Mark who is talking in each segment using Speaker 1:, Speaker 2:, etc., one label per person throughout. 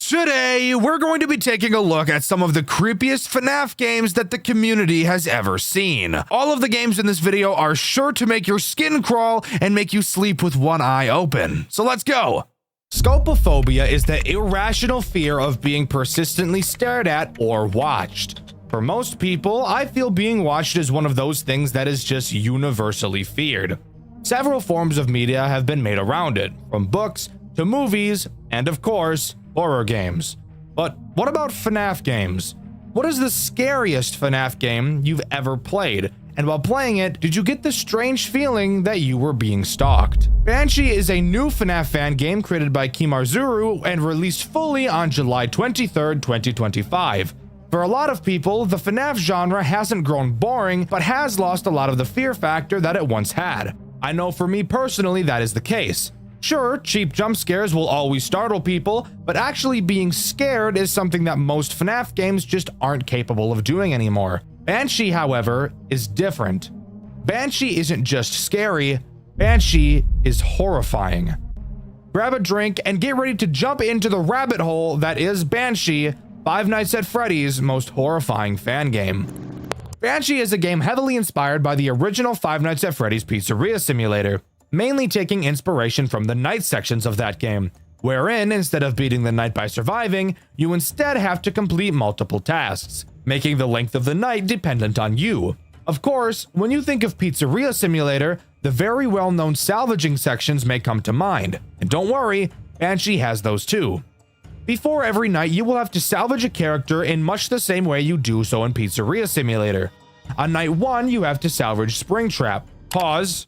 Speaker 1: Today, we're going to be taking a look at some of the creepiest FNAF games that the community has ever seen. All of the games in this video are sure to make your skin crawl and make you sleep with one eye open. So let's go! Scopophobia is the irrational fear of being persistently stared at or watched. For most people, I feel being watched is one of those things that is just universally feared. Several forms of media have been made around it, from books to movies, and of course, horror games. But what about FNAF games? What is the scariest FNAF game you've ever played? And while playing it, did you get the strange feeling that you were being stalked? Banshee is a new FNAF fan game created by Kimarzuru and released fully on July 23rd, 2025. For a lot of people, the FNAF genre hasn't grown boring, but has lost a lot of the fear factor that it once had. I know for me personally that is the case. Sure, cheap jump scares will always startle people, but actually being scared is something that most FNAF games just aren't capable of doing anymore. Banshee, however, is different. Banshee isn't just scary, Banshee is horrifying. Grab a drink and get ready to jump into the rabbit hole that is Banshee, Five Nights at Freddy's most horrifying fan game. Banshee is a game heavily inspired by the original Five Nights at Freddy's Pizzeria Simulator, mainly taking inspiration from the night sections of that game, wherein instead of beating the night by surviving, you instead have to complete multiple tasks, making the length of the night dependent on you. Of course, when you think of Pizzeria Simulator, the very well-known salvaging sections may come to mind, and don't worry, Banshee has those too. Before every night, you will have to salvage a character in much the same way you do so in Pizzeria Simulator. On night 1, you have to salvage Springtrap. Pause.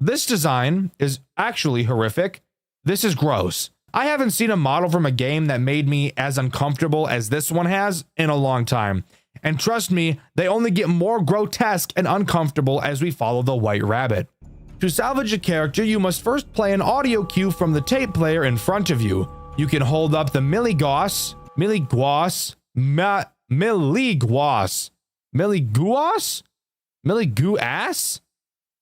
Speaker 1: This design is actually horrific. This is gross. I haven't seen a model from a game that made me as uncomfortable as this one has in a long time. And trust me, they only get more grotesque and uncomfortable as we follow the white rabbit. To salvage a character, you must first play an audio cue from the tape player in front of you. You can hold up the miliguas,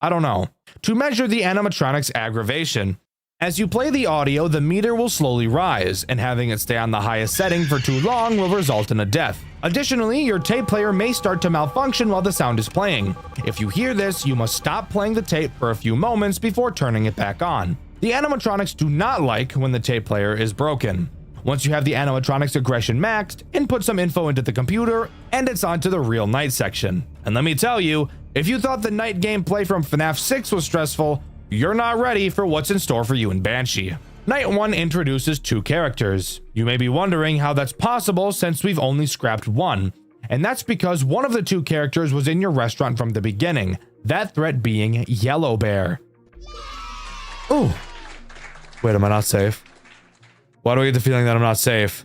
Speaker 1: I don't know, to measure the animatronic's aggravation. As you play the audio, the meter will slowly rise, and having it stay on the highest setting for too long will result in a death. Additionally, your tape player may start to malfunction while the sound is playing. If you hear this, you must stop playing the tape for a few moments before turning it back on. The animatronics do not like when the tape player is broken. Once you have the animatronics aggression maxed, input some info into the computer, and it's on to the real night section. And let me tell you, if you thought the night gameplay from FNAF 6 was stressful, you're not ready for what's in store for you in Banshee. Night 1 introduces 2 characters. You may be wondering how that's possible since we've only scrapped one. And that's because one of the 2 characters was in your restaurant from the beginning, that threat being Yellow Bear. Ooh. Wait, am I not safe? Why do I get the feeling that I'm not safe?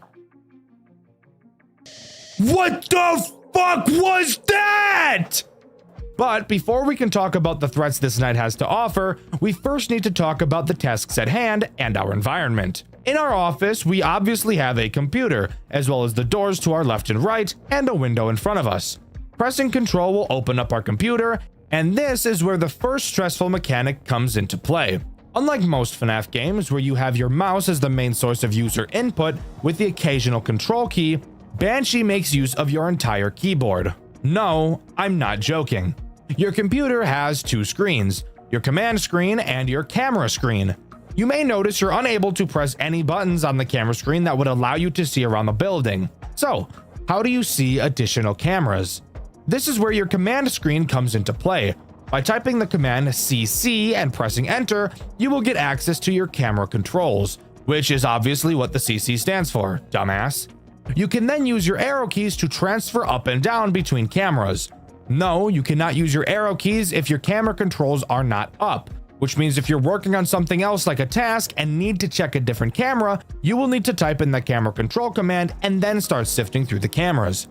Speaker 1: What the fuck was that? But before we can talk about the threats this night has to offer, we first need to talk about the tasks at hand and our environment. In our office, we obviously have a computer, as well as the doors to our left and right, and a window in front of us. Pressing Control will open up our computer, and this is where the first stressful mechanic comes into play. Unlike most FNAF games, where you have your mouse as the main source of user input with the occasional control key, Banshee makes use of your entire keyboard. No, I'm not joking. Your computer has 2 screens, your command screen and your camera screen. You may notice you're unable to press any buttons on the camera screen that would allow you to see around the building. So, how do you see additional cameras? This is where your command screen comes into play. By typing the command CC and pressing enter, you will get access to your camera controls, which is obviously what the CC stands for, dumbass. You can then use your arrow keys to transfer up and down between cameras. No, you cannot use your arrow keys if your camera controls are not up, which means if you're working on something else like a task and need to check a different camera, you will need to type in the camera control command and then start sifting through the cameras.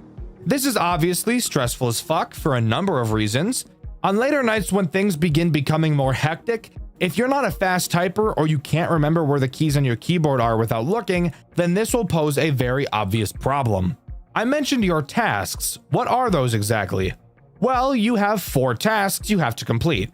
Speaker 1: This is obviously stressful as fuck for a number of reasons. On later nights when things begin becoming more hectic, if you're not a fast typer or you can't remember where the keys on your keyboard are without looking, then this will pose a very obvious problem. I mentioned your tasks. What are those exactly? Well, you have 4 tasks you have to complete.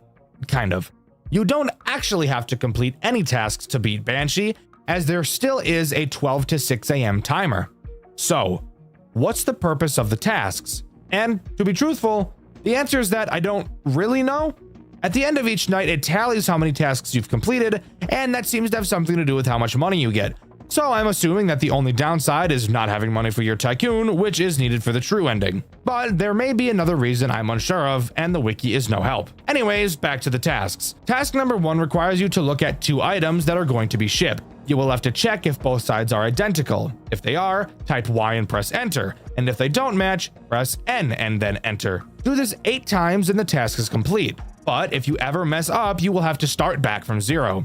Speaker 1: Kind of. You don't actually have to complete any tasks to beat Banshee. as there still is a 12 to 6 a.m. timer. So, what's the purpose of the tasks? And to be truthful, the answer is that I don't really know. At the end of each night, it tallies how many tasks you've completed, and that seems to have something to do with how much money you get. So I'm assuming that the only downside is not having money for your Tycoon, which is needed for the true ending. But there may be another reason I'm unsure of, and the wiki is no help. Anyways, back to the tasks. Task number 1 requires you to look at 2 items that are going to be shipped. You will have to check if both sides are identical. If they are, type Y and press enter. And if they don't match, press N and then enter. Do this 8 times and the task is complete. But if you ever mess up, you will have to start back from 0.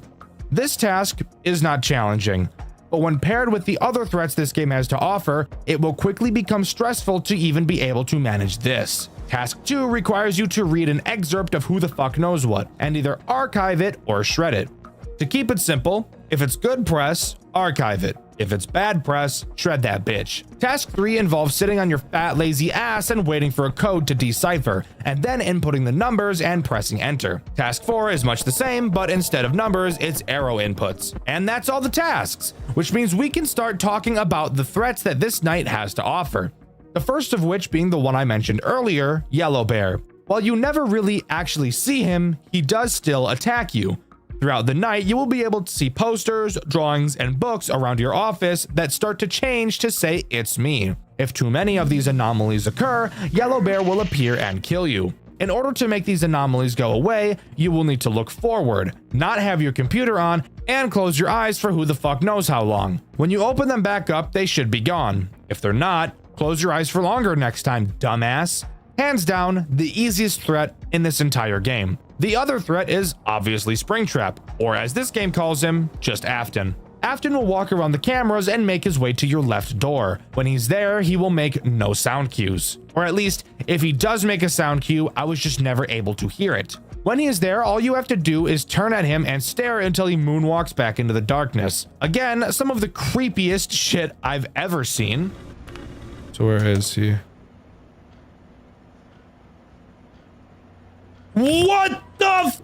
Speaker 1: This task is not challenging, but when paired with the other threats this game has to offer, it will quickly become stressful to even be able to manage this. Task 2 requires you to read an excerpt of Who the Fuck Knows What, and either archive it or shred it. To keep it simple, if it's good press, archive it. If it's bad press, shred that bitch. Task 3 involves sitting on your fat lazy ass and waiting for a code to decipher, and then inputting the numbers and pressing enter. Task 4 is much the same, but instead of numbers, it's arrow inputs. And that's all the tasks, which means we can start talking about the threats that this night has to offer. The first of which being the one I mentioned earlier, Yellow Bear. While you never really actually see him, he does still attack you. Throughout the night, you will be able to see posters, drawings, and books around your office that start to change to say "It's me." If too many of these anomalies occur, Yellow Bear will appear and kill you. In order to make these anomalies go away, you will need to look forward, not have your computer on, and close your eyes for who the fuck knows how long. When you open them back up, they should be gone. If they're not, close your eyes for longer next time, dumbass. Hands down, the easiest threat in this entire game. The other threat is obviously Springtrap, or as this game calls him, just Afton. Afton will walk around the cameras and make his way to your left door. When he's there, he will make no sound cues. Or at least, if he does make a sound cue, I was just never able to hear it. When he is there, all you have to do is turn at him and stare until he moonwalks back into the darkness. Again, some of the creepiest shit I've ever seen.
Speaker 2: So where is he?
Speaker 1: What the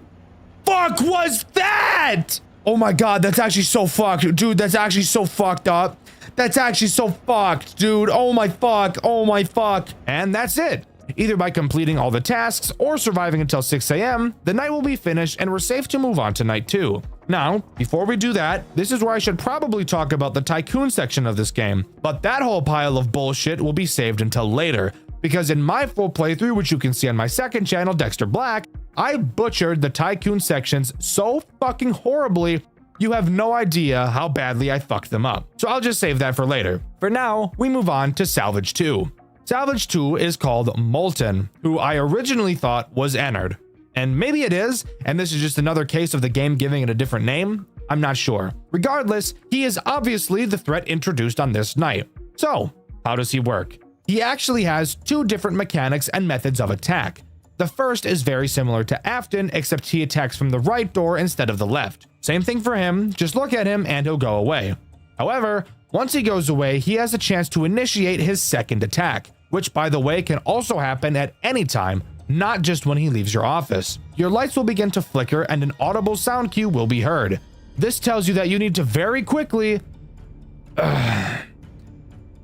Speaker 1: fuck was that? Oh my god, that's actually so fucked. Dude, that's actually so fucked up. That's actually so fucked, dude. Oh my fuck. Oh my fuck. And that's it. Either by completing all the tasks or surviving until 6 a.m., the night will be finished and we're safe to move on to night 2. Now, before we do that, this is where I should probably talk about the Tycoon section of this game, but that whole pile of bullshit will be saved until later, because in my full playthrough, which you can see on my second channel, Dxtr Black, I butchered the Tycoon sections so fucking horribly, you have no idea how badly I fucked them up. So I'll just save that for later. For now, we move on to Salvage 2. Salvage 2 is called Molten, who I originally thought was Ennard. And maybe it is, and this is just another case of the game giving it a different name. I'm not sure. Regardless, he is obviously the threat introduced on this night. So, how does he work? He actually has 2 different mechanics and methods of attack. The first is very similar to Afton, except he attacks from the right door instead of the left. Same thing for him, just look at him and he'll go away. However, once he goes away, he has a chance to initiate his second attack, which by the way can also happen at any time, not just when he leaves your office. Your lights will begin to flicker and an audible sound cue will be heard. This tells you that you need to very quickly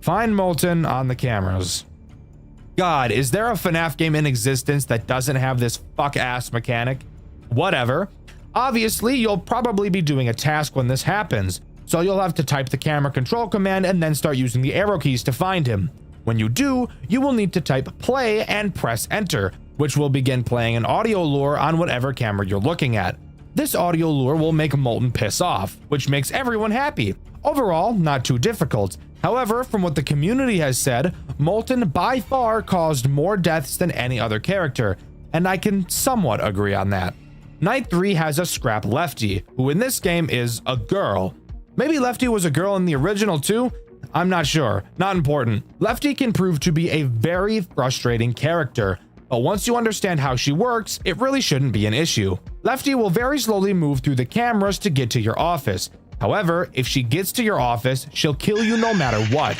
Speaker 1: find Molten on the cameras. God, is there a FNAF game in existence that doesn't have this fuck-ass mechanic? Whatever. Obviously, you'll probably be doing a task when this happens, so you'll have to type the camera control command and then start using the arrow keys to find him. When you do, you will need to type play and press enter, which will begin playing an audio lure on whatever camera you're looking at. This audio lure will make Molten piss off, which makes everyone happy. Overall, not too difficult. However, from what the community has said, Molten by far caused more deaths than any other character, and I can somewhat agree on that. Night 3 has a scrap Lefty, who in this game is a girl. Maybe Lefty was a girl in the original too? I'm not sure, not important. Lefty can prove to be a very frustrating character, but once you understand how she works, it really shouldn't be an issue. Lefty will very slowly move through the cameras to get to your office. However, if she gets to your office, she'll kill you no matter what.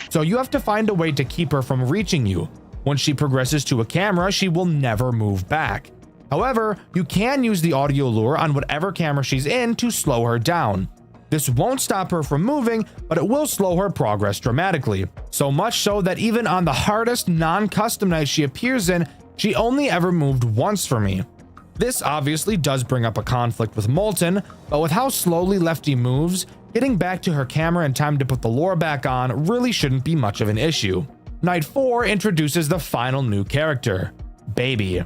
Speaker 1: So you have to find a way to keep her from reaching you. Once she progresses to a camera, she will never move back. However, you can use the audio lure on whatever camera she's in to slow her down. This won't stop her from moving, but it will slow her progress dramatically. So much so that even on the hardest non-custom night she appears in, she only ever moved once for me. This obviously does bring up a conflict with Molten, but with how slowly Lefty moves, getting back to her camera in time to put the lure back on really shouldn't be much of an issue. Night 4 introduces the final new character, Baby.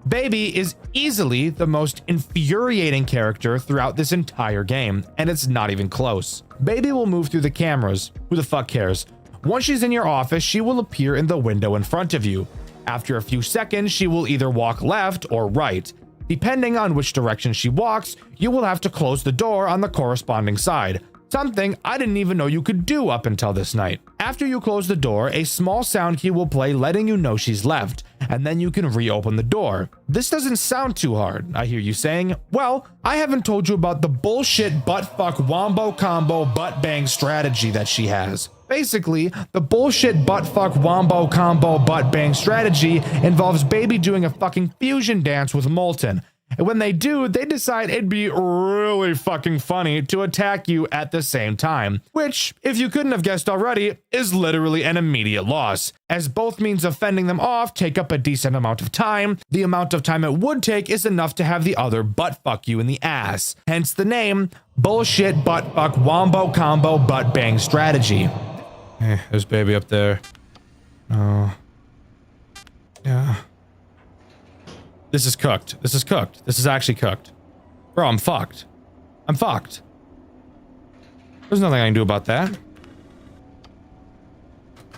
Speaker 1: Baby is easily the most infuriating character throughout this entire game, and it's not even close. Baby will move through the cameras. Who the fuck cares? Once she's in your office, she will appear in the window in front of you. After a few seconds, she will either walk left or right. Depending on which direction she walks, you will have to close the door on the corresponding side. Something I didn't even know you could do up until this night. After you close the door, a small sound key will play letting you know she's left, and then you can reopen the door. This doesn't sound too hard, I hear you saying. Well, I haven't told you about the bullshit butt-fuck wombo combo butt-bang strategy that she has. Basically, the bullshit butt-fuck wombo combo butt-bang strategy involves Baby doing a fucking fusion dance with Molten. And when they do, they decide it'd be really fucking funny to attack you at the same time, which, if you couldn't have guessed already, is literally an immediate loss, as both means of fending them off take up a decent amount of time. The amount of time it would take is enough to have the other butt fuck you in the ass, hence the name, bullshit butt fuck wombo combo butt bang strategy.
Speaker 2: There's Baby up there. Oh. Yeah.
Speaker 1: This is cooked. This is cooked. This is actually cooked. Bro, I'm fucked. I'm fucked. There's nothing I can do about that.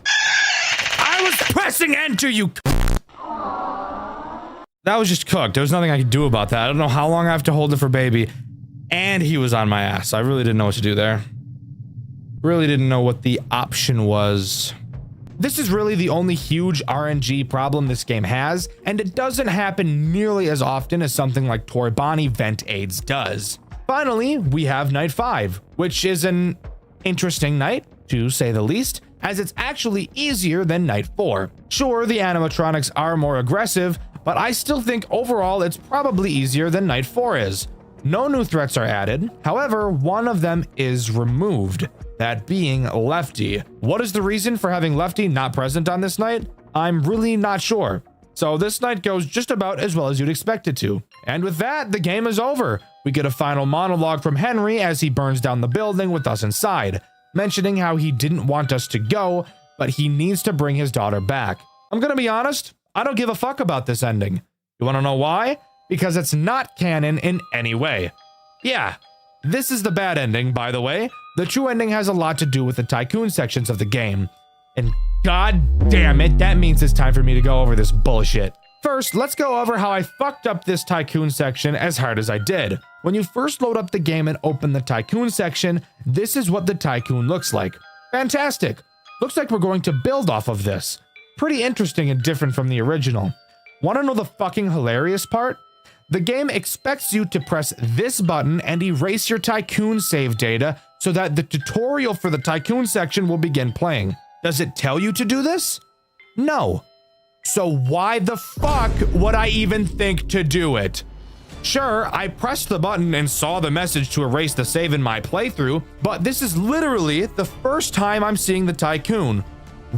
Speaker 1: I was pressing enter, you. That was just cooked. There was nothing I could do about that. I don't know how long I have to hold it for Baby. And he was on my ass. I really didn't know what to do there. Really didn't know what the option was. This is really the only huge RNG problem this game has, and it doesn't happen nearly as often as something like Toy Bonnie Vent Aids does. Finally, we have Night 5, which is an interesting night, to say the least, as it's actually easier than Night 4. Sure, the animatronics are more aggressive, but I still think overall it's probably easier than Night 4 is. No new threats are added, however, one of them is removed. That being Lefty. What is the reason for having Lefty not present on this night? I'm really not sure. So this night goes just about as well as you'd expect it to. And with that, the game is over. We get a final monologue from Henry as he burns down the building with us inside, mentioning how he didn't want us to go, but he needs to bring his daughter back. I'm gonna be honest, I don't give a fuck about this ending. You wanna know why? Because it's not canon in any way. Yeah, this is the bad ending, by the way. The true ending has a lot to do with the Tycoon sections of the game. And god damn it, that means it's time for me to go over this bullshit. First, let's go over how I fucked up this Tycoon section as hard as I did. When you first load up the game and open the Tycoon section, this is what the Tycoon looks like. Fantastic. Looks like we're going to build off of this. Pretty interesting and different from the original. Wanna know the fucking hilarious part? The game expects you to press this button and erase your Tycoon save data so that the tutorial for the Tycoon section will begin playing. Does it tell you to do this? No. So why the fuck would I even think to do it? Sure, I pressed the button and saw the message to erase the save in my playthrough, but this is literally the first time I'm seeing the Tycoon.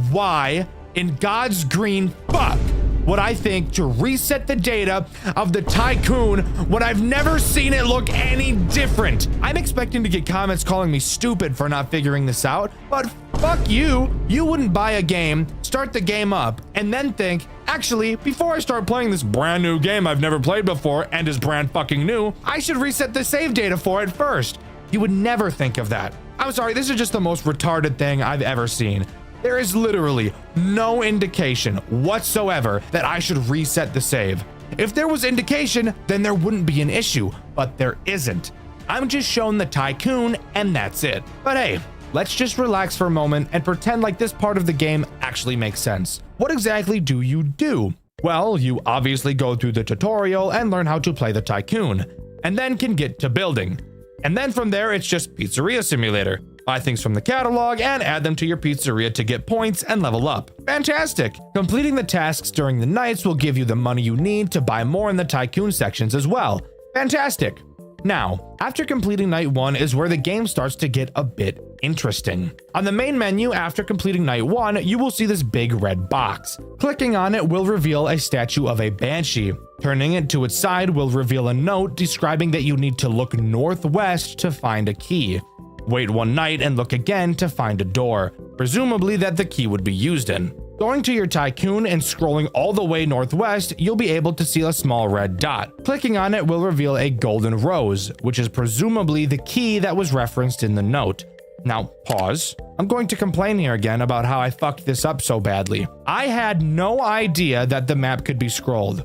Speaker 1: Why, in God's green fuck, would I think to reset the data of the Tycoon when I've never seen it look any different? I'm expecting to get comments calling me stupid for not figuring this out, but fuck you. You wouldn't buy a game, start the game up, and then think, actually, before I start playing this brand new game I've never played before and is brand fucking new, I should reset the save data for it first. You would never think of that. I'm sorry, this is just the most retarded thing I've ever seen. There is literally no indication whatsoever that I should reset the save. If there was indication, then there wouldn't be an issue, but there isn't. I'm just shown the Tycoon and that's it. But hey, let's just relax for a moment and pretend like this part of the game actually makes sense. What exactly do you do? Well, you obviously go through the tutorial and learn how to play the Tycoon, and then can get to building. And then from there, it's just Pizzeria Simulator. Buy things from the catalog and add them to your pizzeria to get points and level up. Fantastic! Completing the tasks during the nights will give you the money you need to buy more in the Tycoon sections as well. Fantastic!
Speaker 2: Now, after completing night 1 is where the game starts to get a bit interesting. On the main menu, after completing night 1, you will see this big red box. Clicking on it will reveal a statue of a Banshee. Turning it to its side will reveal a note describing that you need to look northwest to find a key. Wait one night and look again to find a door, presumably that the key would be used in. Going to your Tycoon and scrolling all the way northwest, you'll be able to see a small red dot. Clicking on it will reveal a golden rose, which is presumably the key that was referenced in the note. Now, pause. I'm going to complain here again about how I fucked this up so badly. I had no idea that the map could be scrolled.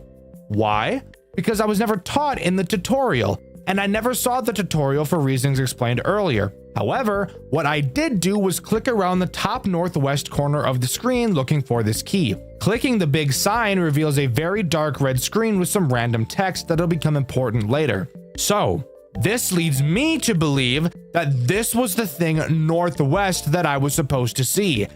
Speaker 2: Why? Because I was never taught in the tutorial, and I never saw the tutorial for reasons explained earlier. However, what I did do was click around the top northwest corner of the screen looking for this key. Clicking the big sign reveals a very dark red screen with some random text that'll become important later. So, this leads me to believe that this was the thing northwest that I was supposed to see.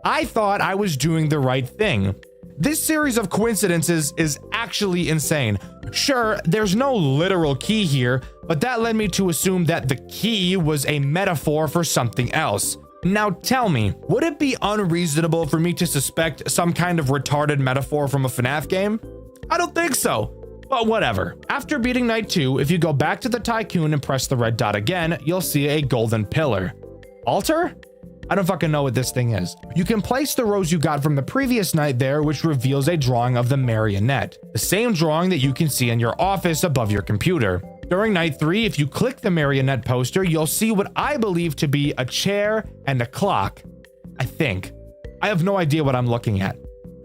Speaker 2: I thought I was doing the right thing. This series of coincidences is actually insane. Sure, there's no literal key here, but that led me to assume that the key was a metaphor for something else. Now tell me, would it be unreasonable for me to suspect some kind of retarded metaphor from a FNAF game? I don't think so, but whatever. After beating night 2, if you go back to the Tycoon and press the red dot again, you'll see a golden pillar. Altar? I don't fucking know what this thing is. You can place the rose you got from the previous night there, which reveals a drawing of the marionette, the same drawing that you can see in your office above your computer. During night 3, if you click the marionette poster, you'll see what I believe to be a chair and a clock. I think. I have no idea what I'm looking at.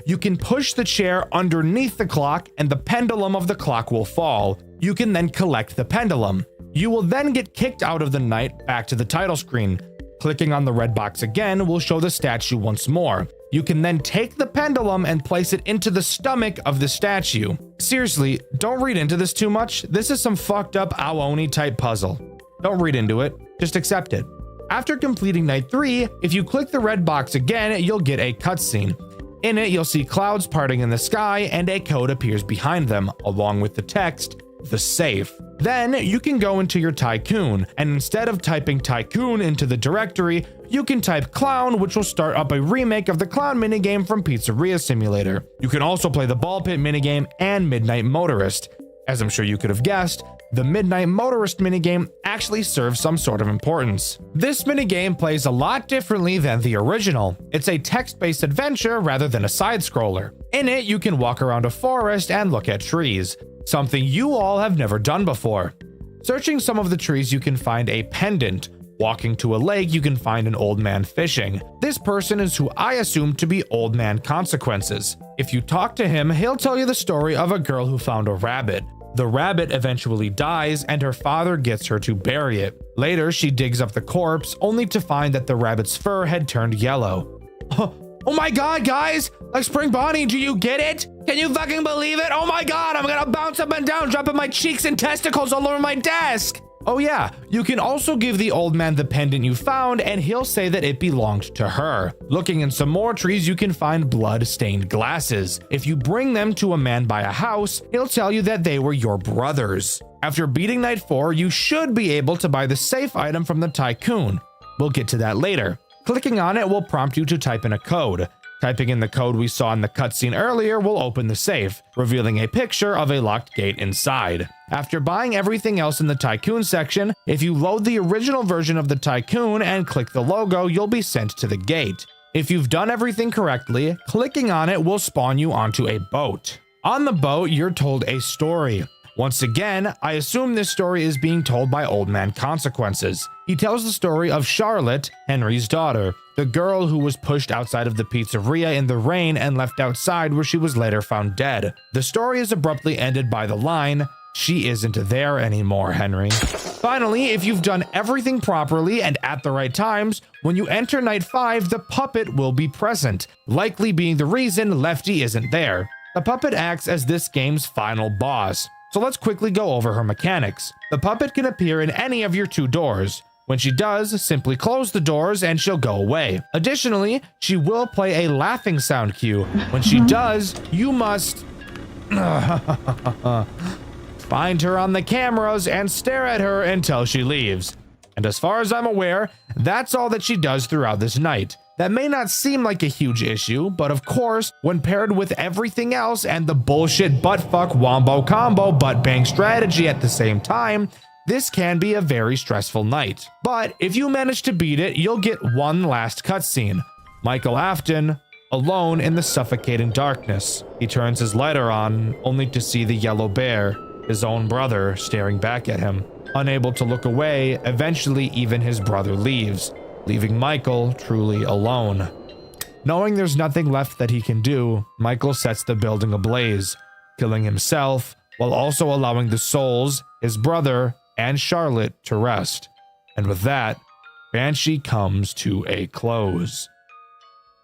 Speaker 2: You can push the chair underneath the clock and the pendulum of the clock will fall. You can then collect the pendulum. You will then get kicked out of the night back to the title screen. Clicking on the red box again will show the statue once more. You can then take the pendulum and place it into the stomach of the statue. Seriously, don't read into this too much. This is some fucked up Aoni type puzzle. Don't read into it, just accept it. After completing night 3, if you click the red box again, you'll get a cutscene. In it, you'll see clouds parting in the sky and a code appears behind them, along with the text, "The safe." Then you can go into your Tycoon, and instead of typing Tycoon into the directory, you can type Clown, which will start up a remake of the Clown minigame from Pizzeria Simulator. You can also play the Ball Pit minigame and Midnight Motorist. As I'm sure you could have guessed, the Midnight Motorist minigame actually serves some sort of importance. This minigame plays a lot differently than the original. It's a text-based adventure rather than a side-scroller. In it, you can walk around a forest and look at trees, something you all have never done before. Searching some of the trees, you can find a pendant. Walking to a lake, you can find an old man fishing. This person is who I assume to be Old Man Consequences. If you talk to him, he'll tell you the story of a girl who found a rabbit. The rabbit eventually dies and her father gets her to bury it. Later, she digs up the corpse only to find that the rabbit's fur had turned yellow. Oh my god, guys! Like Spring Bonnie, do you get it? Can you fucking believe it? Oh my god, I'm gonna bounce up and down, dropping my cheeks and testicles all over my desk! Oh yeah, you can also give the old man the pendant you found and he'll say that it belonged to her. Looking in some more trees, you can find blood-stained glasses. If you bring them to a man by a house, he'll tell you that they were your brothers. After beating night 4, you should be able to buy the safe item from the Tycoon. We'll get to that later. Clicking on it will prompt you to type in a code. Typing in the code we saw in the cutscene earlier will open the safe, revealing a picture of a locked gate inside. After buying everything else in the Tycoon section, if you load the original version of the Tycoon and click the logo, you'll be sent to the gate. If you've done everything correctly, clicking on it will spawn you onto a boat. On the boat, you're told a story. Once again, I assume this story is being told by Old Man Consequences. He tells the story of Charlotte, Henry's daughter, the girl who was pushed outside of the pizzeria in the rain and left outside where she was later found dead. The story is abruptly ended by the line, "She isn't there anymore, Henry." Finally, if you've done everything properly and at the right times, when you enter night 5, the puppet will be present, likely being the reason Lefty isn't there. The puppet acts as this game's final boss. So let's quickly go over her mechanics. The puppet can appear in any of your 2 doors. When she does, simply close the doors and she'll go away. Additionally, she will play a laughing sound cue. When she does, you must... find her on the cameras, and stare at her until she leaves. And as far as I'm aware, that's all that she does throughout this night. That may not seem like a huge issue, but of course, when paired with everything else and the bullshit buttfuck wombo combo butt bang strategy at the same time, this can be a very stressful night. But if you manage to beat it, you'll get one last cutscene. Michael Afton, alone in the suffocating darkness. He turns his lighter on, only to see the yellow bear, his own brother, staring back at him. Unable to look away, eventually even his brother leaves, leaving Michael truly alone. Knowing there's nothing left that he can do, Michael sets the building ablaze, killing himself while also allowing the souls, his brother, and Charlotte to rest. And with that, Banshee comes to a close.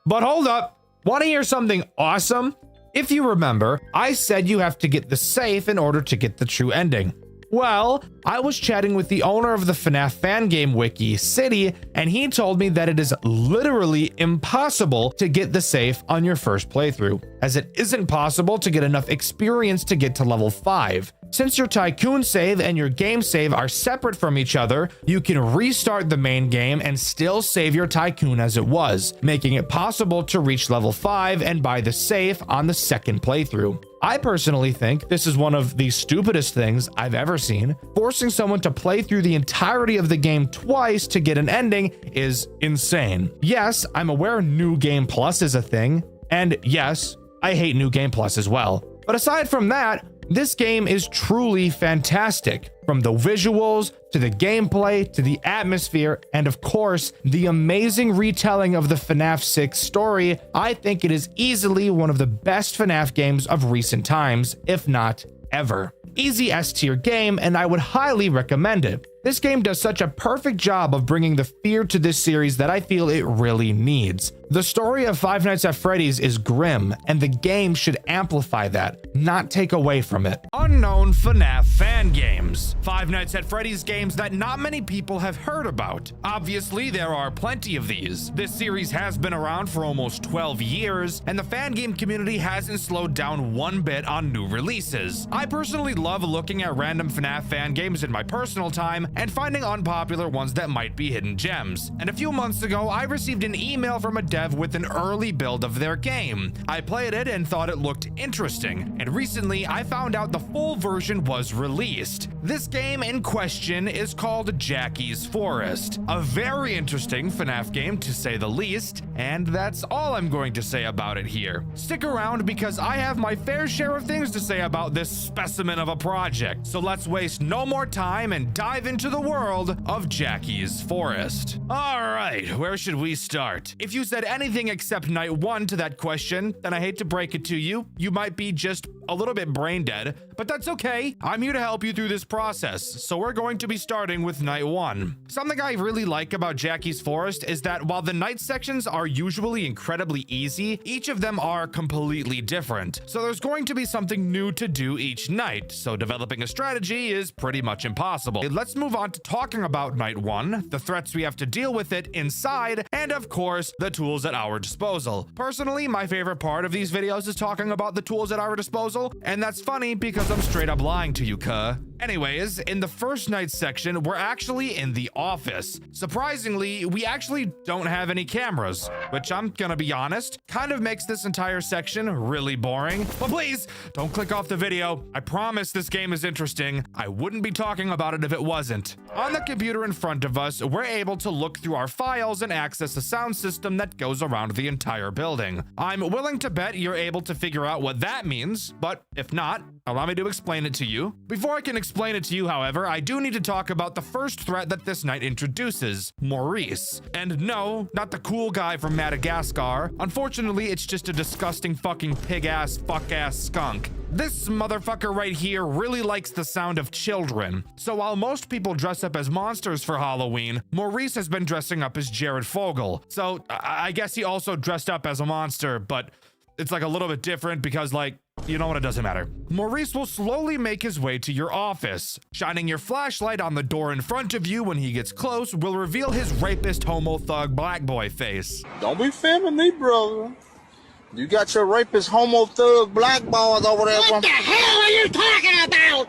Speaker 2: But hold up, want to hear something awesome? If you remember, I said you have to get the safe in order to get the true ending. Well, I was chatting with the owner of the FNAF fan game wiki, City, and he told me that it is literally impossible to get the safe on your first playthrough, as it isn't possible to get enough experience to get to level 5. Since your Tycoon save and your game save are separate from each other, you can restart the main game and still save your Tycoon as it was, making it possible to reach level 5 and buy the safe on the second playthrough. I personally think this is one of the stupidest things I've ever seen. Forcing someone to play through the entirety of the game twice to get an ending is insane. Yes, I'm aware New Game Plus is a thing, and yes, I hate New Game Plus as well. But aside from that, this game is truly fantastic. From the visuals, to the gameplay, to the atmosphere, and of course, the amazing retelling of the FNAF 6 story, I think it is easily one of the best FNAF games of recent times, if not ever. Easy S tier game, and I would highly recommend it. This game does such a perfect job of bringing the fear to this series that I feel it really needs. The story of Five Nights at Freddy's is grim, and the game should amplify that, not take away from it. Unknown FNAF fan games. Five Nights at Freddy's games that not many people have heard about. Obviously, there are plenty of these. This series has been around for almost 12 years, and the fan game community hasn't slowed down one bit on new releases. I personally love looking at random FNAF fan games in my personal time and finding unpopular ones that might be hidden gems. And a few months ago, I received an email from a dev with an early build of their game. I played it and thought it looked interesting, and recently I found out the full version was released. This game in question is called Jackie's Forest, a very interesting FNAF game to say the least, and that's all I'm going to say about it here. Stick around because I have my fair share of things to say about this specimen of a project, so let's waste no more time and dive into the world of Jackie's Forest. Alright, where should we start? If you said anything except night 1 to that question, then I hate to break it to you, you might be just a little bit brain dead, but that's okay. I'm here to help you through this process, so we're going to be starting with night 1. Something I really like about Jackie's Forest is that while the night sections are usually incredibly easy, each of them are completely different. So there's going to be something new to do each night, so developing a strategy is pretty much impossible. Let's move on to talking about night 1, the threats we have to deal with it inside, and of course, the tools at our disposal. Personally, my favorite part of these videos is talking about the tools at our disposal, and that's funny because I'm straight up lying to you, cuh. Anyways, in the first night section, we're actually in the office. Surprisingly, we actually don't have any cameras, which I'm gonna be honest, kind of makes this entire section really boring. But please, don't click off the video. I promise this game is interesting. I wouldn't be talking about it if it wasn't. On the computer in front of us, we're able to look through our files and access a sound system that goes around the entire building. I'm willing to bet you're able to figure out what that means, but if not, allow me to explain it to you. Before I can explain it to you, however, I do need to talk about the first threat that this night introduces, Maurice. And no, not the cool guy from Madagascar. Unfortunately, it's just a disgusting fucking pig-ass, fuck-ass skunk. This motherfucker right here really likes the sound of children. So while most people dress up as monsters for Halloween, Maurice has been dressing up as Jared Fogle. So I guess he also dressed up as a monster, but it's like a little bit different because, like, you know what, it doesn't matter. Maurice will slowly make his way to your office. Shining your flashlight on the door in front of you when he gets close will reveal his rapist homo thug black boy face.
Speaker 3: Don't be filming me, brother. You got your rapist, homo thug, black balls over there.
Speaker 4: What the hell are you talking about?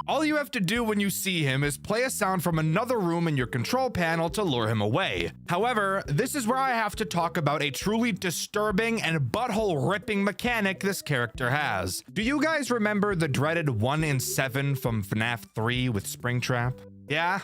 Speaker 1: All you have to do when you see him is play a sound from another room in your control panel to lure him away. However, this is where I have to talk about a truly disturbing and butthole-ripping mechanic this character has. Do you guys remember the dreaded 1 in 7 from FNAF 3 with Springtrap? Yeah?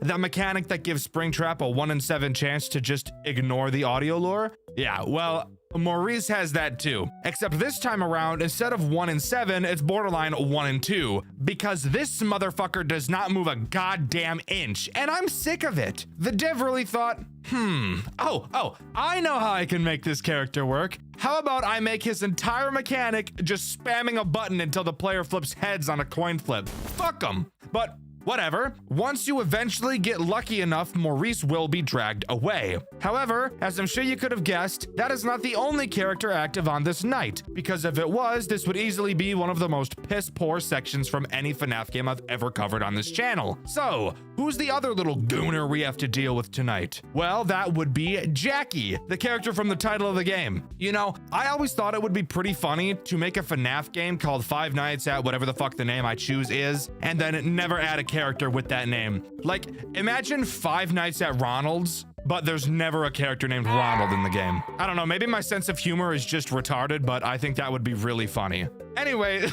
Speaker 1: The mechanic that gives Springtrap a 1 in 7 chance to just ignore the audio lure? Yeah, well, Maurice has that too, except this time around, instead of 1 in 7, it's borderline 1 in 2, because this motherfucker does not move a goddamn inch, and I'm sick of it. The dev really thought, oh, I know how I can make this character work. How about I make his entire mechanic just spamming a button until the player flips heads on a coin flip? Fuck him. But whatever. Once you eventually get lucky enough, Maurice will be dragged away. However, as I'm sure you could have guessed, that is not the only character active on this night, because if it was, this would easily be one of the most piss-poor sections from any FNAF game I've ever covered on this channel. So, who's the other little gooner we have to deal with tonight? Well, that would be Jackie, the character from the title of the game. You know, I always thought it would be pretty funny to make a FNAF game called Five Nights at whatever the fuck the name I choose is, and then never add a character with that name. Like, imagine Five Nights at Ronald's, but there's never a character named Ronald in the game. I don't know, maybe my sense of humor is just retarded, but I think that would be really funny. Anyway.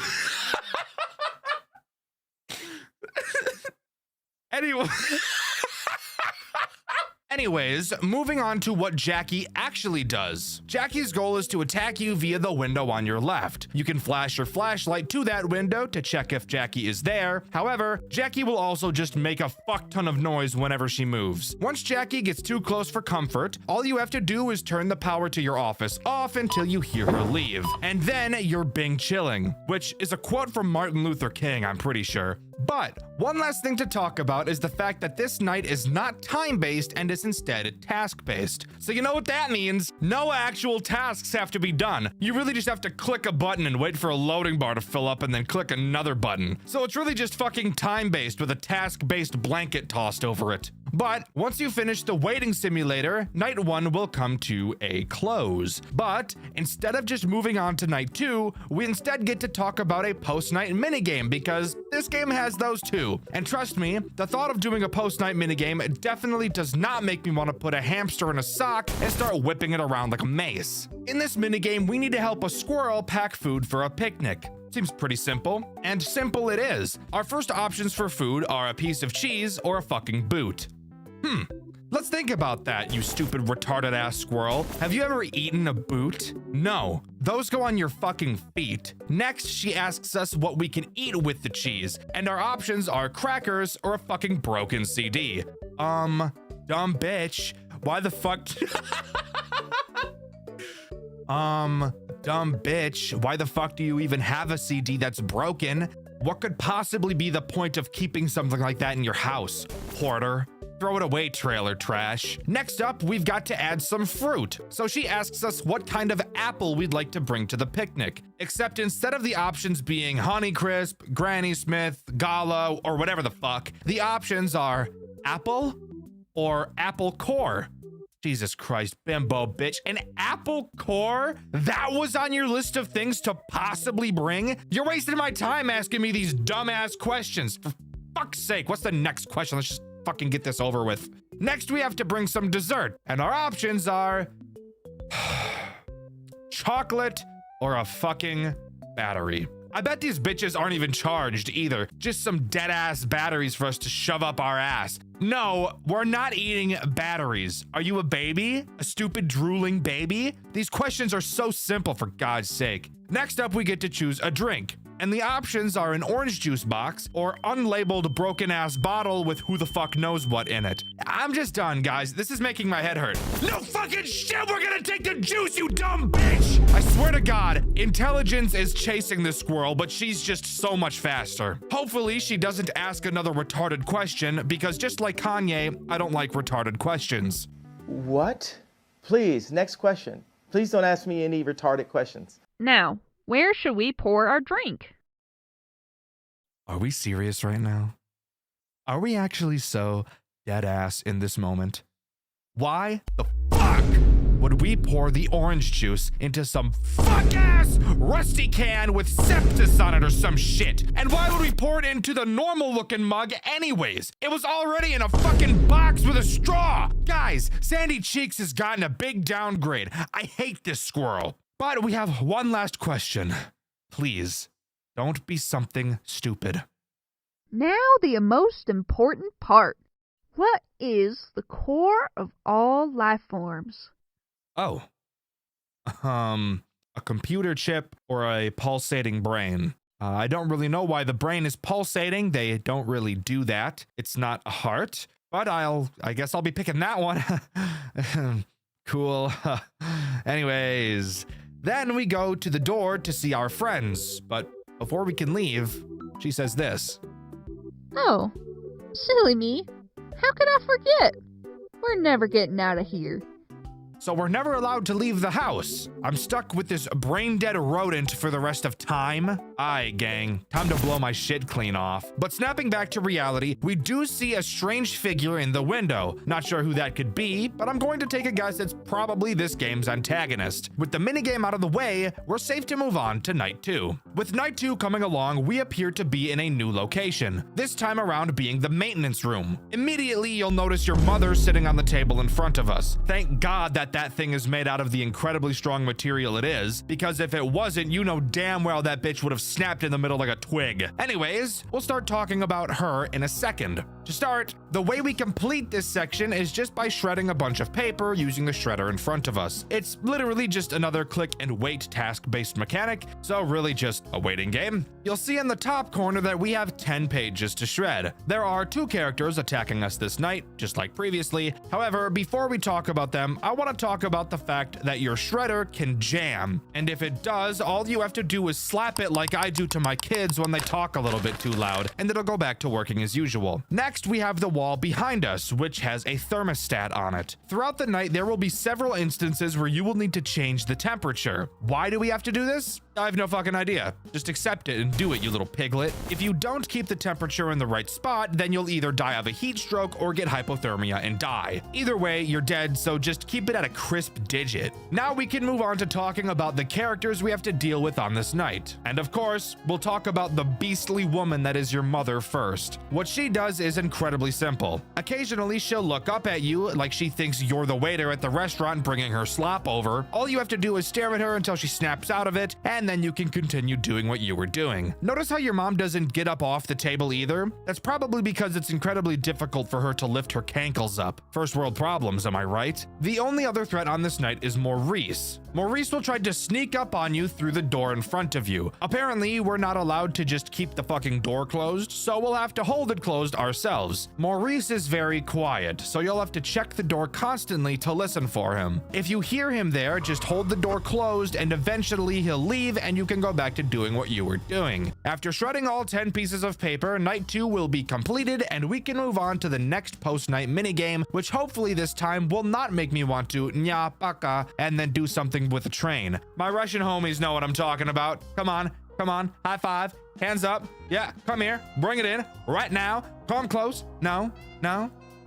Speaker 1: Anyways, moving on to what Jackie actually does. Jackie's goal is to attack you via the window on your left. You can flash your flashlight to that window to check if Jackie is there. However, Jackie will also just make a fuck ton of noise whenever she moves. Once Jackie gets too close for comfort, all you have to do is turn the power to your office off until you hear her leave. And then you're Bing chilling, which is a quote from Martin Luther King, I'm pretty sure. But one last thing to talk about is the fact that this night is not time-based and is instead task-based. So you know what that means? No actual tasks have to be done. You really just have to click a button and wait for a loading bar to fill up and then click another button. So it's really just fucking time-based with a task-based blanket tossed over it. But once you finish the waiting simulator, night 1 will come to a close. But instead of just moving on to night 2, we instead get to talk about a post-night minigame, because this game has those too. And trust me, the thought of doing a post-night minigame definitely does not make me want to put a hamster in a sock and start whipping it around like a mace. In this minigame, we need to help a squirrel pack food for a picnic. Seems pretty simple, and simple it is. Our first options for food are a piece of cheese or a fucking boot. Let's think about that, you stupid retarded ass squirrel. Have you ever eaten a boot? No, those go on your fucking feet. Next, she asks us what we can eat with the cheese, and our options are crackers or a fucking broken CD. Dumb bitch, why the fuck? Dumb bitch, why the fuck do you even have a CD that's broken? What could possibly be the point of keeping something like that in your house, hoarder? Throw it away, trailer trash. Next up, we've got to add some fruit. So she asks us what kind of apple we'd like to bring to the picnic. Except instead of the options being Honeycrisp, Granny Smith, Gala, or whatever the fuck, the options are apple or apple core. Jesus Christ, bimbo bitch. An apple core? That was on your list of things to possibly bring? You're wasting my time asking me these dumbass questions. For fuck's sake, what's the next question? Let's just fucking get this over with. Next, we have to bring some dessert, and our options are chocolate or a fucking battery. I bet these bitches aren't even charged either. Just some dead ass batteries for us to shove up our ass. No, we're not eating batteries. Are you a baby? A stupid drooling baby? These questions are so simple, for God's sake. Next up, we get to choose a drink. And the options are an orange juice box or unlabeled broken ass bottle with who the fuck knows what in it. I'm just done, guys. This is making my head hurt. No fucking shit, we're gonna take the juice, you dumb bitch! I swear to God, intelligence is chasing this squirrel, but she's just so much faster. Hopefully, she doesn't ask another retarded question, because just like Kanye, I don't like retarded questions.
Speaker 5: What? Please, next question. Please don't ask me any retarded questions.
Speaker 6: Now, where should we pour our drink?
Speaker 1: Are we serious right now? Are we actually so dead ass in this moment? Why the fuck would we pour the orange juice into some fuck ass rusty can with sepsis on it or some shit? And why would we pour it into the normal looking mug anyways? It was already in a fucking box with a straw. Guys, Sandy Cheeks has gotten a big downgrade. I hate this squirrel. But we have one last question. Please, don't be something stupid.
Speaker 6: Now the most important part. What is the core of all life forms?
Speaker 1: Oh. A computer chip or a pulsating brain. I don't really know why the brain is pulsating. They don't really do that. It's not a heart, but I guess I'll be picking that one. Cool. Anyways, then we go to the door to see our friends, but before we can leave, she says this.
Speaker 6: Oh, silly me. How could I forget? We're never getting out of here.
Speaker 1: So we're never allowed to leave the house. I'm stuck with this brain-dead rodent for the rest of time. Aye, gang. Time to blow my shit clean off. But snapping back to reality, we do see a strange figure in the window. Not sure who that could be, but I'm going to take a guess it's probably this game's antagonist. With the minigame out of the way, we're safe to move on to night 2. With night 2 coming along, we appear to be in a new location. This time around being the maintenance room. Immediately, you'll notice your mother sitting on the table in front of us. Thank God that thing is made out of the incredibly strong material it is, because if it wasn't, you know damn well that bitch would have snapped in the middle like a twig. Anyways, we'll start talking about her in a second. To start, the way we complete this section is just by shredding a bunch of paper using the shredder in front of us. It's literally just another click and wait task-based mechanic, so really just a waiting game. You'll see in the top corner that we have 10 pages to shred. There are 2 characters attacking us this night, just like previously. However, before we talk about them, I want to talk about the fact that your shredder can jam. And if it does, all you have to do is slap it like I do to my kids when they talk a little bit too loud, and it'll go back to working as usual. Next, we have the wall behind us, which has a thermostat on it. Throughout the night, there will be several instances where you will need to change the temperature. Why do we have to do this? I have no fucking idea. Just accept it and do it, you little piglet. If you don't keep the temperature in the right spot, then you'll either die of a heat stroke or get hypothermia and die. Either way, you're dead, so just keep it at a crisp digit. Now we can move on to talking about the characters we have to deal with on this night. And of course, we'll talk about the beastly woman that is your mother first. What she does is incredibly simple. Occasionally, she'll look up at you like she thinks you're the waiter at the restaurant bringing her slop over. All you have to do is stare at her until she snaps out of it, and then you can continue doing what you were doing. Notice how your mom doesn't get up off the table either? That's probably because it's incredibly difficult for her to lift her cankles up. First world problems, am I right? The only other threat on this night is Maurice. Maurice will try to sneak up on you through the door in front of you. Apparently, we're not allowed to just keep the fucking door closed, so we'll have to hold it closed ourselves. Maurice is very quiet, so you'll have to check the door constantly to listen for him. If you hear him there, just hold the door closed and eventually he'll leave and you can go back to doing what you were doing. After shredding all 10 pieces of paper, night 2 will be completed and we can move on to the next post-night minigame, which hopefully this time will not make me want to nya paka and then do something with a train. My Russian homies know what I'm talking about. Come on, high five, hands up. Yeah, come here, bring it in right now. Come close. No.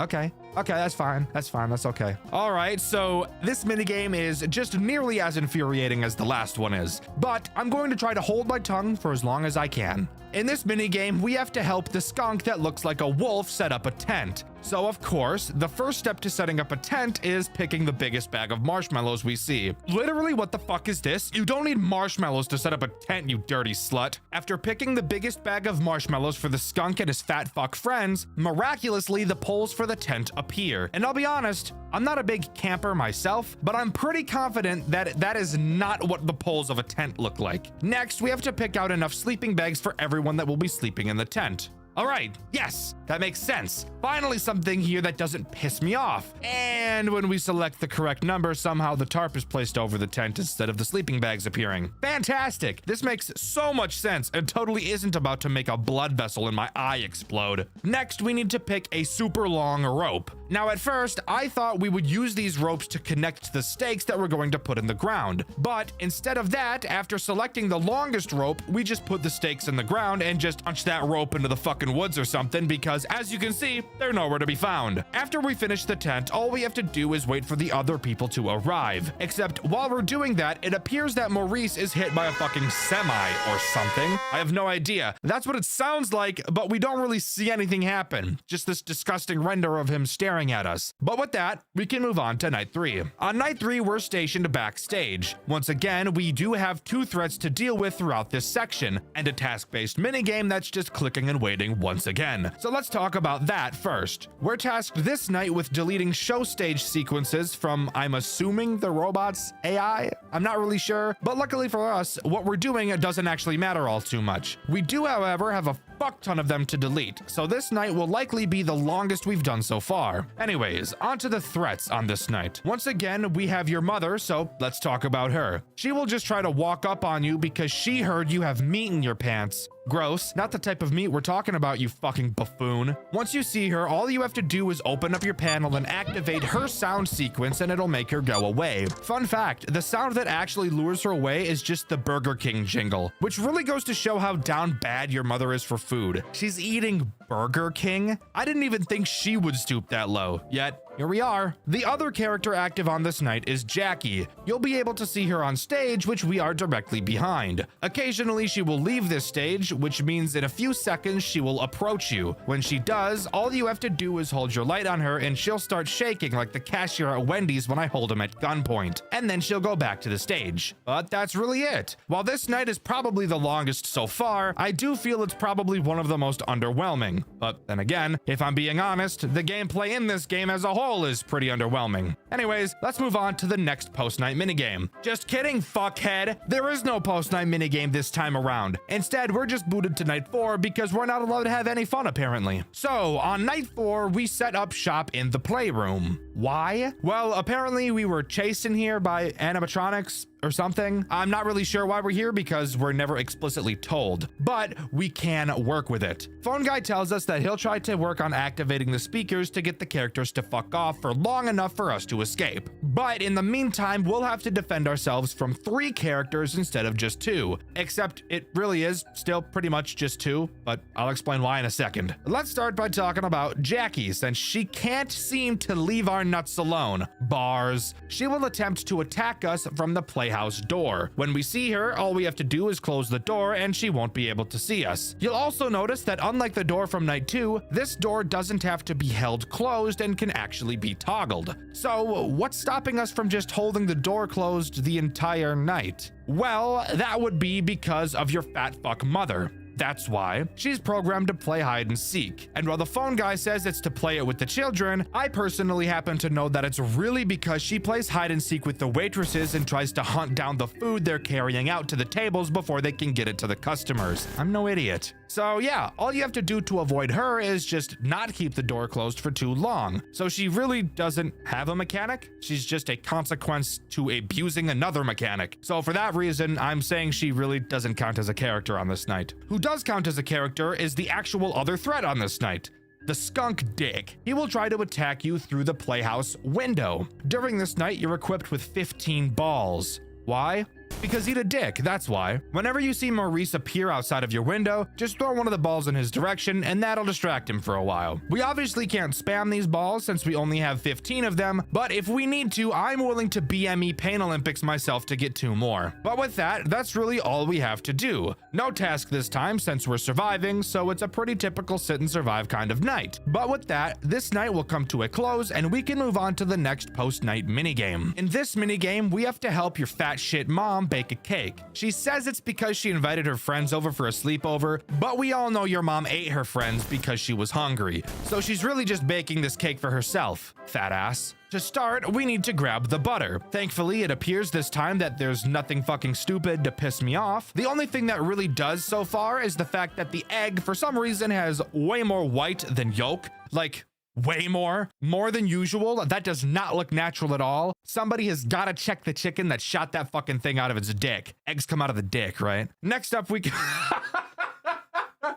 Speaker 1: Okay, that's fine. That's okay. All right, so this minigame is just nearly as infuriating as the last one is, but I'm going to try to hold my tongue for as long as I can. In this minigame, we have to help the skunk that looks like a wolf set up a tent. So of course, the first step to setting up a tent is picking the biggest bag of marshmallows we see. Literally, what the fuck is this? You don't need marshmallows to set up a tent, you dirty slut. After picking the biggest bag of marshmallows for the skunk and his fat fuck friends, miraculously, the poles for the tent appear. And I'll be honest, I'm not a big camper myself, but I'm pretty confident that that is not what the poles of a tent look like. Next, we have to pick out enough sleeping bags for everyone that will be sleeping in the tent. All right, yes, that makes sense. Finally, something here that doesn't piss me off. And when we select the correct number, somehow the tarp is placed over the tent instead of the sleeping bags appearing. Fantastic. This makes so much sense and totally isn't about to make a blood vessel in my eye explode. Next, we need to pick a super long rope. Now at first, I thought we would use these ropes to connect to the stakes that we're going to put in the ground. But instead of that, after selecting the longest rope, we just put the stakes in the ground and just punch that rope into the fucking woods or something, because as you can see, they're nowhere to be found. After we finish the tent, all we have to do is wait for the other people to arrive. Except while we're doing that, it appears that Maurice is hit by a fucking semi or something. I have no idea. That's what it sounds like, but we don't really see anything happen. Just this disgusting render of him staring at us. But with that, we can move on to night 3. On night 3, we're stationed backstage. Once again, we do have 2 threats to deal with throughout this section, and a task-based minigame that's just clicking and waiting once again. So let's talk about that first. We're tasked this night with deleting show stage sequences from, I'm assuming, the robot's AI? I'm not really sure, but luckily for us, what we're doing doesn't actually matter all too much. We do, however, have a fuck ton of them to delete, so this night will likely be the longest we've done so far. Anyways, on to the threats on this night. Once again, we have your mother, so let's talk about her. She will just try to walk up on you because she heard you have meat in your pants. Gross, not the type of meat we're talking about, you fucking buffoon. Once you see her, all you have to do is open up your panel and activate her sound sequence and it'll make her go away. Fun fact, the sound that actually lures her away is just the Burger King jingle, which really goes to show how down bad your mother is for food. She's eating Burger King? I didn't even think she would stoop that low, yet here we are. The other character active on this night is Jackie. You'll be able to see her on stage, which we are directly behind. Occasionally, she will leave this stage, which means in a few seconds, she will approach you. When she does, all you have to do is hold your light on her and she'll start shaking like the cashier at Wendy's when I hold him at gunpoint. And then she'll go back to the stage. But that's really it. While this night is probably the longest so far, I do feel it's probably one of the most underwhelming. But then again, if I'm being honest, the gameplay in this game as a whole is pretty underwhelming. Anyways, let's move on to the next post-night minigame. Just kidding, fuckhead. There is no post-night minigame this time around. Instead, we're just booted to night 4 because we're not allowed to have any fun apparently. So on night 4, we set up shop in the playroom. Why? Well, apparently we were chased in here by animatronics or something. I'm not really sure why we're here because we're never explicitly told, but we can work with it. Phone guy tells us that he'll try to work on activating the speakers to get the characters to fuck off for long enough for us to escape. But in the meantime, we'll have to defend ourselves from 3 characters instead of just 2, except it really is still pretty much just 2, but I'll explain why in a second. Let's start by talking about Jackie, since she can't seem to leave our nuts alone. Bars. She will attempt to attack us from the Playhouse door. When we see her, all we have to do is close the door and she won't be able to see us. You'll also notice that unlike the door from night 2, this door doesn't have to be held closed and can actually be toggled. So what's stopping us from just holding the door closed the entire night? Well, that would be because of your fat fuck mother. That's why. She's programmed to play hide and seek. And while the phone guy says it's to play it with the children, I personally happen to know that it's really because she plays hide and seek with the waitresses and tries to hunt down the food they're carrying out to the tables before they can get it to the customers. I'm no idiot. So yeah, all you have to do to avoid her is just not keep the door closed for too long. So she really doesn't have a mechanic. She's just a consequence to abusing another mechanic. So for that reason, I'm saying she really doesn't count as a character on this night. Who does count as a character is the actual other threat on this night. The skunk dick. He will try to attack you through the Playhouse window. During this night, you're equipped with 15 balls. Why? Because he's a dick, that's why. Whenever you see Maurice appear outside of your window, just throw one of the balls in his direction and that'll distract him for a while. We obviously can't spam these balls since we only have 15 of them, but if we need to, I'm willing to BME Pain Olympics myself to get 2 more. But with that, that's really all we have to do. No task this time since we're surviving, so it's a pretty typical sit and survive kind of night. But with that, this night will come to a close and we can move on to the next post-night minigame. In this minigame, we have to help your fat shit mom bake a cake. She says it's because she invited her friends over for a sleepover, but we all know your mom ate her friends because she was hungry. So she's really just baking this cake for herself, fat ass. To start, we need to grab the butter. Thankfully, it appears this time that there's nothing fucking stupid to piss me off. The only thing that really does so far is the fact that the egg, for some reason, has way more white than yolk. Like, way more than usual. That does not look natural at all. Somebody has got to check the chicken that shot that fucking thing out of its dick. Eggs come out of the dick, right? Next up, we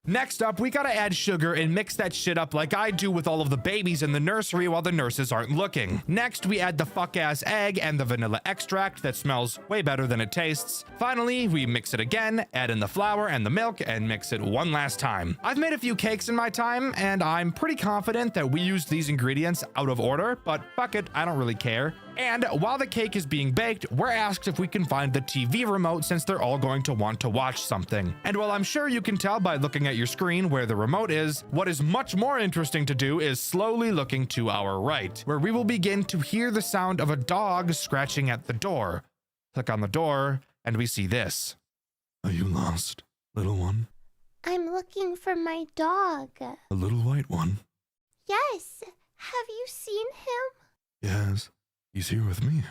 Speaker 2: Next up, we gotta add sugar and mix that shit up like I do with all of the babies in the nursery while the nurses aren't looking. Next, we add the fuck-ass egg and the vanilla extract that smells way better than it tastes. Finally, we mix it again, add in the flour and the milk, and mix it one last time. I've made a few cakes in my time, and I'm pretty confident that we used these ingredients out of order, but fuck it, I don't really care. And while the cake is being baked, we're asked if we can find the TV remote since they're all going to want to watch something. And while I'm sure you can tell by looking at your screen where the remote is, what is much more interesting to do is slowly looking to our right, where we will begin to hear the sound of a dog scratching at the door. Click on the door, and we see this.
Speaker 1: Are you lost, little one?
Speaker 7: I'm looking for my dog.
Speaker 1: A little white one?
Speaker 7: Yes. Have you seen him?
Speaker 1: Yes. He's here with me.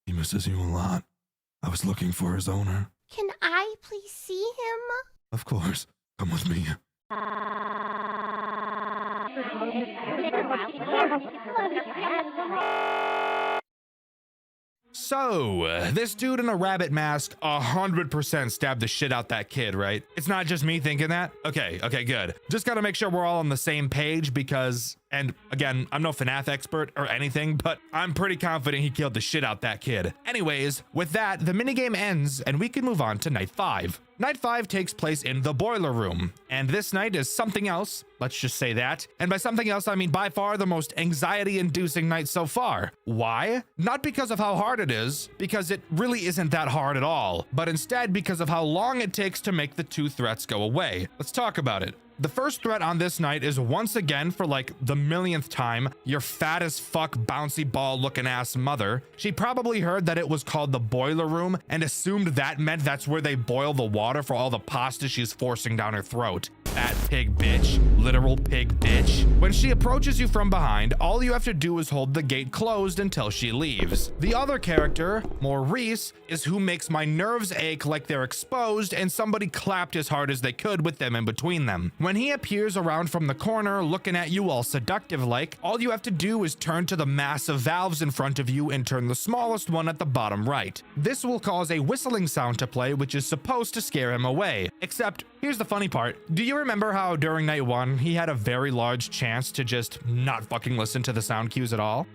Speaker 1: He misses you a lot. I was looking for his owner.
Speaker 7: Can I please see him?
Speaker 1: Of course. Come with me.
Speaker 2: So, this dude in a rabbit mask 100% stabbed the shit out that kid, right? It's not just me thinking that? Okay, good. Just gotta make sure we're all on the same page because, and again, I'm no FNAF expert or anything, but I'm pretty confident he killed the shit out that kid. Anyways, with that, the minigame ends and we can move on to night 5. Night 5 takes place in the boiler room, and this night is something else, let's just say that. And by something else, I mean by far the most anxiety-inducing night so far. Why? Not because of how hard it is, because it really isn't that hard at all, but instead because of how long it takes to make the 2 threats go away. Let's talk about it. The first threat on this night is once again, for like the millionth time, your fat as fuck bouncy ball looking ass mother. She probably heard that it was called the boiler room and assumed that meant that's where they boil the water for all the pasta she's forcing down her throat. Fat pig bitch. Literal pig bitch. When she approaches you from behind, all you have to do is hold the gate closed until she leaves. The other character, Maurice, is who makes my nerves ache like they're exposed and somebody clapped as hard as they could with them in between them. When he appears around from the corner looking at you all seductive like, all you have to do is turn to the massive valves in front of you and turn the smallest one at the bottom right. This will cause a whistling sound to play, which is supposed to scare him away. Except, here's the funny part. Do you remember how during night 1, he had a very large chance to just not fucking listen to the sound cues at all?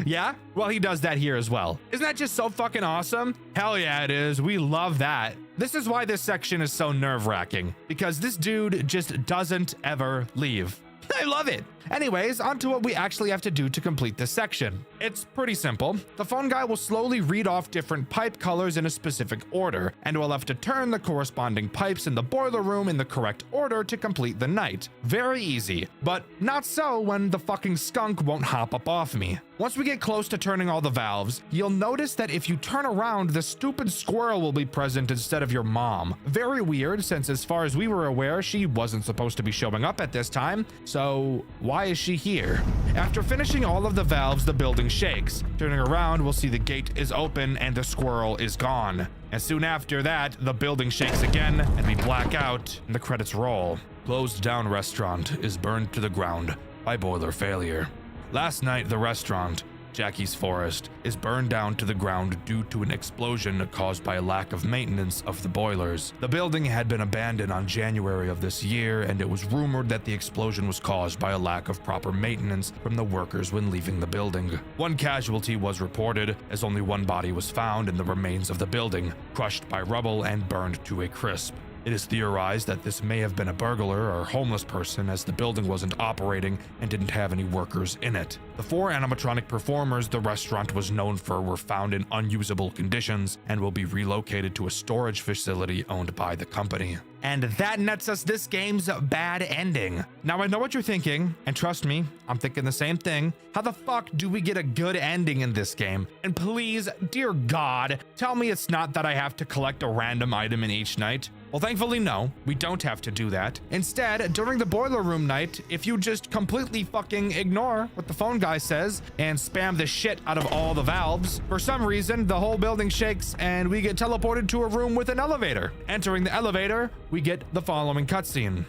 Speaker 2: Yeah? Well, he does that here as well. Isn't that just so fucking awesome? Hell yeah, it is. We love that. This is why this section is so nerve-wracking, because this dude just doesn't ever leave. I love it. Anyways, on to what we actually have to do to complete this section. It's pretty simple. The phone guy will slowly read off different pipe colors in a specific order, and we'll have to turn the corresponding pipes in the boiler room in the correct order to complete the night. Very easy, but not so when the fucking skunk won't hop up off me. Once we get close to turning all the valves, you'll notice that if you turn around, the stupid squirrel will be present instead of your mom. Very weird, since as far as we were aware, she wasn't supposed to be showing up at this time, so why is she here? After finishing all of the valves, the building shakes. Turning around, we'll see the gate is open and the squirrel is gone. And soon after that, the building shakes again and we black out and the credits roll. Closed down restaurant is burned to the ground by boiler failure. Last night, the restaurant, Jackie's Forest, is burned down to the ground due to an explosion caused by a lack of maintenance of the boilers. The building had been abandoned on January of this year, and it was rumored that the explosion was caused by a lack of proper maintenance from the workers when leaving the building. One casualty was reported, as only one body was found in the remains of the building, crushed by rubble and burned to a crisp. It is theorized that this may have been a burglar or homeless person, as the building wasn't operating and didn't have any workers in it. The 4 animatronic performers the restaurant was known for were found in unusable conditions and will be relocated to a storage facility owned by the company. And that nets us this game's bad ending. Now I know what you're thinking, and trust me, I'm thinking the same thing. How the fuck do we get a good ending in this game? And please, dear God, tell me it's not that I have to collect a random item in each night. Well, thankfully, no, we don't have to do that. Instead, during the boiler room night, if you just completely fucking ignore what the phone guy says and spam the shit out of all the valves, for some reason, the whole building shakes and we get teleported to a room with an elevator. Entering the elevator, we get the following cutscene.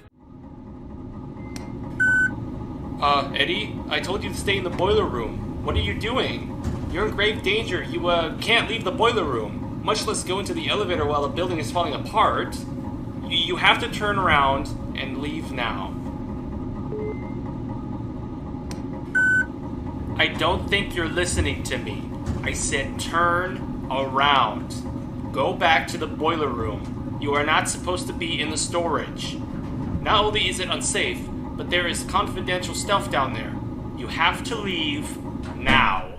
Speaker 8: Eddie, I told you to stay in the boiler room. What are you doing? You're in grave danger. You, can't leave the boiler room, much less go into the elevator while the building is falling apart. You have to turn around and leave now. I don't think you're listening to me. I said turn around. Go back to the boiler room. You are not supposed to be in the storage. Not only is it unsafe, but there is confidential stuff down there. You have to leave now.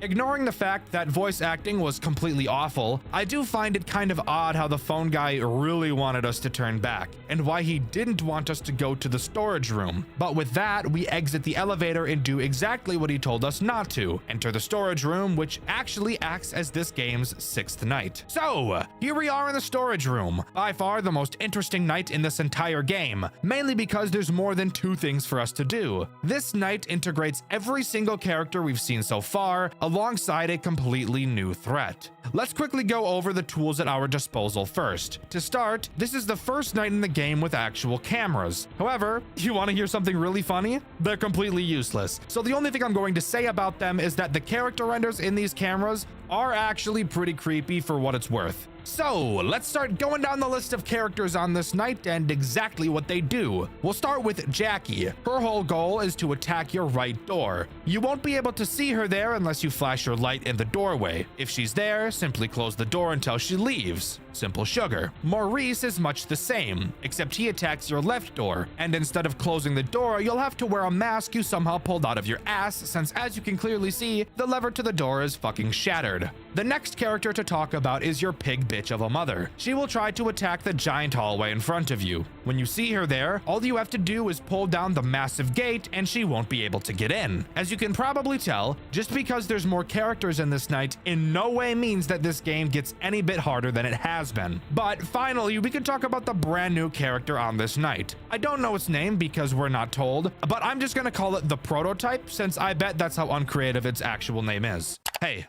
Speaker 2: Ignoring the fact that voice acting was completely awful, I do find it kind of odd how the phone guy really wanted us to turn back, and why he didn't want us to go to the storage room. But with that, we exit the elevator and do exactly what he told us not to, enter the storage room, which actually acts as this game's 6th night. So, here we are in the storage room, by far the most interesting night in this entire game, mainly because there's more than 2 things for us to do. This night integrates every single character we've seen so far, alongside a completely new threat. Let's quickly go over the tools at our disposal first. To start, this is the first night in the game with actual cameras. However, you want to hear something really funny? They're completely useless. So the only thing I'm going to say about them is that the character renders in these cameras are actually pretty creepy for what it's worth. So, let's start going down the list of characters on this night and exactly what they do. We'll start with Jackie. Her whole goal is to attack your right door. You won't be able to see her there unless you flash your light in the doorway. If she's there, simply close the door until she leaves. Simple sugar. Maurice is much the same, except he attacks your left door, and instead of closing the door, you'll have to wear a mask you somehow pulled out of your ass, since as you can clearly see, the lever to the door is fucking shattered. The next character to talk about is your pig bitch of a mother. She will try to attack the giant hallway in front of you. When you see her there, all you have to do is pull down the massive gate and she won't be able to get in. As you can probably tell, just because there's more characters in this night in no way means that this game gets any bit harder than it has been. But finally, we can talk about the brand new character on this night. I don't know its name because we're not told, but I'm just gonna call it the Prototype, since I bet that's how uncreative its actual name is. Hey,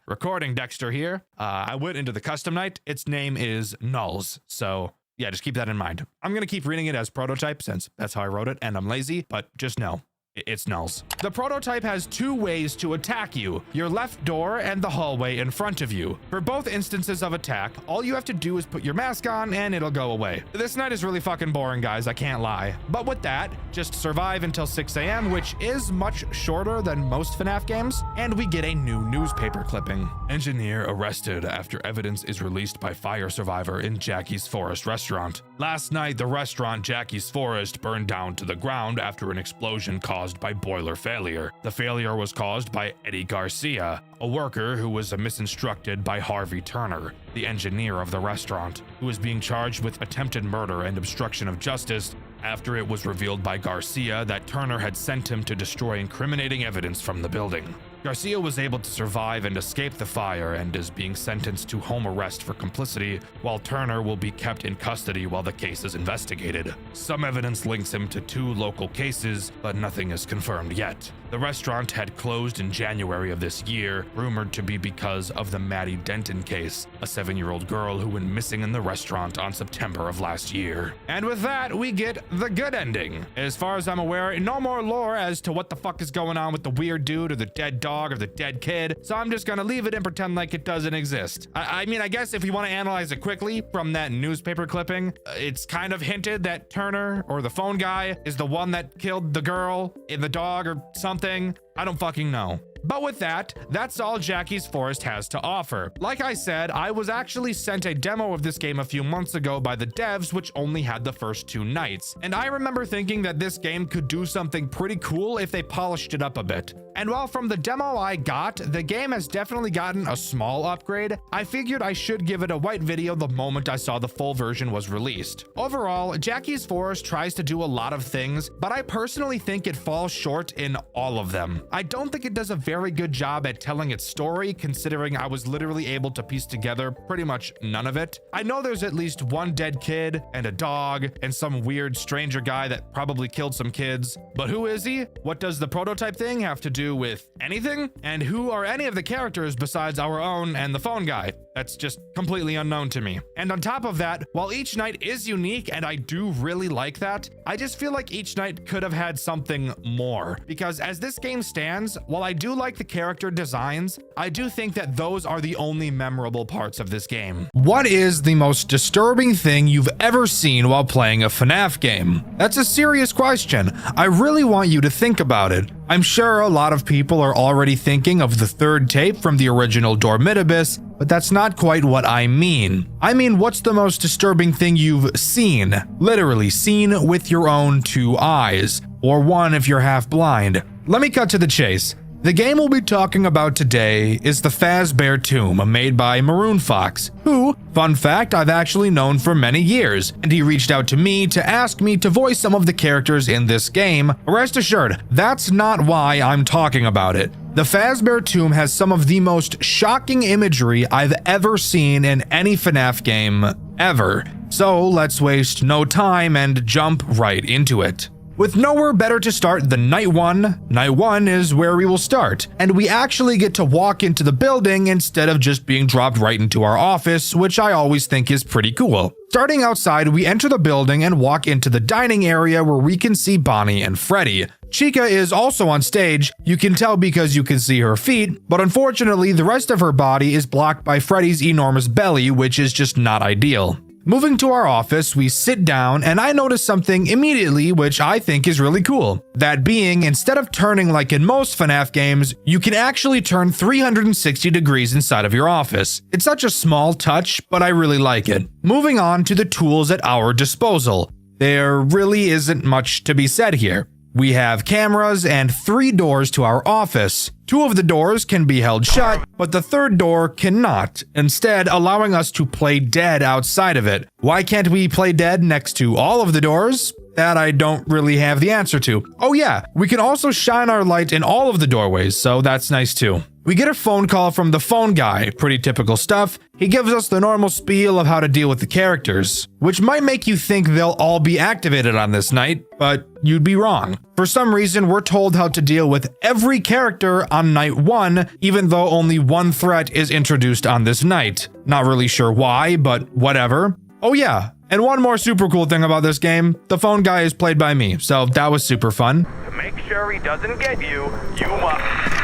Speaker 2: recording Dxtr here. I went into the custom night. Its name is Nulls. So yeah, just keep that in mind. I'm going to keep reading it as Prototype since that's how I wrote it and I'm lazy, but just know it's Nulls. The Prototype has 2 ways to attack you, your left door and the hallway in front of you. For both instances of attack, all you have to do is put your mask on and it'll go away. This night is really fucking boring, guys, I can't lie. But with that, just survive until 6 a.m., which is much shorter than most FNAF games, and we get a new newspaper clipping. Engineer arrested after evidence is released by fire survivor in Jackie's Forest restaurant. Last night, the restaurant Jackie's Forest burned down to the ground after an explosion caused by boiler failure. The failure was caused by Eddie Garcia, a worker who was misinstructed by Harvey Turner, the engineer of the restaurant, who is being charged with attempted murder and obstruction of justice after it was revealed by Garcia that Turner had sent him to destroy incriminating evidence from the building. Garcia was able to survive and escape the fire and is being sentenced to home arrest for complicity, while Turner will be kept in custody while the case is investigated. Some evidence links him to 2 local cases, but nothing is confirmed yet. The restaurant had closed in January of this year, rumored to be because of the Maddie Denton case, a 7-year-old girl who went missing in the restaurant on September of last year. And with that, we get the good ending. As far as I'm aware, no more lore as to what the fuck is going on with the weird dude or the dead dog or the dead kid, so I'm just gonna leave it and pretend like it doesn't exist. I mean, I guess if you want to analyze it quickly from that newspaper clipping, it's kind of hinted that Turner, or the phone guy, is the one that killed the girl in the dog or something. I don't fucking know. But with that, that's all Jackie's Forest has to offer. Like I said, I was actually sent a demo of this game a few months ago by the devs, which only had the first 2 nights. And I remember thinking that this game could do something pretty cool if they polished it up a bit. And while from the demo I got, the game has definitely gotten a small upgrade, I figured I should give it a white video the moment I saw the full version was released. Overall, Jackie's Forest tries to do a lot of things, but I personally think it falls short in all of them. I don't think it does a very good job at telling its story, considering I was literally able to piece together pretty much none of it. I know there's at least 1 dead kid and a dog and some weird stranger guy that probably killed some kids, but who is he? What does the Prototype thing have to do with anything? And who are any of the characters besides our own and the phone guy? That's just completely unknown to me. And on top of that, while each night is unique and I do really like that, I just feel like each night could have had something more. Because as this game stands, while I do like the character designs, I do think that those are the only memorable parts of this game. What is the most disturbing thing you've ever seen while playing a FNAF game? That's a serious question. I really want you to think about it. I'm sure a lot of people are already thinking of the third tape from the original Dormitibus, but that's not quite what I mean. I mean, what's the most disturbing thing you've seen? Literally, seen with your own 2 eyes, or one if you're half blind. Let me cut to the chase. The game we'll be talking about today is the Fazbear tomb made by Maroon Fox, who, fun fact, I've actually known for many years, and he reached out to me to ask me to voice some of the characters in this game. Rest assured, that's not why I'm talking about it. The Fazbear tomb has some of the most shocking imagery I've ever seen in any FNAF game ever. So let's waste no time and jump right into it. With nowhere better to start than night one is where we will start, and we actually get to walk into the building instead of just being dropped right into our office, which I always think is pretty cool. Starting outside, we enter the building and walk into the dining area where we can see Bonnie and Freddy. Chica is also on stage, you can tell because you can see her feet, but unfortunately the rest of her body is blocked by Freddy's enormous belly, which is just not ideal. Moving to our office, we sit down and I notice something immediately which I think is really cool. That being, instead of turning like in most FNAF games, you can actually turn 360 degrees inside of your office. It's such a small touch, but I really like it. Moving on to the tools at our disposal. There really isn't much to be said here. We have cameras and 3 doors to our office. 2 of the doors can be held shut, but the 3rd door cannot, instead allowing us to play dead outside of it. Why can't we play dead next to all of the doors? That I don't really have the answer to. Oh yeah, we can also shine our light in all of the doorways, so that's nice too. We get a phone call from the phone guy, pretty typical stuff. He gives us the normal spiel of how to deal with the characters, which might make you think they'll all be activated on this night, but you'd be wrong. For some reason, we're told how to deal with every character on night 1, even though only 1 threat is introduced on this night. Not really sure why, but whatever. Oh yeah, and one more super cool thing about this game, the phone guy is played by me, so that was super fun.
Speaker 9: To make sure he doesn't get you, you must...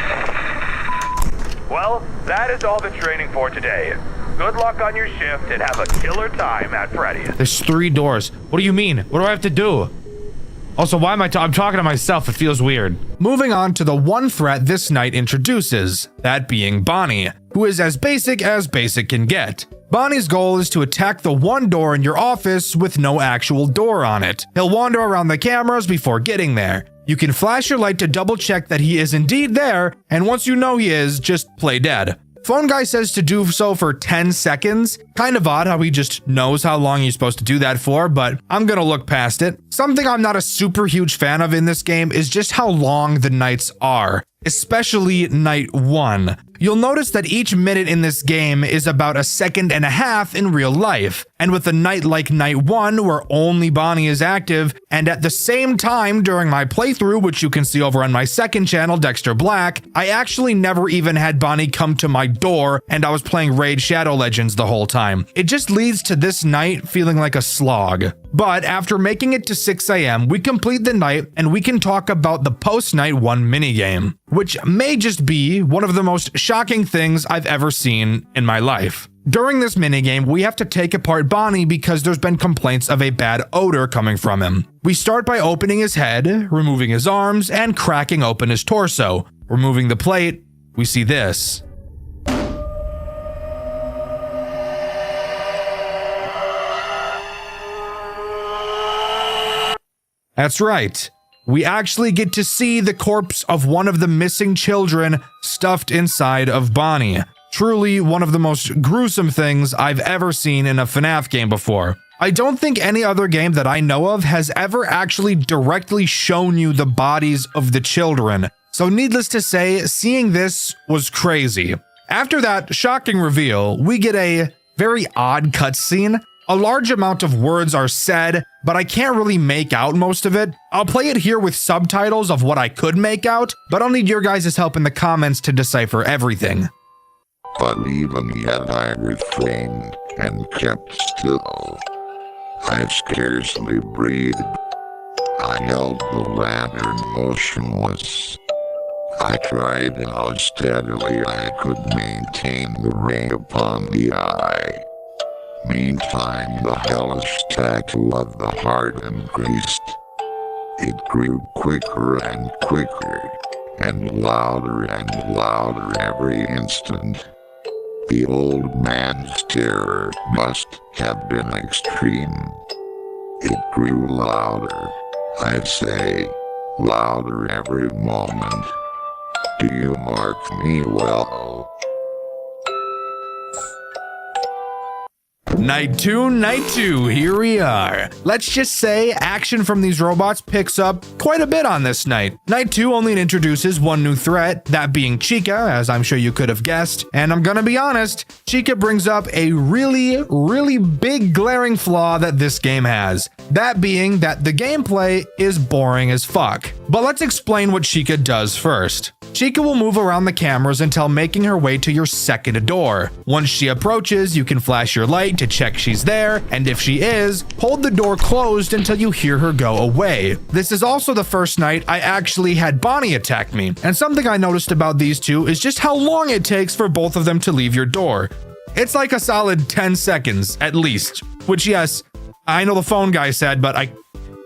Speaker 9: Well, that is all the training for today. Good luck on your shift and have a killer time at Freddy's.
Speaker 2: There's 3 doors. What do you mean? What do I have to do? Also, why am I'm talking to myself? It feels weird. Moving on to the 1 threat this night introduces, that being Bonnie, who is as basic can get. Bonnie's goal is to attack the 1 door in your office with no actual door on it. He'll wander around the cameras before getting there. You can flash your light to double check that he is indeed there, and once you know he is, just play dead. Phone guy says to do so for 10 seconds. Kind of odd how he just knows how long you're supposed to do that for, but I'm gonna look past it. Something I'm not a super huge fan of in this game is just how long the nights are, especially night 1. You'll notice that each minute in this game is about 1.5 seconds in real life. And with a night like night 1, where only Bonnie is active, and at the same time during my playthrough, which you can see over on my 2nd channel, Dxtr Black, I actually never even had Bonnie come to my door, and I was playing Raid Shadow Legends the whole time. It just leads to this night feeling like a slog. But after making it to 6 AM, we complete the night, and we can talk about the post-night 1 minigame, which may just be one of the most shocking things I've ever seen in my life. During this minigame, we have to take apart Bonnie because there's been complaints of a bad odor coming from him. We start by opening his head, removing his arms, and cracking open his torso. Removing the plate, we see this. That's right. We actually get to see the corpse of one of the missing children stuffed inside of Bonnie. Truly one of the most gruesome things I've ever seen in a FNAF game before. I don't think any other game that I know of has ever actually directly shown you the bodies of the children. So needless to say, seeing this was crazy. After that shocking reveal, we get a very odd cutscene. A large amount of words are said, but I can't really make out most of it. I'll play it here with subtitles of what I could make out, but I'll need your guys' help in the comments to decipher everything.
Speaker 10: But even yet I refrained and kept still. I scarcely breathed. I held the lantern motionless. I tried how steadily I could maintain the ray upon the eye. Meantime, the hellish tattoo of the heart increased. It grew quicker and quicker, and louder every instant. The old man's terror must have been extreme. It grew louder, I say, louder every moment. Do you mark me well?
Speaker 1: Night two, here we are. Let's just say action from these robots picks up quite a bit on this night. Night 2 only introduces one new threat, that being Chica, as I'm sure you could have guessed. And I'm gonna be honest, Chica brings up a really big glaring flaw that this game has. That being that the gameplay is boring as fuck. But let's explain what Chica does first. Chica will move around the cameras until making her way to your second door. Once she approaches, you can flash your light to check she's there, and if she is, hold the door closed until you hear her go away. This is also the first night I actually had Bonnie attack me, and something I noticed about these two is just how long it takes for both of them to leave your door. It's like a solid 10 seconds, at least. Which, yes, I know the phone guy said, but I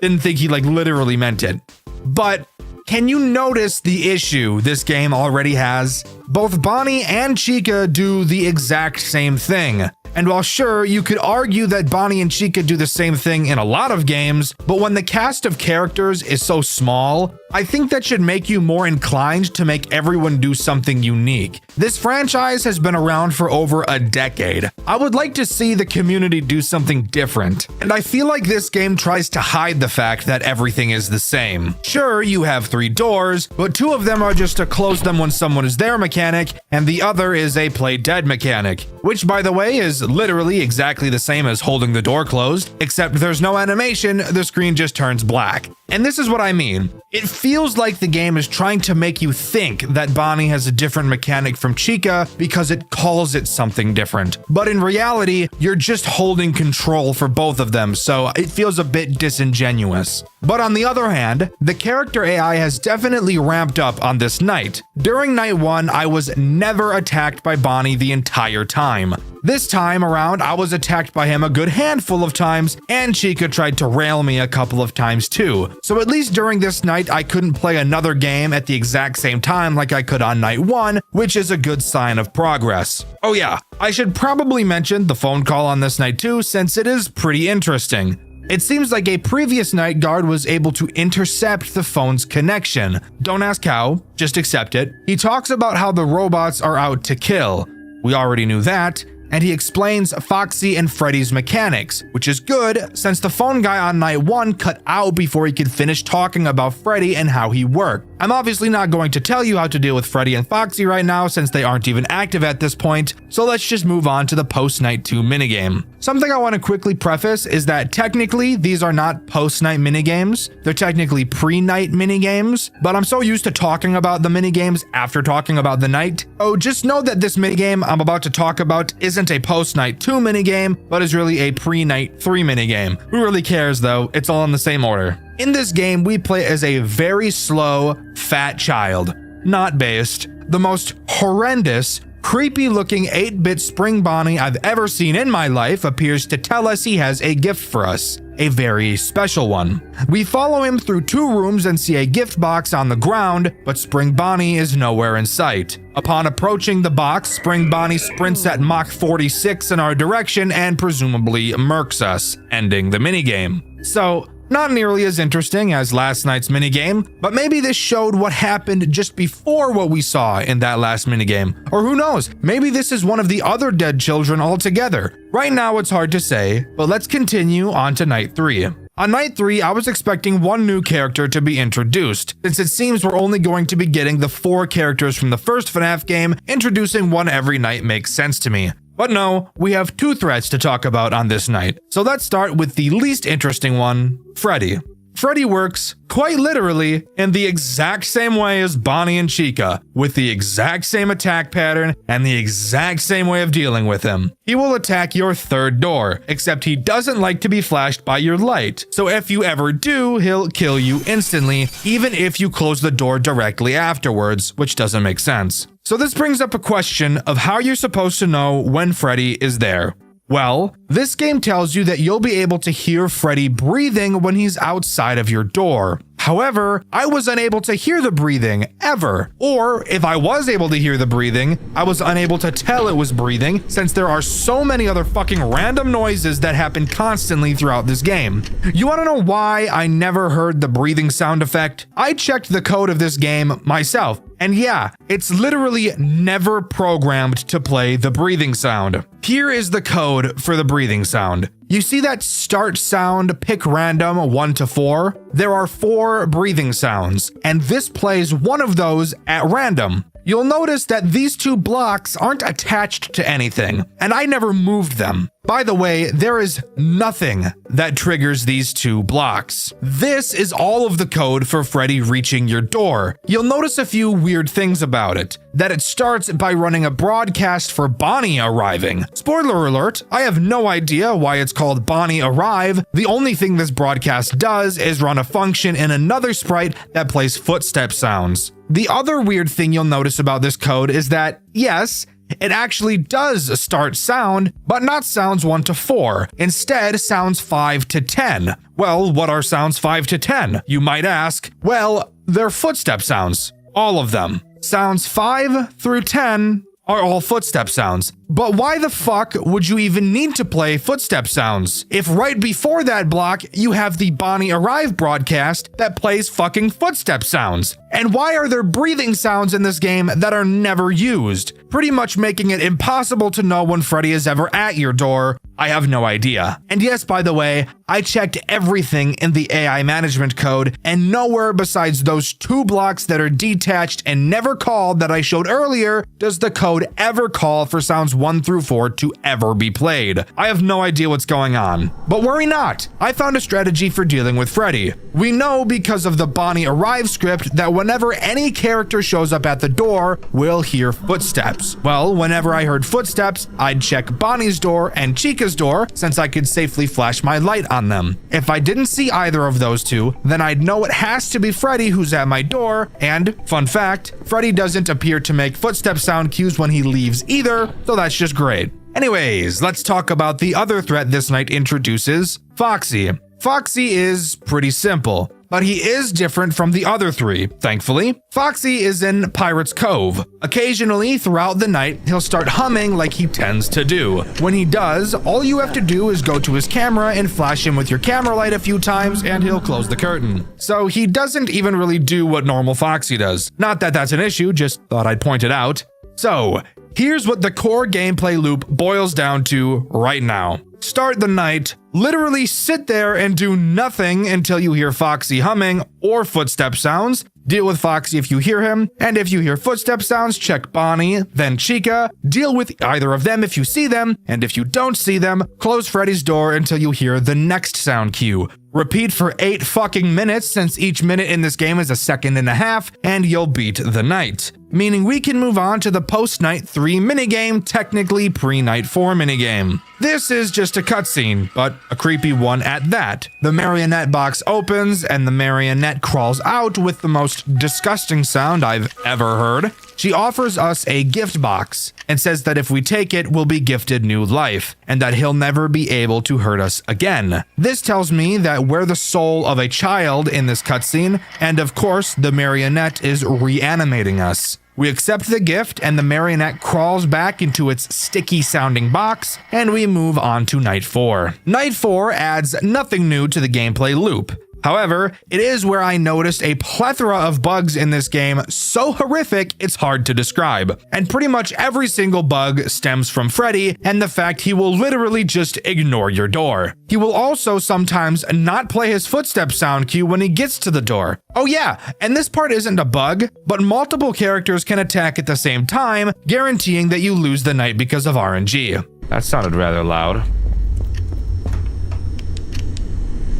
Speaker 1: didn't think he literally meant it. But can you notice the issue this game already has? Both Bonnie and Chica do the exact same thing. And while sure, you could argue that Bonnie and Chica do the same thing in a lot of games, but when the cast of characters is so small, I think that should make you more inclined to make everyone do something unique. This franchise has been around for over a decade. I would like to see the community do something different, and I feel like this game tries to hide the fact that everything is the same. Sure, you have 3 doors, but 2 of them are just a close them when someone is there mechanic, and the other is a play dead mechanic, which by the way is literally exactly the same as holding the door closed, except there's no animation, the screen just turns black. And this is what I mean. It feels like the game is trying to make you think that Bonnie has a different mechanic from Chica because it calls it something different. But in reality, you're just holding control for both of them, so it feels a bit disingenuous. But on the other hand, the character AI has definitely ramped up on this night. During night 1, I was never attacked by Bonnie the entire time. This time around, I was attacked by him a good handful of times, and Chica tried to rail me a couple of times too. So at least during this night, I couldn't play another game at the exact same time like I could on night 1, which is a good sign of progress. Oh yeah, I should probably mention the phone call on this night too, since it is pretty interesting. It seems like a previous night guard was able to intercept the phone's connection. Don't ask how, just accept it. He talks about how the robots are out to kill. We already knew that. And he explains Foxy and Freddy's mechanics, which is good since the phone guy on night 1 cut out before he could finish talking about Freddy and how he worked. I'm obviously not going to tell you how to deal with Freddy and Foxy right now since they aren't even active at this point, so let's just move on to the post-night 2 minigame. Something I want to quickly preface is that technically these are not post-night minigames, they're technically pre-night minigames, but I'm so used to talking about the minigames after talking about the night. Oh, just know that this minigame I'm about to talk about isn't a post-night 2 minigame, but is really a pre-night 3 minigame. Who really cares though? It's all in the same order. In this game, we play as a very slow, fat child. Not based. The most horrendous, creepy-looking 8-bit Spring Bonnie I've ever seen in my life appears to tell us he has a gift for us. A very special one. We follow him through 2 rooms and see a gift box on the ground, but Spring Bonnie is nowhere in sight. Upon approaching the box, Spring Bonnie sprints at Mach 46 in our direction and presumably murks us, ending the minigame. So, not nearly as interesting as last night's minigame, but maybe this showed what happened just before what we saw in that last minigame. Or who knows, maybe this is one of the other dead children altogether. Right now it's hard to say, but let's continue on to night 3. On night 3, I was expecting one new character to be introduced, since it seems we're only going to be getting the 4 characters from the first FNAF game. Introducing one every night makes sense to me. But no, we have 2 threats to talk about on this night. So let's start with the least interesting one, Freddy. Freddy works, quite literally, in the exact same way as Bonnie and Chica, with the exact same attack pattern and the exact same way of dealing with him. He will attack your third door, except he doesn't like to be flashed by your light. So if you ever do, he'll kill you instantly, even if you close the door directly afterwards, which doesn't make sense. So this brings up a question of how you're supposed to know when Freddy is there. Well, this game tells you that you'll be able to hear Freddy breathing when he's outside of your door. However, I was unable to hear the breathing ever. Or if I was able to hear the breathing, I was unable to tell it was breathing since there are so many other fucking random noises that happen constantly throughout this game. You want to know why I never heard the breathing sound effect? I checked the code of this game myself. And yeah, it's literally never programmed to play the breathing sound. Here is the code for the breathing sound. You see that start sound, pick random 1 to 4? There are 4 breathing sounds, and this plays one of those at random. You'll notice that these 2 blocks aren't attached to anything, and I never moved them. By the way, there is nothing that triggers these 2 blocks. This is all of the code for Freddy reaching your door. You'll notice a few weird things about it. That it starts by running a broadcast for Bonnie arriving. Spoiler alert, I have no idea why it's called Bonnie Arrive. The only thing this broadcast does is run a function in another sprite that plays footstep sounds. The other weird thing you'll notice about this code is that, yes, it actually does start sound, but not sounds 1 to 4. Instead, sounds 5 to 10. Well, what are sounds 5 to 10? You might ask. Well, they're footstep sounds. All of them. Sounds 5 through 10 are all footstep sounds. But why the fuck would you even need to play footstep sounds if right before that block you have the Bonnie Arrive broadcast that plays fucking footstep sounds? And why are there breathing sounds in this game that are never used? Pretty much making it impossible to know when Freddy is ever at your door. I have no idea. And yes, by the way, I checked everything in the AI management code, and nowhere besides those 2 blocks that are detached and never called that I showed earlier does the code ever call for sounds 1 through 4 to ever be played. I have no idea what's going on. But worry not, I found a strategy for dealing with Freddy. We know because of the Bonnie Arrive script that whenever any character shows up at the door, we'll hear footsteps. Well, whenever I heard footsteps, I'd check Bonnie's door and Chica's door since I could safely flash my light on them. If I didn't see either of those 2, then I'd know it has to be Freddy who's at my door, and fun fact, Freddy doesn't appear to make footstep sound cues when he leaves either, so that's just great. Anyways, let's talk about the other threat this night introduces, Foxy. Foxy is pretty simple, but he is different from the other 3, thankfully. Foxy is in Pirate's Cove. Occasionally, throughout the night, he'll start humming like he tends to do. When he does, all you have to do is go to his camera and flash him with your camera light a few times and he'll close the curtain. So he doesn't even really do what normal Foxy does. Not that that's an issue, just thought I'd point it out. So, here's what the core gameplay loop boils down to right now. Start the night, literally sit there and do nothing until you hear Foxy humming or footstep sounds. Deal with Foxy if you hear him, and if you hear footstep sounds, check Bonnie, then Chica. Deal with either of them if you see them, and if you don't see them, close Freddy's door until you hear the next sound cue. Repeat for 8 fucking minutes since each minute in this game is a second and a half, and you'll beat the night. Meaning we can move on to the post-night 3 minigame, technically pre-night 4 minigame. This is just a cutscene, but a creepy one at that. The marionette box opens and the marionette crawls out with the most disgusting sound I've ever heard. She offers us a gift box and says that if we take it, we'll be gifted new life and that he'll never be able to hurt us again. This tells me that we're the soul of a child in this cutscene, and of course, the marionette is reanimating us. We accept the gift and the marionette crawls back into its sticky sounding box, and we move on to Night 4. Night 4 adds nothing new to the gameplay loop. However, it is where I noticed a plethora of bugs in this game so horrific it's hard to describe. And pretty much every single bug stems from Freddy and the fact he will literally just ignore your door. He will also sometimes not play his footstep sound cue when he gets to the door. Oh yeah, and this part isn't a bug, but multiple characters can attack at the same time, guaranteeing that you lose the night because of RNG. That sounded rather loud.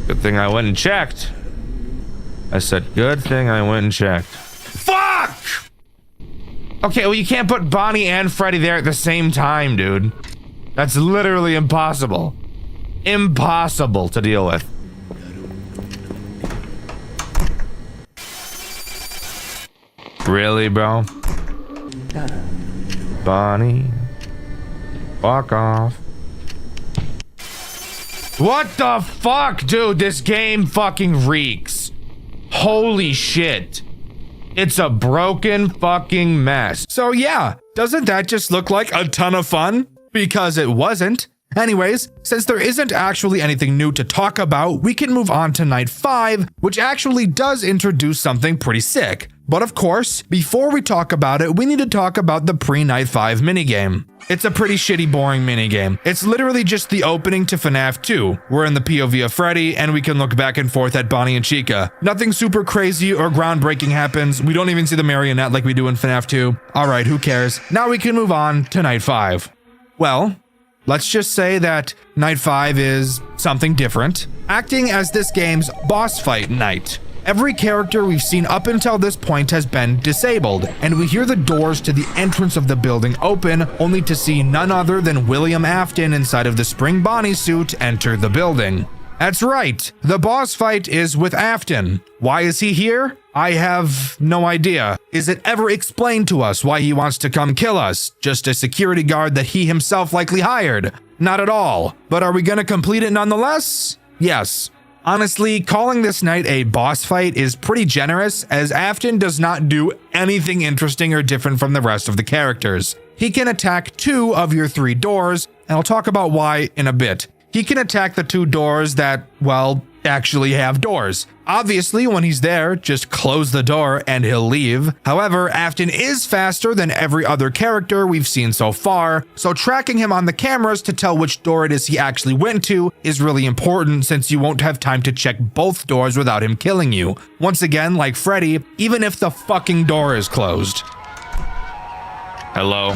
Speaker 1: Good thing I went and checked.
Speaker 2: I said, good thing I went and checked. Fuck! Okay, well, you can't put Bonnie and Freddy there at the same time, dude. That's literally impossible. Impossible to deal with. Really, bro? Bonnie, fuck off. What the fuck, dude? This game fucking reeks. Holy shit. It's a broken fucking mess. So yeah, doesn't that just look like a ton of fun? Because it wasn't. Anyways, since there isn't actually anything new to talk about, we can move on to night 5, which actually does introduce something pretty sick. But of course, before we talk about it, we need to talk about the pre-night 5 minigame. It's a pretty shitty, boring minigame. It's literally just the opening to FNAF 2. We're in the POV of Freddy, and we can look back and forth at Bonnie and Chica. Nothing super crazy or groundbreaking happens. We don't even see the marionette like we do in FNAF 2. Alright, who cares? Now we can move on to night 5. Well, let's just say that night 5 is something different, acting as this game's boss fight night. Every character we've seen up until this point has been disabled, and we hear the doors to the entrance of the building open, only to see none other than William Afton inside of the Spring Bonnie suit enter the building. That's right, the boss fight is with Afton. Why is he here? I have no idea. Is it ever explained to us why he wants to come kill us? Just a security guard that he himself likely hired? Not at all. But are we gonna complete it nonetheless? Yes. Honestly, calling this night a boss fight is pretty generous, as Afton does not do anything interesting or different from the rest of the characters. He can attack 2 of your 3 doors, and I'll talk about why in a bit. He can attack the 2 doors that, well, actually have doors. Obviously, when he's there, just close the door and he'll leave. However, Afton is faster than every other character we've seen so far, so tracking him on the cameras to tell which door it is he actually went to is really important, since you won't have time to check both doors without him killing you. Once again, like Freddy, even if the fucking door is closed. Hello?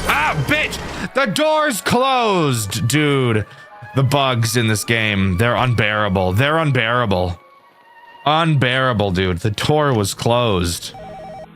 Speaker 2: Ah, bitch! The door's closed, dude. The bugs in this game, they're unbearable. They're unbearable. Unbearable, dude. The door was closed.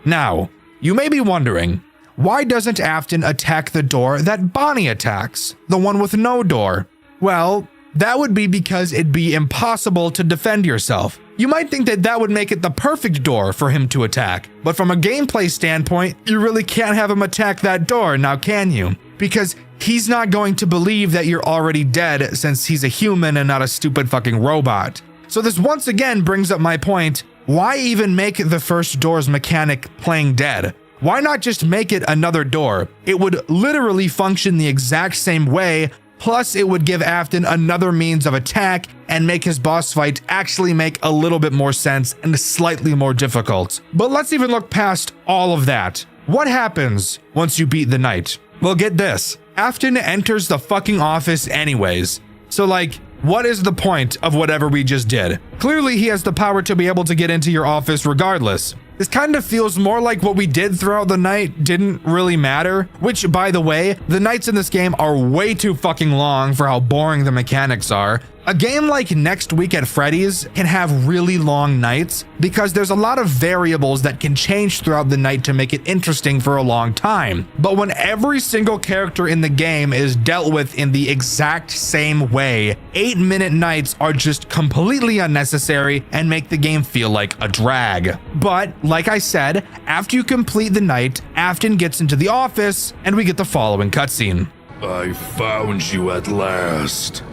Speaker 2: Now, you may be wondering, why doesn't Afton attack the door that Bonnie attacks? The one with no door? Well, that would be because it'd be impossible to defend yourself. You might think that that would make it the perfect door for him to attack, but from a gameplay standpoint, you really can't have him attack that door, now can you? Because he's not going to believe that you're already dead, since he's a human and not a stupid fucking robot. So this once again brings up my point, why even make the first door's mechanic playing dead? Why not just make it another door? It would literally function the exact same way, plus it would give Afton another means of attack and make his boss fight actually make a little bit more sense and slightly more difficult. But let's even look past all of that. What happens once you beat the night? Well, get this. Afton enters the fucking office anyways. So like, what is the point of whatever we just did? Clearly he has the power to be able to get into your office regardless. This kind of feels more like what we did throughout the night didn't really matter, which, by the way, the nights in this game are way too fucking long for how boring the mechanics are. A game like Next Week at Freddy's can have really long nights because there's a lot of variables that can change throughout the night to make it interesting for a long time. But when every single character in the game is dealt with in the exact same way, 8-minute nights are just completely unnecessary and make the game feel like a drag. But like I said, after you complete the night, Afton gets into the office and we get the following cutscene.
Speaker 11: I found you at last.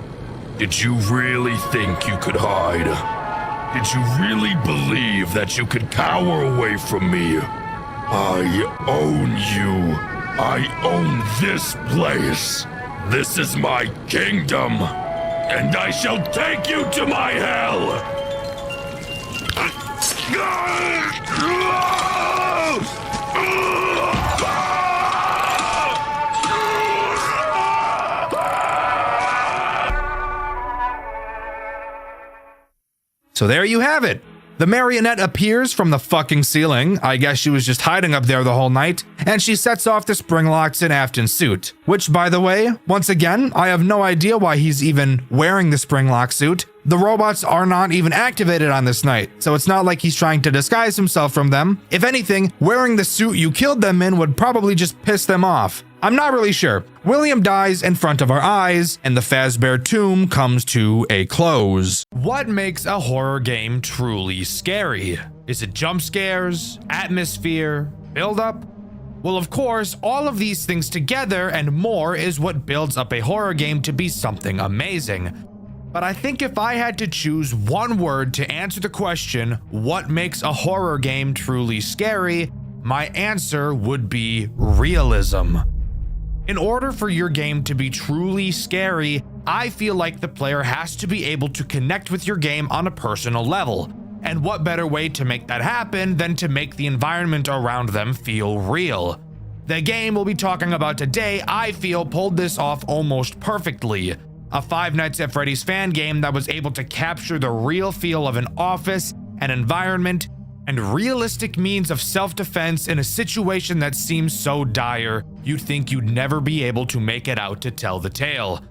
Speaker 11: Did you really think you could hide? Did you really believe that you could cower away from me? I own you. I own this place. This is my kingdom, and I shall take you to my hell.
Speaker 1: So there you have it. The marionette appears from the fucking ceiling. I guess she was just hiding up there the whole night. And she sets off the spring locks in Afton's suit. Which, by the way, once again, I have no idea why he's even wearing the spring lock suit. The robots are not even activated on this night, so it's not like he's trying to disguise himself from them. If anything, wearing the suit you killed them in would probably just piss them off. I'm not really sure. William dies in front of our eyes, and the Fazbear tomb comes to a close. What makes a horror game truly scary? Is it jump scares, atmosphere, build-up? Well, of course, all of these things together and more is what builds up a horror game to be something amazing. But I think if I had to choose one word to answer the question, what makes a horror game truly scary, my answer would be realism. In order for your game to be truly scary, I feel like the player has to be able to connect with your game on a personal level. And what better way to make that happen than to make the environment around them feel real? The game we'll be talking about today, I feel, pulled this off almost perfectly. A Five Nights at Freddy's fan game that was able to capture the real feel of an office, an environment, and realistic means of self-defense in a situation that seems so dire you'd think you'd never be able to make it out to tell the tale.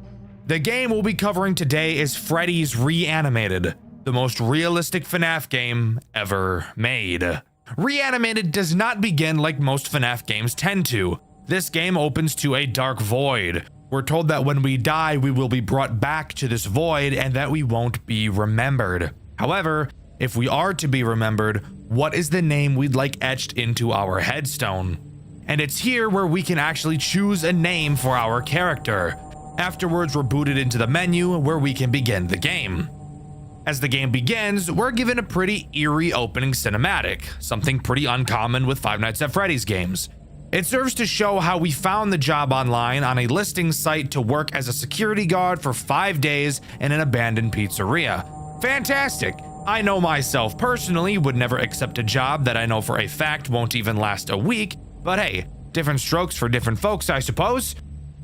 Speaker 1: The game we'll be covering today is Freddy's Reanimated, the most realistic FNAF game ever made. Reanimated does not begin like most FNAF games tend to. This game opens to a dark void. We're told that when we die, we will be brought back to this void and that we won't be remembered. However, if we are to be remembered, what is the name we'd like etched into our headstone? And it's here where we can actually choose a name for our character. Afterwards, we're booted into the menu where we can begin the game. As the game begins, we're given a pretty eerie opening cinematic, something pretty uncommon with Five Nights at Freddy's games. It serves to show how we found the job online on a listing site to work as a security guard for 5 days in an abandoned pizzeria. Fantastic! I know myself personally would never accept a job that I know for a fact won't even last a week, but hey, different strokes for different folks, I suppose.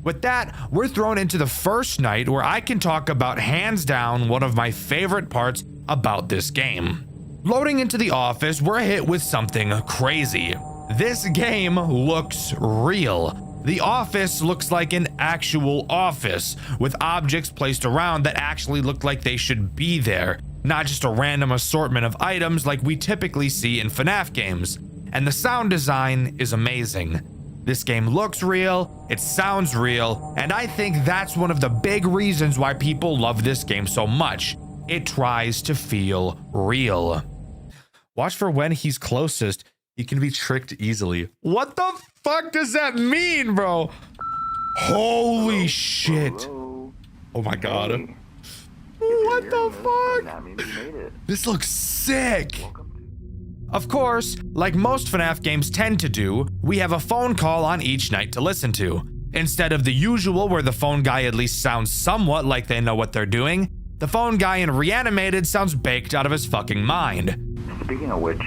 Speaker 1: With that, we're thrown into the first night where I can talk about hands down one of my favorite parts about this game. Loading into the office, we're hit with something crazy. This game looks real. The office looks like an actual office, with objects placed around that actually look like they should be there, not just a random assortment of items like we typically see in FNAF games. And the sound design is amazing. This game looks real, it sounds real, and I think that's one of the big reasons why people love this game so much. It tries to feel real. Watch for when he's closest. He can be tricked easily. What the fuck does that mean, bro? Holy shit. Oh my god. What the fuck? This looks sick. Of course, like most FNAF games tend to do, we have a phone call on each night to listen to. Instead of the usual where the phone guy at least sounds somewhat like they know what they're doing, the phone guy in Reanimated sounds baked out of his fucking mind.
Speaker 12: Speaking of which,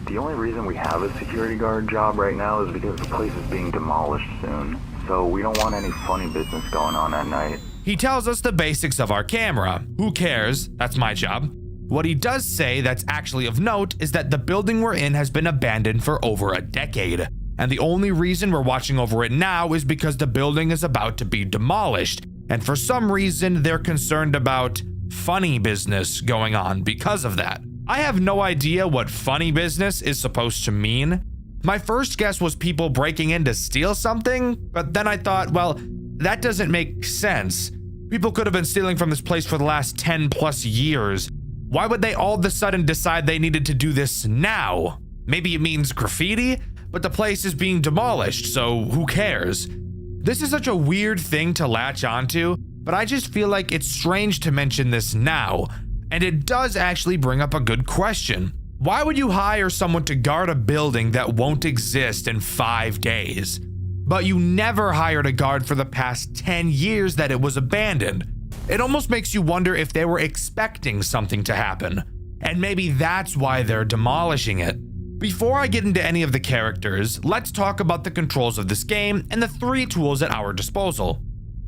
Speaker 12: the only reason we have a security guard job right now is because the place is being demolished soon. So we don't want any funny business going on at night.
Speaker 1: He tells us the basics of our camera. Who cares? That's my job. What he does say that's actually of note is that the building we're in has been abandoned for over a decade. And the only reason we're watching over it now is because the building is about to be demolished. And for some reason, they're concerned about funny business going on because of that. I have no idea what funny business is supposed to mean. My first guess was people breaking in to steal something, but then I thought, well, that doesn't make sense. People could have been stealing from this place for the last 10 plus years. Why would they all of a sudden decide they needed to do this now? Maybe it means graffiti, but the place is being demolished, so who cares? This is such a weird thing to latch onto, but I just feel like it's strange to mention this now. And it does actually bring up a good question. Why would you hire someone to guard a building that won't exist in 5 days? But you never hired a guard for the past 10 years that it was abandoned. It almost makes you wonder if they were expecting something to happen. And maybe that's why they're demolishing it. Before I get into any of the characters, let's talk about the controls of this game and the 3 tools at our disposal.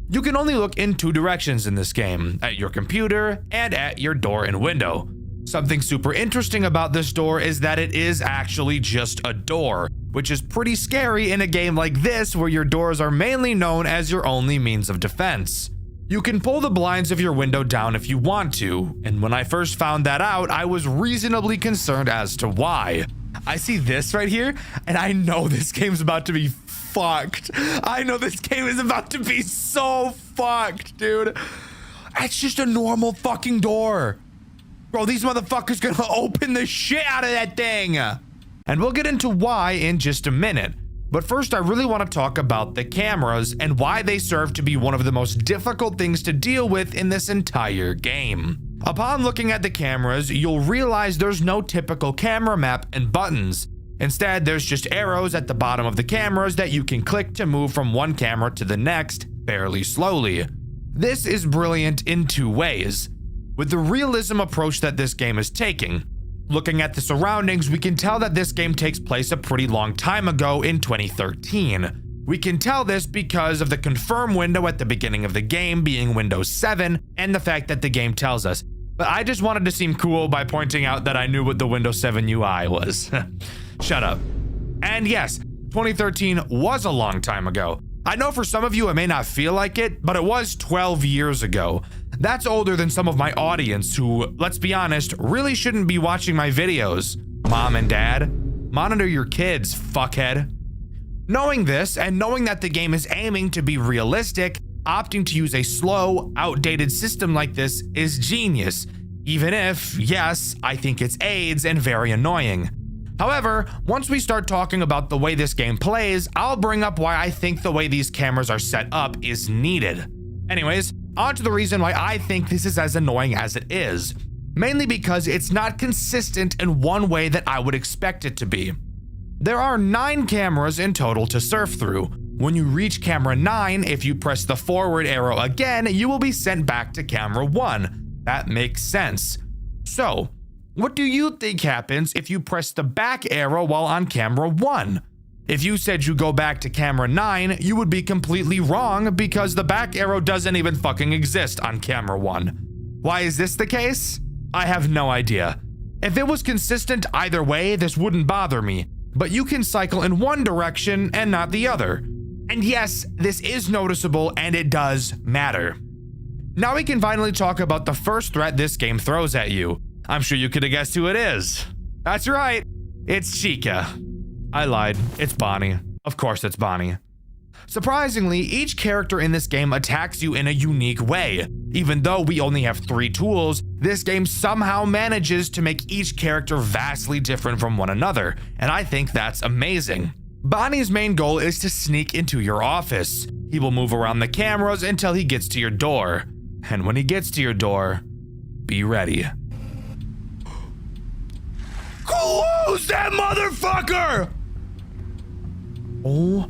Speaker 1: You can only look in 2 directions in this game, at your computer and at your door and window. Something super interesting about this door is that it is actually just a door, which is pretty scary in a game like this where your doors are mainly known as your only means of defense. You can pull the blinds of your window down if you want to, and when I first found that out, I was reasonably concerned as to why. I see this right here, and I know this game's about to be fucked. I know this game is about to be so fucked, dude. It's just a normal fucking door. Bro, these motherfuckers gonna open the shit out of that thing. And we'll get into why in just a minute. But first, I really want to talk about the cameras and why they serve to be one of the most difficult things to deal with in this entire game. Upon looking at the cameras, you'll realize there's no typical camera map and buttons. Instead, there's just arrows at the bottom of the cameras that you can click to move from one camera to the next fairly slowly. This is brilliant in two ways. With the realism approach that this game is taking, looking at the surroundings, we can tell that this game takes place a pretty long time ago in 2013. We can tell this because of the confirm window at the beginning of the game being Windows 7 and the fact that the game tells us. But I just wanted to seem cool by pointing out that I knew what the Windows 7 UI was. Shut up. And yes, 2013 was a long time ago. I know for some of you it may not feel like it, but it was 12 years ago. That's older than some of my audience who, let's be honest, really shouldn't be watching my videos. Mom and dad, monitor your kids, fuckhead. Knowing this and knowing that the game is aiming to be realistic, opting to use a slow, outdated system like this is genius, even if, yes, I think it's AIDS and very annoying. However, once we start talking about the way this game plays, I'll bring up why I think the way these cameras are set up is needed. Anyways, on to the reason why I think this is as annoying as it is. Mainly because it's not consistent in one way that I would expect it to be. There are 9 cameras in total to surf through. When you reach camera 9, if you press the forward arrow again, you will be sent back to camera 1. That makes sense. So, what do you think happens if you press the back arrow while on camera 1? If you said you go back to camera 9, you would be completely wrong because the back arrow doesn't even fucking exist on camera 1. Why is this the case? I have no idea. If it was consistent either way, this wouldn't bother me, but you can cycle in one direction and not the other. And yes, this is noticeable and it does matter. Now we can finally talk about the first threat this game throws at you. I'm sure you could have guessed who it is. That's right, it's Chica. I lied, it's Bonnie. Of course it's Bonnie. Surprisingly, each character in this game attacks you in a unique way. Even though we only have 3 tools, this game somehow manages to make each character vastly different from one another, and I think that's amazing. Bonnie's main goal is to sneak into your office. He will move around the cameras until he gets to your door. And when he gets to your door, be ready. Close that motherfucker! Oh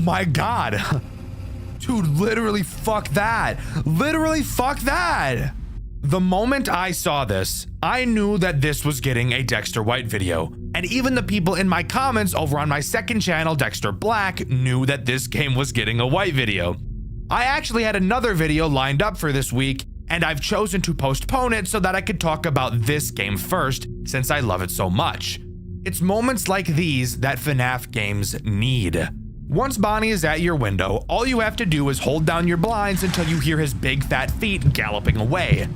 Speaker 1: my god. Dude, literally fuck that. Literally fuck that. The moment I saw this, I knew that this was getting a Dxtr White video. And even the people in my comments over on my second channel, Dxtr Black, knew that this game was getting a white video. I actually had another video lined up for this week, and I've chosen to postpone it so that I could talk about this game first, since I love it so much. It's moments like these that FNAF games need. Once Bonnie is at your window, all you have to do is hold down your blinds until you hear his big fat feet galloping away.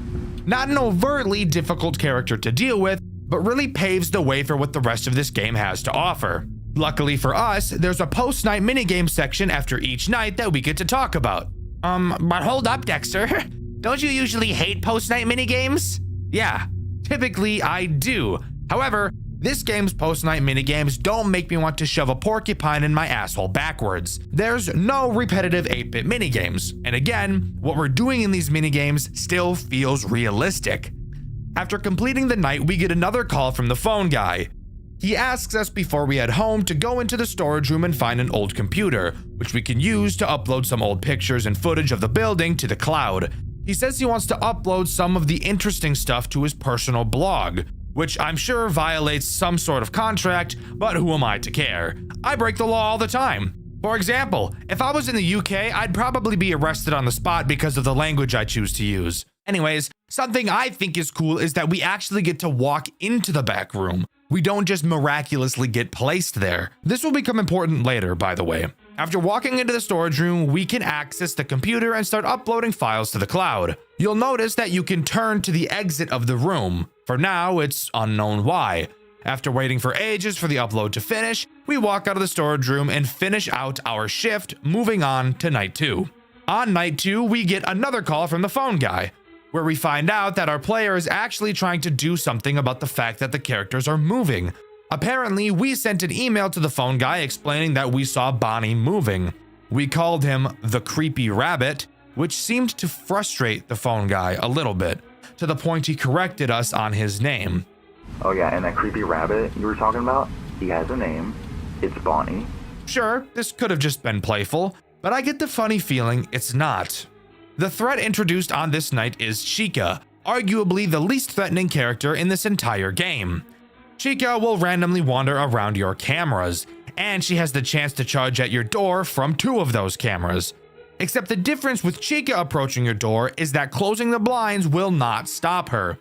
Speaker 1: Not an overtly difficult character to deal with, but really paves the way for what the rest of this game has to offer. Luckily for us, there's a post-night minigame section after each night that we get to talk about. But hold up, Dxtr. Don't you usually hate post-night minigames? Yeah, typically I do. However, this game's post-night minigames don't make me want to shove a porcupine in my asshole backwards. There's no repetitive 8-bit minigames, and again, what we're doing in these minigames still feels realistic. After completing the night, we get another call from the phone guy. He asks us before we head home to go into the storage room and find an old computer, which we can use to upload some old pictures and footage of the building to the cloud. He says he wants to upload some of the interesting stuff to his personal blog, which I'm sure violates some sort of contract, but who am I to care? I break the law all the time. For example, if I was in the UK, I'd probably be arrested on the spot because of the language I choose to use. Anyways, Something I think is cool is that we actually get to walk into the back room. We don't just miraculously get placed there. This will become important later, by the way. After walking into the storage room, we can access the computer and start uploading files to the cloud. You'll notice that you can turn to the exit of the room. For now, it's unknown why. After waiting for ages for the upload to finish, we walk out of the storage room and finish out our shift, moving on to night 2. On night 2, we get another call from the phone guy, where we find out that our player is actually trying to do something about the fact that the characters are moving. Apparently, we sent an email to the phone guy explaining that we saw Bonnie moving. We called him the creepy rabbit, which seemed to frustrate the phone guy a little bit, to the point he corrected us on his name.
Speaker 12: Oh yeah, and that creepy rabbit you were talking about, he has a name. It's Bonnie.
Speaker 1: Sure, this could have just been playful, but I get the funny feeling it's not. The threat introduced on this night is Chica, arguably the least threatening character in this entire game. Chica will randomly wander around your cameras, and she has the chance to charge at your door from 2 of those cameras. Except the difference with Chica approaching your door is that closing the blinds will not stop her.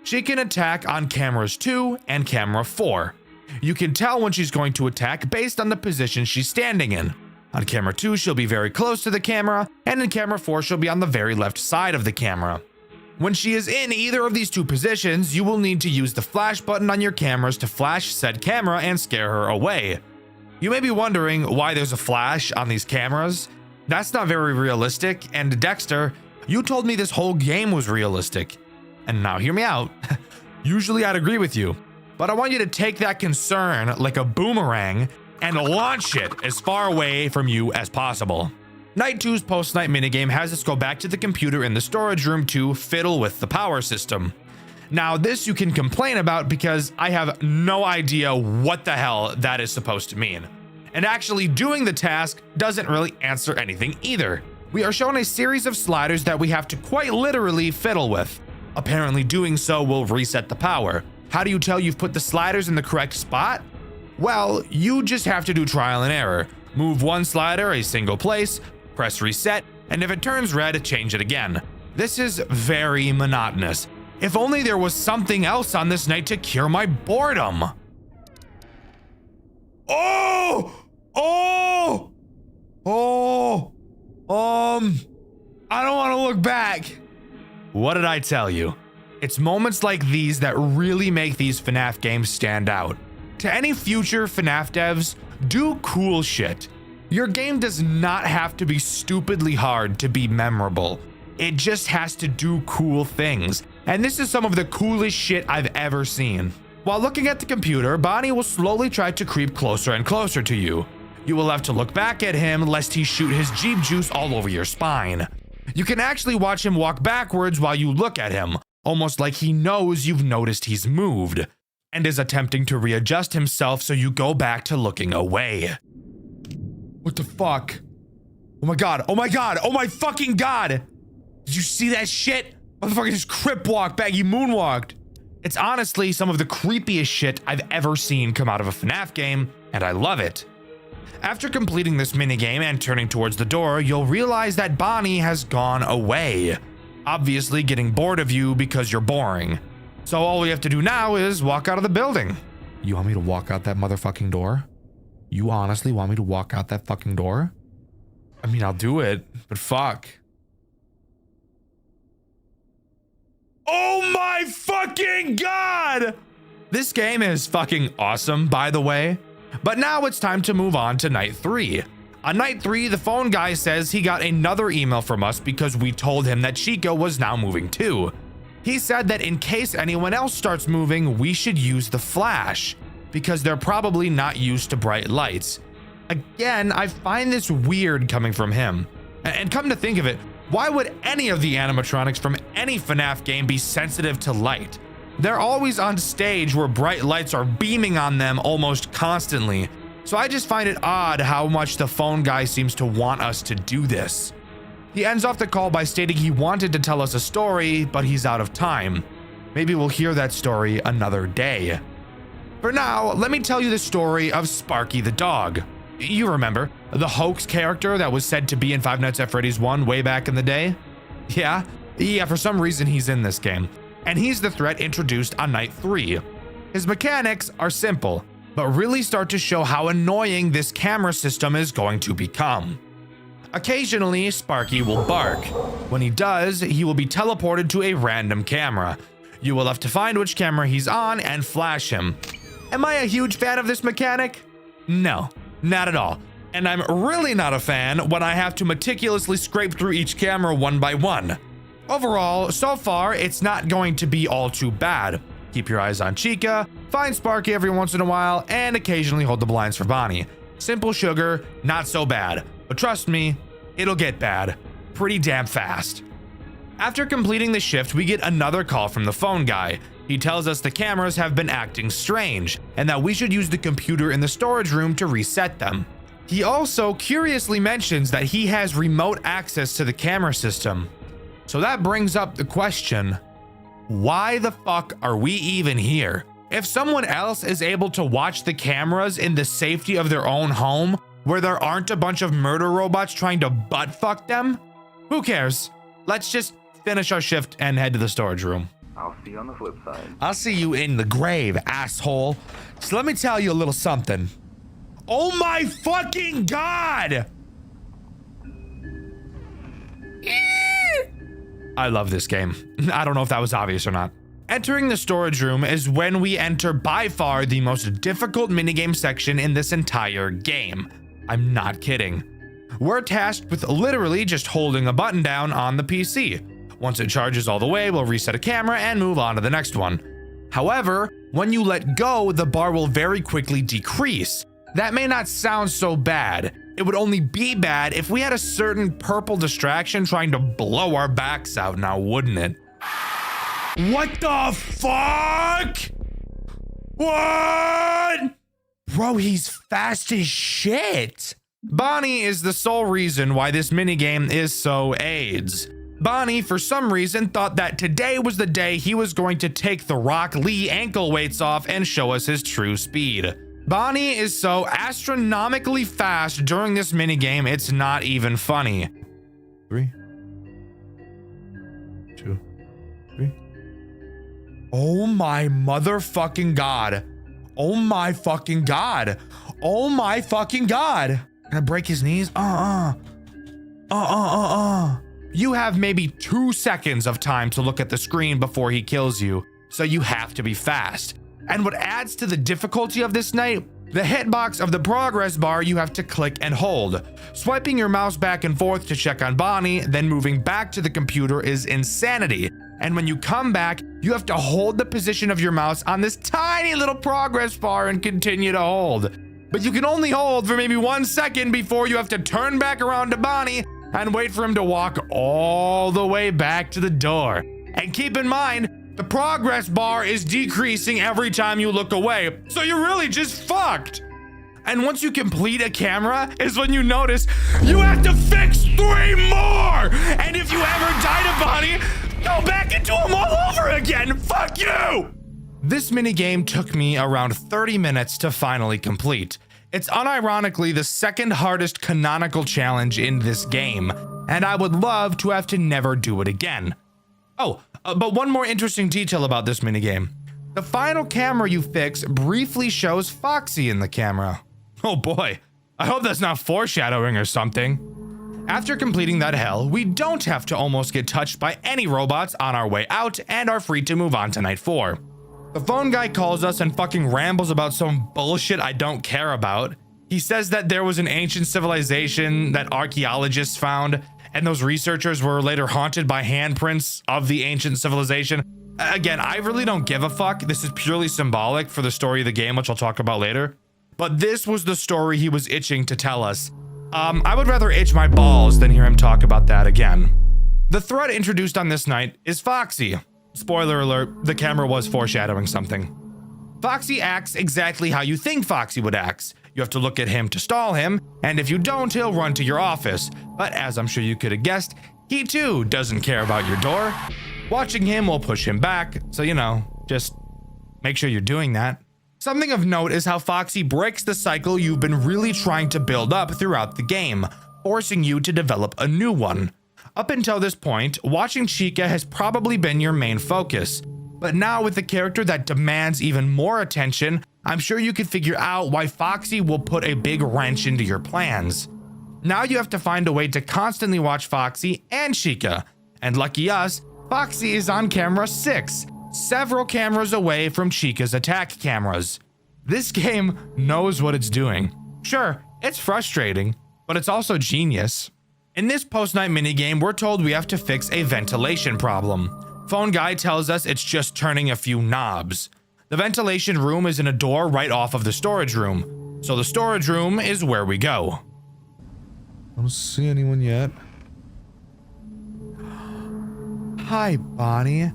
Speaker 1: She can attack on cameras 2 and camera 4. You can tell when she's going to attack based on the position she's standing in. On camera 2, she'll be very close to the camera, and in camera 4, she'll be on the very left side of the camera. When she is in either of these 2 positions, you will need to use the flash button on your cameras to flash said camera and scare her away. You may be wondering why there's a flash on these cameras. That's not very realistic, and Dxtr, you told me this whole game was realistic. And now hear me out. Usually I'd agree with you, but I want you to take that concern like a boomerang and launch it as far away from you as possible. Night 2's post-night minigame has us go back to the computer in the storage room to fiddle with the power system. Now this you can complain about because I have no idea what the hell that is supposed to mean. And actually doing the task doesn't really answer anything either. We are shown a series of sliders that we have to quite literally fiddle with. Apparently doing so will reset the power. How do you tell you've put the sliders in the correct spot? Well, you just have to do trial and error. Move one slider a single place, press reset, and if it turns red, change it again. This is very monotonous. If only there was something else on this night to cure my boredom. I don't want to look back. What did I tell you? It's moments like these that really make these FNAF games stand out. To any future FNAF devs, do cool shit. Your game does not have to be stupidly hard to be memorable. It just has to do cool things. And this is some of the coolest shit I've ever seen. While looking at the computer, Bonnie will slowly try to creep closer and closer to you. You will have to look back at him lest he shoot his Jeep juice all over your spine. You can actually watch him walk backwards while you look at him, almost like he knows you've noticed he's moved, and is attempting to readjust himself so you go back to looking away. What the fuck? Oh my god, oh my god, oh my fucking god! Did you see that shit? Motherfucker just crip walked back, he moonwalked. It's honestly some of the creepiest shit I've ever seen come out of a FNAF game, and I love it. After completing this minigame and turning towards the door, you'll realize that Bonnie has gone away. Obviously getting bored of you because you're boring. So all we have to do now is walk out of the building. You want me to walk out that motherfucking door? You honestly want me to walk out that fucking door? I mean, I'll do it, but fuck. Oh my fucking god! This game is fucking awesome, by the way. But now it's time to move on to night 3. On night 3, the phone guy says he got another email from us because we told him that Chica was now moving too. He said that in case anyone else starts moving, we should use the flash because they're probably not used to bright lights. Again, I find this weird coming from him. And come to think of it, why would any of the animatronics from any FNAF game be sensitive to light? They're always on stage where bright lights are beaming on them almost constantly. So I just find it odd how much the phone guy seems to want us to do this. He ends off the call by stating he wanted to tell us a story, but he's out of time. Maybe we'll hear that story another day. For now, let me tell you the story of Sparky the Dog. You remember, the hoax character that was said to be in Five Nights at Freddy's 1 way back in the day? Yeah,
Speaker 2: Yeah, for some reason he's in this game, and he's the threat introduced on night 3. His mechanics are simple, but really start to show how annoying this camera system is going to become. Occasionally, Sparky will bark. When he does, he will be teleported to a random camera. You will have to find which camera he's on and flash him. Am I a huge fan of this mechanic? No, not at all. And I'm really not a fan when I have to meticulously scrape through each camera one by one. Overall, so far, it's not going to be all too bad. Keep your eyes on Chica, find Sparky every once in a while, and occasionally hold the blinds for Bonnie. Simple sugar, not so bad. But trust me, it'll get bad pretty damn fast. After completing the shift, we get another call from the phone guy. He tells us the cameras have been acting strange and that we should use the computer in the storage room to reset them. He also curiously mentions that he has remote access to the camera system. So that brings up the question, why the fuck are we even here? If someone else is able to watch the cameras in the safety of their own home, where there aren't a bunch of murder robots trying to butt fuck them, who cares? Let's just finish our shift and head to the storage room.
Speaker 12: I'll see you on the flip side.
Speaker 2: I'll see you in the grave, asshole. So let me tell you a little something. Oh my fucking God! I love this game. I don't know if that was obvious or not. Entering the storage room is when we enter by far the most difficult minigame section in this entire game. I'm not kidding. We're tasked with literally just holding a button down on the PC. Once it charges all the way, we'll reset a camera and move on to the next one. However, when you let go, the bar will very quickly decrease. That may not sound so bad. It would only be bad if we had a certain purple distraction trying to blow our backs out now, wouldn't it? What the fuck? What? Bro, he's fast as shit. Bonnie is the sole reason why this minigame is so AIDS. Bonnie, for some reason, thought that today was the day he was going to take the Rock Lee ankle weights off and show us his true speed. Bonnie is so astronomically fast during this minigame, it's not even funny. 3, 2, 3. Oh my motherfucking God. Oh my fucking God. Oh my fucking God. Can I break his knees? You have maybe 2 seconds of time to look at the screen before he kills you, so you have to be fast. And what adds to the difficulty of this night, the hitbox of the progress bar you have to click and hold. Swiping your mouse back and forth to check on Bonnie, then moving back to the computer is insanity. And when you come back, you have to hold the position of your mouse on this tiny little progress bar and continue to hold. But you can only hold for maybe 1 second before you have to turn back around to Bonnie and wait for him to walk all the way back to the door. And keep in mind, the progress bar is decreasing every time you look away, so you're really just fucked. And once you complete a camera is when you notice you have to fix 3 more. And if you ever die to Bonnie, go back into them all over again. Fuck you. This minigame took me around 30 minutes to finally complete. It's unironically the second hardest canonical challenge in this game, and I would love to have to never do it again. Oh, but one more interesting detail about this minigame. The final camera you fix briefly shows Foxy in the camera. Oh boy, I hope that's not foreshadowing or something. After completing that hell, we don't have to almost get touched by any robots on our way out and are free to move on to night 4. The phone guy calls us and fucking rambles about some bullshit I don't care about. He says that there was an ancient civilization that archaeologists found, and those researchers were later haunted by handprints of the ancient civilization. Again, I really don't give a fuck. This is purely symbolic for the story of the game, which I'll talk about later. But this was the story he was itching to tell us. I would rather itch my balls than hear him talk about that again. The threat introduced on this night is Foxy. Spoiler alert, the camera was foreshadowing something. Foxy acts exactly how you think Foxy would act. You have to look at him to stall him, and if you don't, he'll run to your office. But as I'm sure you could have guessed, he too doesn't care about your door. Watching him will push him back, so you know, just make sure you're doing that. Something of note is how Foxy breaks the cycle you've been really trying to build up throughout the game, forcing you to develop a new one. Up until this point, watching Chica has probably been your main focus, but now with a character that demands even more attention, I'm sure you could figure out why Foxy will put a big wrench into your plans. Now you have to find a way to constantly watch Foxy and Chica, and lucky us, Foxy is on camera 6, several cameras away from Chica's attack cameras. This game knows what it's doing. Sure, it's frustrating, but it's also genius. In this post-night minigame, we're told we have to fix a ventilation problem. Phone guy tells us it's just turning a few knobs. The ventilation room is in a door right off of the storage room, so the storage room is where we go.
Speaker 1: I don't see anyone yet. Hi, Bonnie.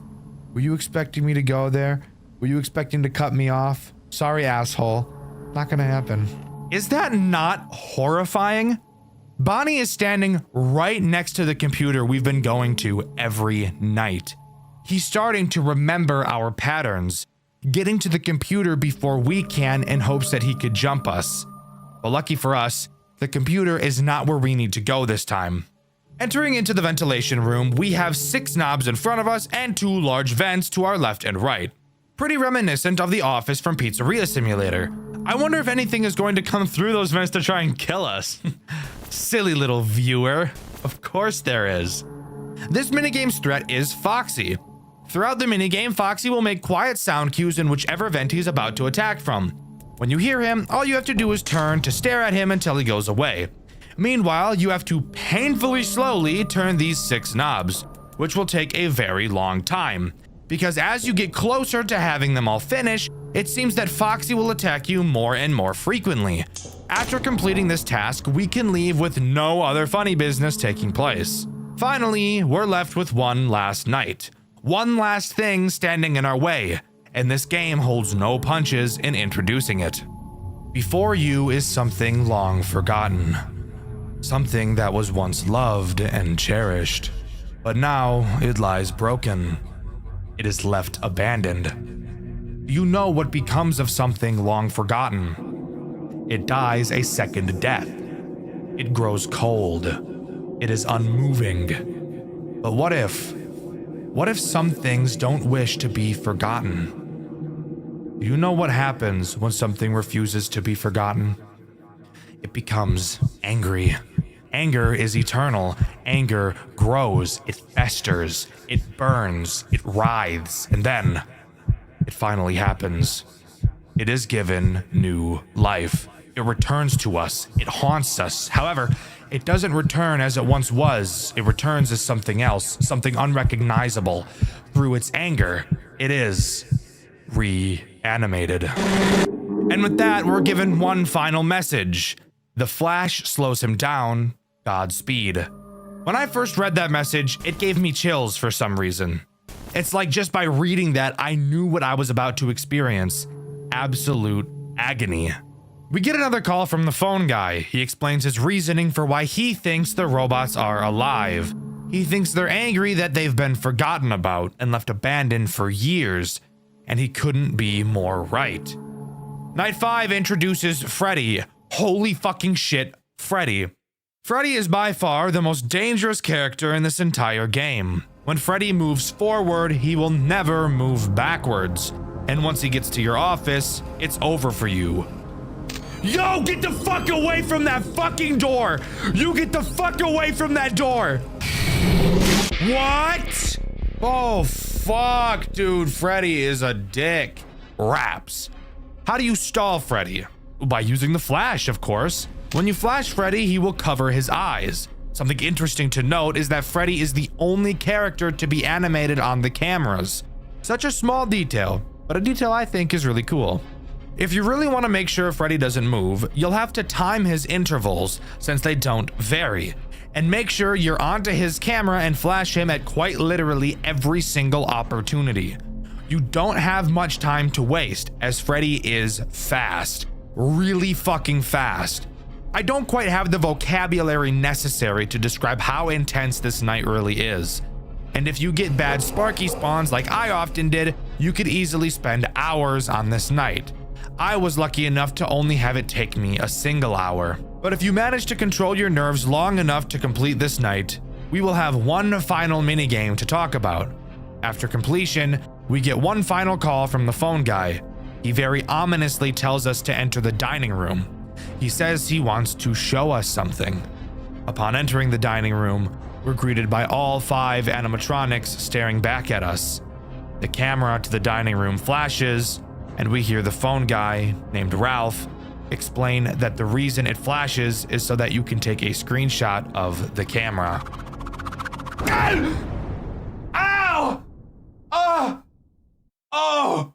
Speaker 1: Were you expecting me to go there? Were you expecting to cut me off? Sorry, asshole. Not gonna happen.
Speaker 2: Is that not horrifying? Bonnie is standing right next to the computer we've been going to every night. He's starting to remember our patterns, getting to the computer before we can in hopes that he could jump us. But lucky for us, the computer is not where we need to go this time. Entering into the ventilation room, we have 6 knobs in front of us and 2 large vents to our left and right. Pretty reminiscent of the office from Pizzeria Simulator. I wonder if anything is going to come through those vents to try and kill us. Silly little viewer. Of course there is. This minigame's threat is Foxy. Throughout the minigame, Foxy will make quiet sound cues in whichever vent he's about to attack from. When you hear him, all you have to do is turn to stare at him until he goes away. Meanwhile, you have to painfully slowly turn these 6 knobs, which will take a very long time, because as you get closer to having them all finish, it seems that Foxy will attack you more and more frequently. After completing this task, we can leave with no other funny business taking place. Finally, we're left with one last night. One last thing standing in our way, and this game holds no punches in introducing it. Before you is something long forgotten. Something that was once loved and cherished, but now it lies broken. It is left abandoned. You know what becomes of something long forgotten. It dies a second death. It grows cold. It is unmoving. But what if some things don't wish to be forgotten? Do you know what happens when something refuses to be forgotten? It becomes angry. Anger is eternal. Anger grows, it festers, it burns, it writhes, and then it finally happens. It is given new life. It returns to us. It haunts us. However, it doesn't return as it once was. It returns as something else, something unrecognizable. Through its anger, it is reanimated. And with that, we're given one final message. The flash slows him down. Godspeed. When I first read that message, it gave me chills for some reason. It's like just by reading that, I knew what I was about to experience. Absolute agony. We get another call from the phone guy. He explains his reasoning for why he thinks the robots are alive. He thinks they're angry that they've been forgotten about and left abandoned for years, and he couldn't be more right. Night 5 introduces Freddy. Holy fucking shit, Freddy. Freddy is by far the most dangerous character in this entire game. When Freddy moves forward, he will never move backwards. And once he gets to your office, it's over for you. Yo, get the fuck away from that fucking door! You get the fuck away from that door! What? Oh, fuck, dude. Freddy is a dick. Raps. How do you stall Freddy? By using the flash, of course. When you flash Freddy, he will cover his eyes. Something interesting to note is that Freddy is the only character to be animated on the cameras. Such a small detail, but a detail I think is really cool. If you really want to make sure Freddy doesn't move, you'll have to time his intervals, since they don't vary, and make sure you're onto his camera and flash him at quite literally every single opportunity. You don't have much time to waste, as Freddy is fast. Really fucking fast. I don't quite have the vocabulary necessary to describe how intense this night really is. And if you get bad Sparky spawns like I often did, you could easily spend hours on this night. I was lucky enough to only have it take me a single hour. But if you manage to control your nerves long enough to complete this night, we will have one final minigame to talk about. After completion, we get one final call from the phone guy. He very ominously tells us to enter the dining room. He says he wants to show us something. Upon entering the dining room, we're greeted by all 5 animatronics staring back at us. The camera to the dining room flashes, and we hear the phone guy, named Ralph, explain that the reason it flashes is so that you can take a screenshot of the camera. Ow! Oh! Oh!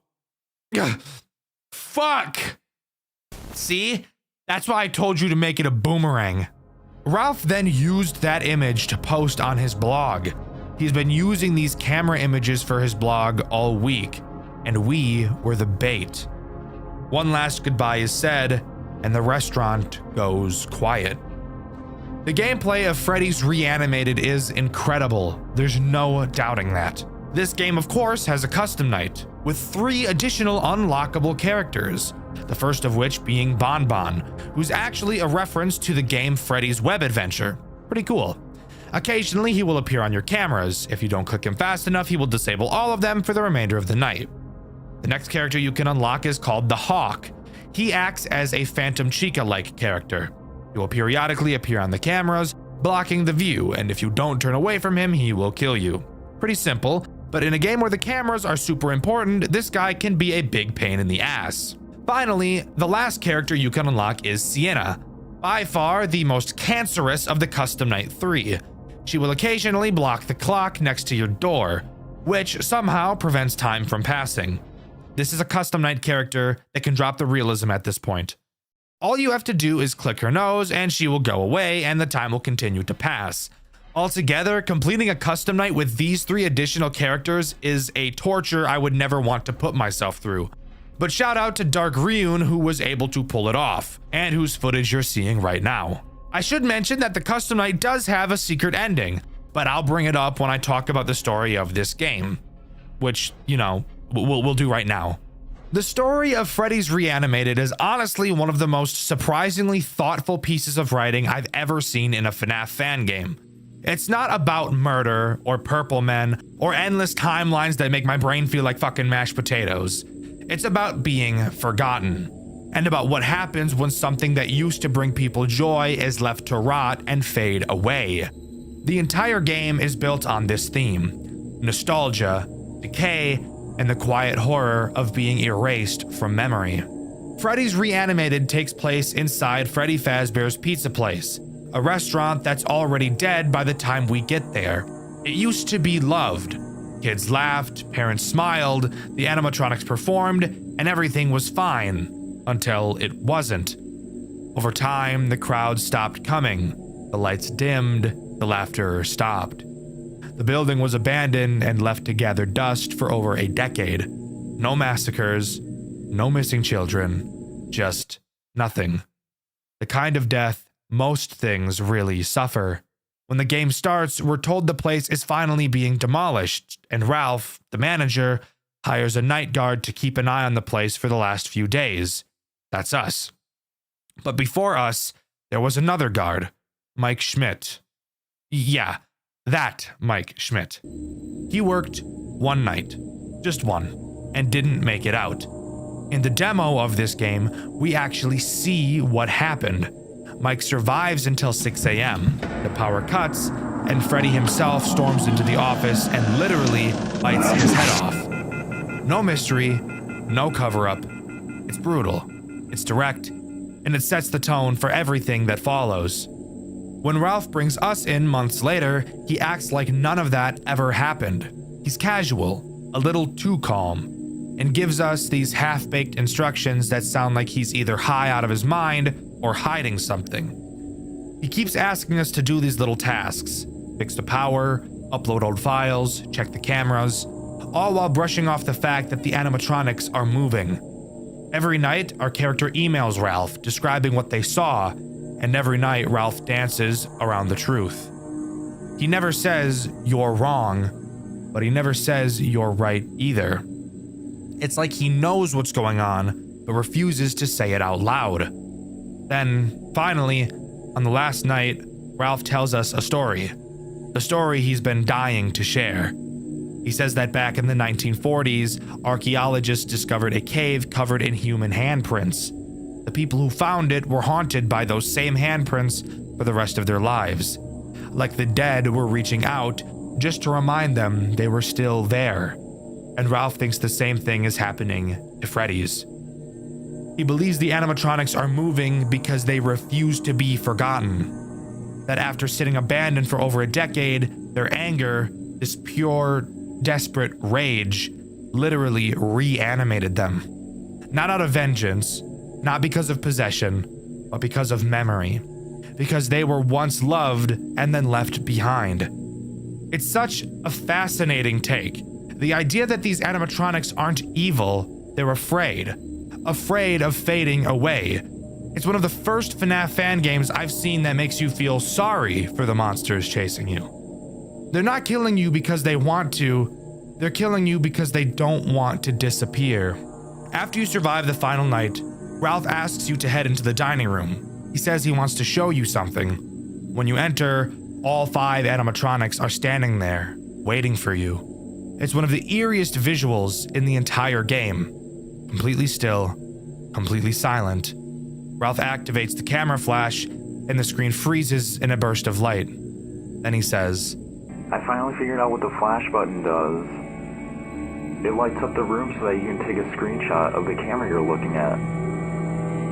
Speaker 2: Fuck! See? That's why I told you to make it a boomerang. Ralph then used that image to post on his blog. He's been using these camera images for his blog all week, and we were the bait. One last goodbye is said, and the restaurant goes quiet. The gameplay of Freddy's Reanimated is incredible. There's no doubting that. This game, of course, has a custom night with 3 additional unlockable characters. The first of which being Bon Bon, who's actually a reference to the game Freddy's Web Adventure. Pretty cool. Occasionally, he will appear on your cameras. If you don't click him fast enough, he will disable all of them for the remainder of the night. The next character you can unlock is called the Hawk. He acts as a Phantom Chica-like character. He will periodically appear on the cameras, blocking the view, and if you don't turn away from him, he will kill you. Pretty simple, but in a game where the cameras are super important, this guy can be a big pain in the ass. Finally, the last character you can unlock is Sienna, by far the most cancerous of the Custom Night 3. She will occasionally block the clock next to your door, which somehow prevents time from passing. This is a Custom Night character that can drop the realism at this point. All you have to do is click her nose and she will go away and the time will continue to pass. Altogether, completing a custom night with these 3 additional characters is a torture I would never want to put myself through. But shout out to Dark Ryun who was able to pull it off, and whose footage you're seeing right now. I should mention that the custom night does have a secret ending, but I'll bring it up when I talk about the story of this game. Which, you know, we'll do right now. The story of Freddy's Reanimated is honestly one of the most surprisingly thoughtful pieces of writing I've ever seen in a FNAF fan game. It's not about murder, or purple men, or endless timelines that make my brain feel like fucking mashed potatoes. It's about being forgotten, and about what happens when something that used to bring people joy is left to rot and fade away. The entire game is built on this theme: nostalgia, decay, and the quiet horror of being erased from memory. Freddy's Reanimated takes place inside Freddy Fazbear's Pizza Place, a restaurant that's already dead by the time we get there. It used to be loved. Kids laughed, parents smiled, the animatronics performed, and everything was fine, until it wasn't. Over time, the crowd stopped coming, the lights dimmed, the laughter stopped. The building was abandoned and left to gather dust for over a decade. No massacres, no missing children, just nothing. The kind of death most things really suffer. When the game starts, we're told the place is finally being demolished, and Ralph, the manager, hires a night guard to keep an eye on the place for the last few days. That's us. But before us, there was another guard, Mike Schmidt. Yeah, that Mike Schmidt. He worked one night, just one, and didn't make it out. In the demo of this game, we actually see what happened. Mike survives until 6 a.m. The power cuts, and Freddy himself storms into the office and literally bites his head off. No mystery, no cover-up. It's brutal, it's direct, and it sets the tone for everything that follows. When Ralph brings us in months later, he acts like none of that ever happened. He's casual, a little too calm, and gives us these half-baked instructions that sound like he's either high out of his mind or hiding something. He keeps asking us to do these little tasks: fix the power, upload old files, check the cameras, all while brushing off the fact that the animatronics are moving. Every night, our character emails Ralph describing what they saw, and every night Ralph dances around the truth. He never says, "You're wrong," but he never says, "You're right" either. It's like he knows what's going on, but refuses to say it out loud. Then, finally, on the last night, Ralph tells us a story. the story he's been dying to share. He says that back in the 1940s, archaeologists discovered a cave covered in human handprints. The people who found it were haunted by those same handprints for the rest of their lives. Like the dead were reaching out just to remind them they were still there. And Ralph thinks the same thing is happening to Freddy's. He believes the animatronics are moving because they refuse to be forgotten. That after sitting abandoned for over a decade, their anger, this pure, desperate rage, literally reanimated them. Not out of vengeance, not because of possession, but because of memory. Because they were once loved and then left behind. It's such a fascinating take. The idea that these animatronics aren't evil, they're afraid. Afraid of fading away. It's one of the first FNAF fan games I've seen that makes you feel sorry for the monsters chasing you. They're not killing you because they want to, they're killing you because they don't want to disappear. After you survive the final night, Ralph asks you to head into the dining room. He says he wants to show you something. When you enter, all 5 animatronics are standing there, waiting for you. It's one of the eeriest visuals in the entire game. Completely still, completely silent. Ralph activates the camera flash, and the screen freezes in a burst of light. Then he says,
Speaker 12: I finally figured out what the flash button does. It lights up the room so that you can take a screenshot of the camera you're looking at.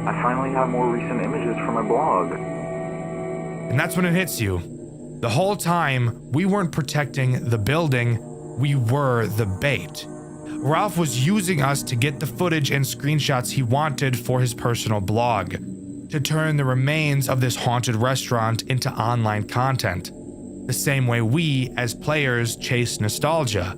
Speaker 12: I finally have more recent images for my blog.
Speaker 2: And that's when it hits you. The whole time, we weren't protecting the building, we were the bait. Ralph was using us to get the footage and screenshots he wanted for his personal blog, to turn the remains of this haunted restaurant into online content, the same way we, as players, chase nostalgia.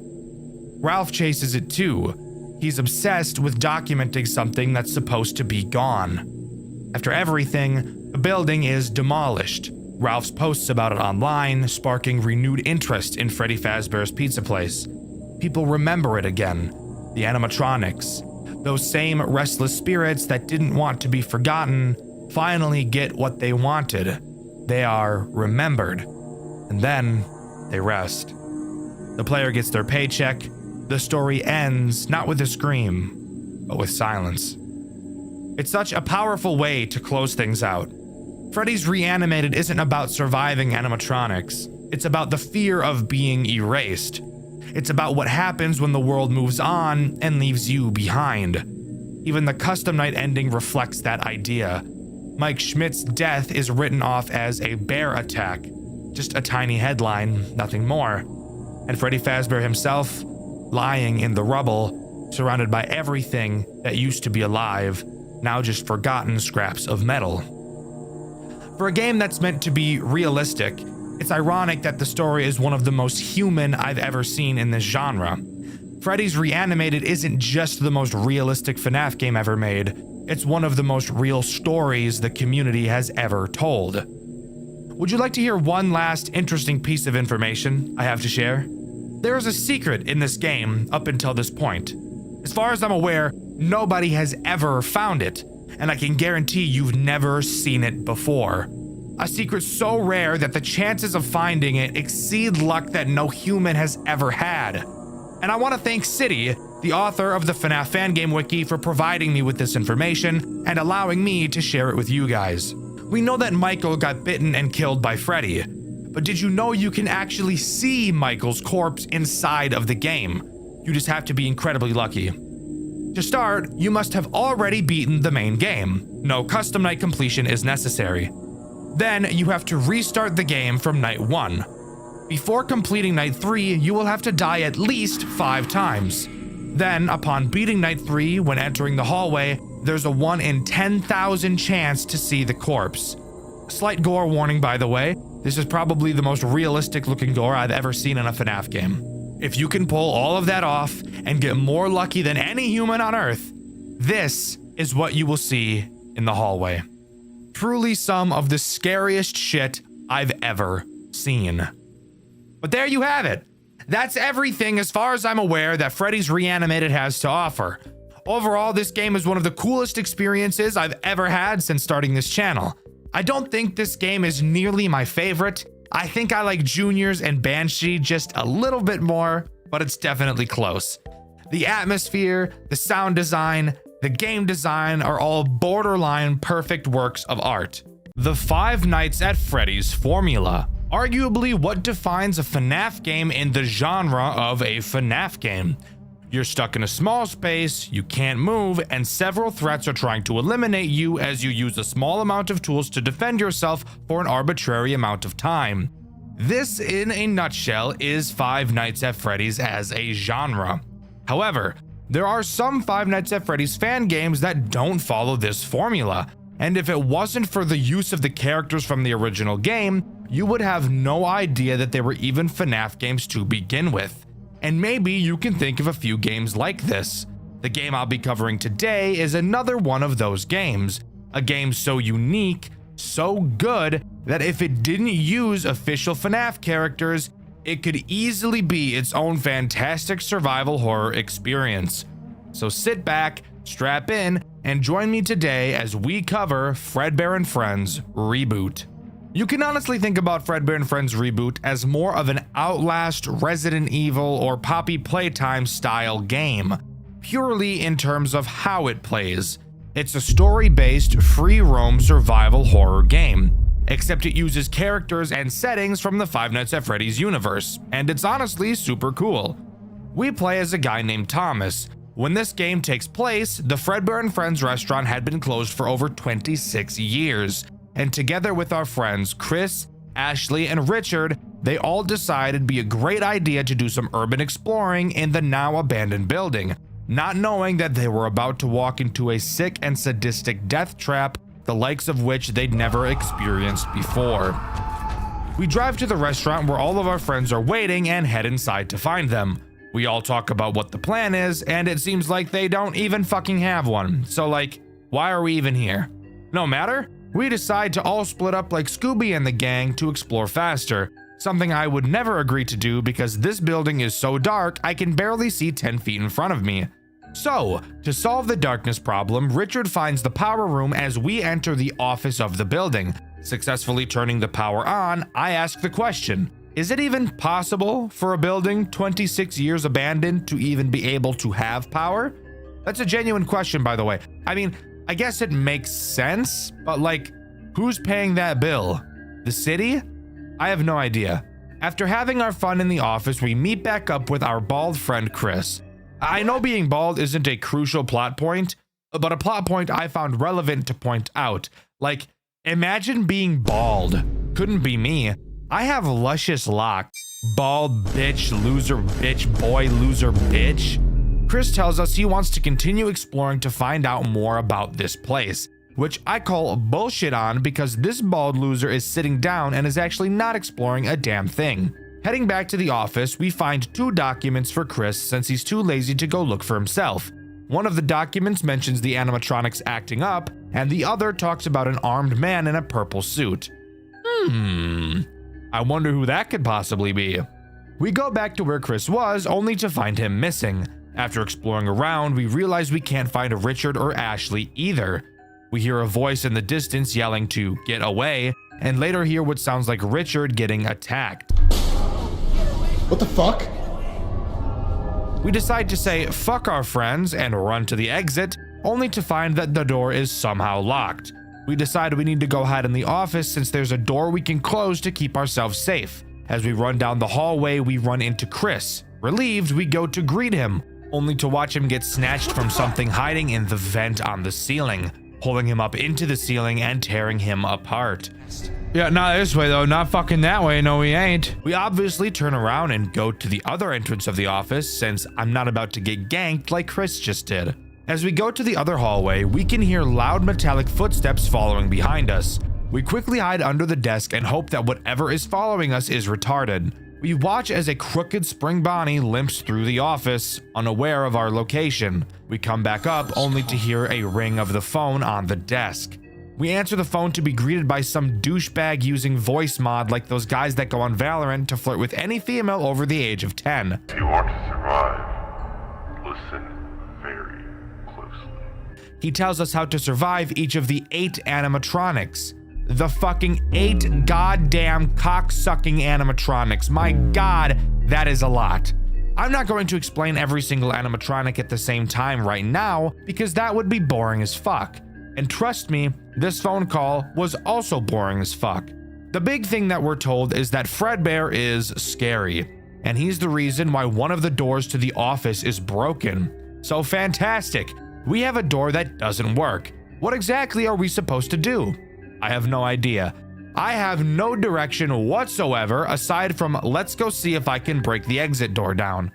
Speaker 2: Ralph chases it too. He's obsessed with documenting something that's supposed to be gone. After everything, the building is demolished. Ralph's posts about it online, sparking renewed interest in Freddy Fazbear's pizza place. People remember it again. The animatronics, those same restless spirits that didn't want to be forgotten, finally get what they wanted. They are remembered. And then they rest. The player gets their paycheck. The story ends not with a scream, but with silence. It's such a powerful way to close things out. Freddy's Reanimated isn't about surviving animatronics. It's about the fear of being erased. It's about what happens when the world moves on and leaves you behind. Even the custom night ending reflects that idea. Mike Schmidt's death is written off as a bear attack. Just a tiny headline, nothing more. And Freddy Fazbear himself, lying in the rubble, surrounded by everything that used to be alive, now just forgotten scraps of metal. For a game that's meant to be realistic, it's ironic that the story is one of the most human I've ever seen in this genre. Freddy's Reanimated isn't just the most realistic FNAF game ever made, it's one of the most real stories the community has ever told. Would you like to hear one last interesting piece of information I have to share? There is a secret in this game up until this point. As far as I'm aware, nobody has ever found it, and I can guarantee you've never seen it before. A secret so rare that the chances of finding it exceed luck that no human has ever had. And I want to thank City, the author of the FNAF fan game wiki, for providing me with this information and allowing me to share it with you guys. We know that Michael got bitten and killed by Freddy, but did you know you can actually see Michael's corpse inside of the game? You just have to be incredibly lucky. To start, you must have already beaten the main game. No custom night completion is necessary. Then you have to restart the game from night 1. Before completing night 3, you will have to die at least 5 times. Then, upon beating night 3, when entering the hallway, there's a 1 in 10,000 chance to see the corpse. Slight gore warning, by the way. This is probably the most realistic looking gore I've ever seen in a FNAF game. If you can pull all of that off and get more lucky than any human on Earth, this is what you will see in the hallway. Truly some of the scariest shit I've ever seen. But there you have it. That's everything as far as I'm aware that Freddy's Reanimated has to offer. Overall, this game is one of the coolest experiences I've ever had since starting this channel. I don't think this game is nearly my favorite.
Speaker 1: I think I like Junior's and Banshee just a little bit more, but it's definitely close. The atmosphere, the sound design, the game design are all borderline perfect works of art. The Five Nights at Freddy's formula. Arguably what defines a FNAF game in the genre of a FNAF game. You're stuck in a small space, you can't move, and several threats are trying to eliminate you as you use a small amount of tools to defend yourself for an arbitrary amount of time. This, in a nutshell, is Five Nights at Freddy's as a genre. However, there are some Five Nights at Freddy's fan games that don't follow this formula, and if it wasn't for the use of the characters from the original game, you would have no idea that they were even FNAF games to begin with. And maybe you can think of a few games like this. The game I'll be covering today is another one of those games. A game so unique, so good, that if it didn't use official FNAF characters, it could easily be its own fantastic survival horror experience. So sit back, strap in, and join me today as we cover Fredbear and Friends Reboot. You can honestly think about Fredbear and Friends Reboot as more of an Outlast, Resident Evil, or Poppy Playtime style game, purely in terms of how it plays. It's a story-based, free-roam survival horror game, except it uses characters and settings from the Five Nights at Freddy's universe, and it's honestly super cool. We play as a guy named Thomas. When this game takes place, the Fredbear and Friends restaurant had been closed for over 26 years. And together with our friends Chris, Ashley, and Richard, they all decided it'd be a great idea to do some urban exploring in the now abandoned building, not knowing that they were about to walk into a sick and sadistic death trap, the likes of which they'd never experienced before. We drive to the restaurant where all of our friends are waiting and head inside to find them. We all talk about what the plan is, and it seems like they don't even fucking have one. So like, why are we even here? No matter. We decide to all split up like Scooby and the gang to explore faster, something I would never agree to do because this building is so dark I can barely see 10 feet in front of me. So, to solve the darkness problem, Richard finds the power room as we enter the office of the building. Successfully turning the power on, I ask the question, is it even possible for a building 26 years abandoned to even be able to have power? That's a genuine question, by the way. I mean, I guess it makes sense, but like, who's paying that bill? The city? I have no idea. After having our fun in the office, we meet back up with our bald friend Chris. I know being bald isn't a crucial plot point, but a plot point I found relevant to point out. Like, imagine being bald. Couldn't be me. I have luscious locks. Bald bitch, loser bitch, boy, loser bitch. Chris tells us he wants to continue exploring to find out more about this place, which I call bullshit on because this bald loser is sitting down and is actually not exploring a damn thing. Heading back to the office, we find 2 documents for Chris since he's too lazy to go look for himself. One of the documents mentions the animatronics acting up, and the other talks about an armed man in a purple suit. I wonder who that could possibly be. We go back to where Chris was, only to find him missing. After exploring around, we realize we can't find Richard or Ashley either. We hear a voice in the distance yelling to get away, and later hear what sounds like Richard getting attacked.
Speaker 13: What the fuck?
Speaker 1: We decide to say fuck our friends and run to the exit, only to find that the door is somehow locked. We decide we need to go hide in the office since there's a door we can close to keep ourselves safe. As we run down the hallway, we run into Chris. Relieved, we go to greet him, only to watch him get snatched from something hiding in the vent on the ceiling, pulling him up into the ceiling and tearing him apart.
Speaker 2: Yeah, not this way though, not fucking that way, no we ain't.
Speaker 1: We obviously turn around and go to the other entrance of the office since I'm not about to get ganked like Chris just did. As we go to the other hallway, we can hear loud metallic footsteps following behind us. We quickly hide under the desk and hope that whatever is following us is retarded. We watch as a crooked spring Bonnie limps through the office, unaware of our location. We come back up only to hear a ring of the phone on the desk. We answer the phone to be greeted by some douchebag using voice mod like those guys that go on Valorant to flirt with any female over the age of 10.
Speaker 14: If you want to survive, listen very closely.
Speaker 1: He tells us how to survive each of the 8 animatronics.
Speaker 2: the fucking 8 goddamn cock-sucking animatronics. My god, that is a lot. I'm not going to explain every single animatronic at the same time right now because that would be boring as fuck. And trust me, this phone call was also boring as fuck. The big thing that we're told is that Fredbear is scary, and he's the reason why one of the doors to the office is broken. So fantastic, we have a door that doesn't work. What exactly are we supposed to do? I have no idea. I have no direction whatsoever aside from let's go see if I can break the exit door down.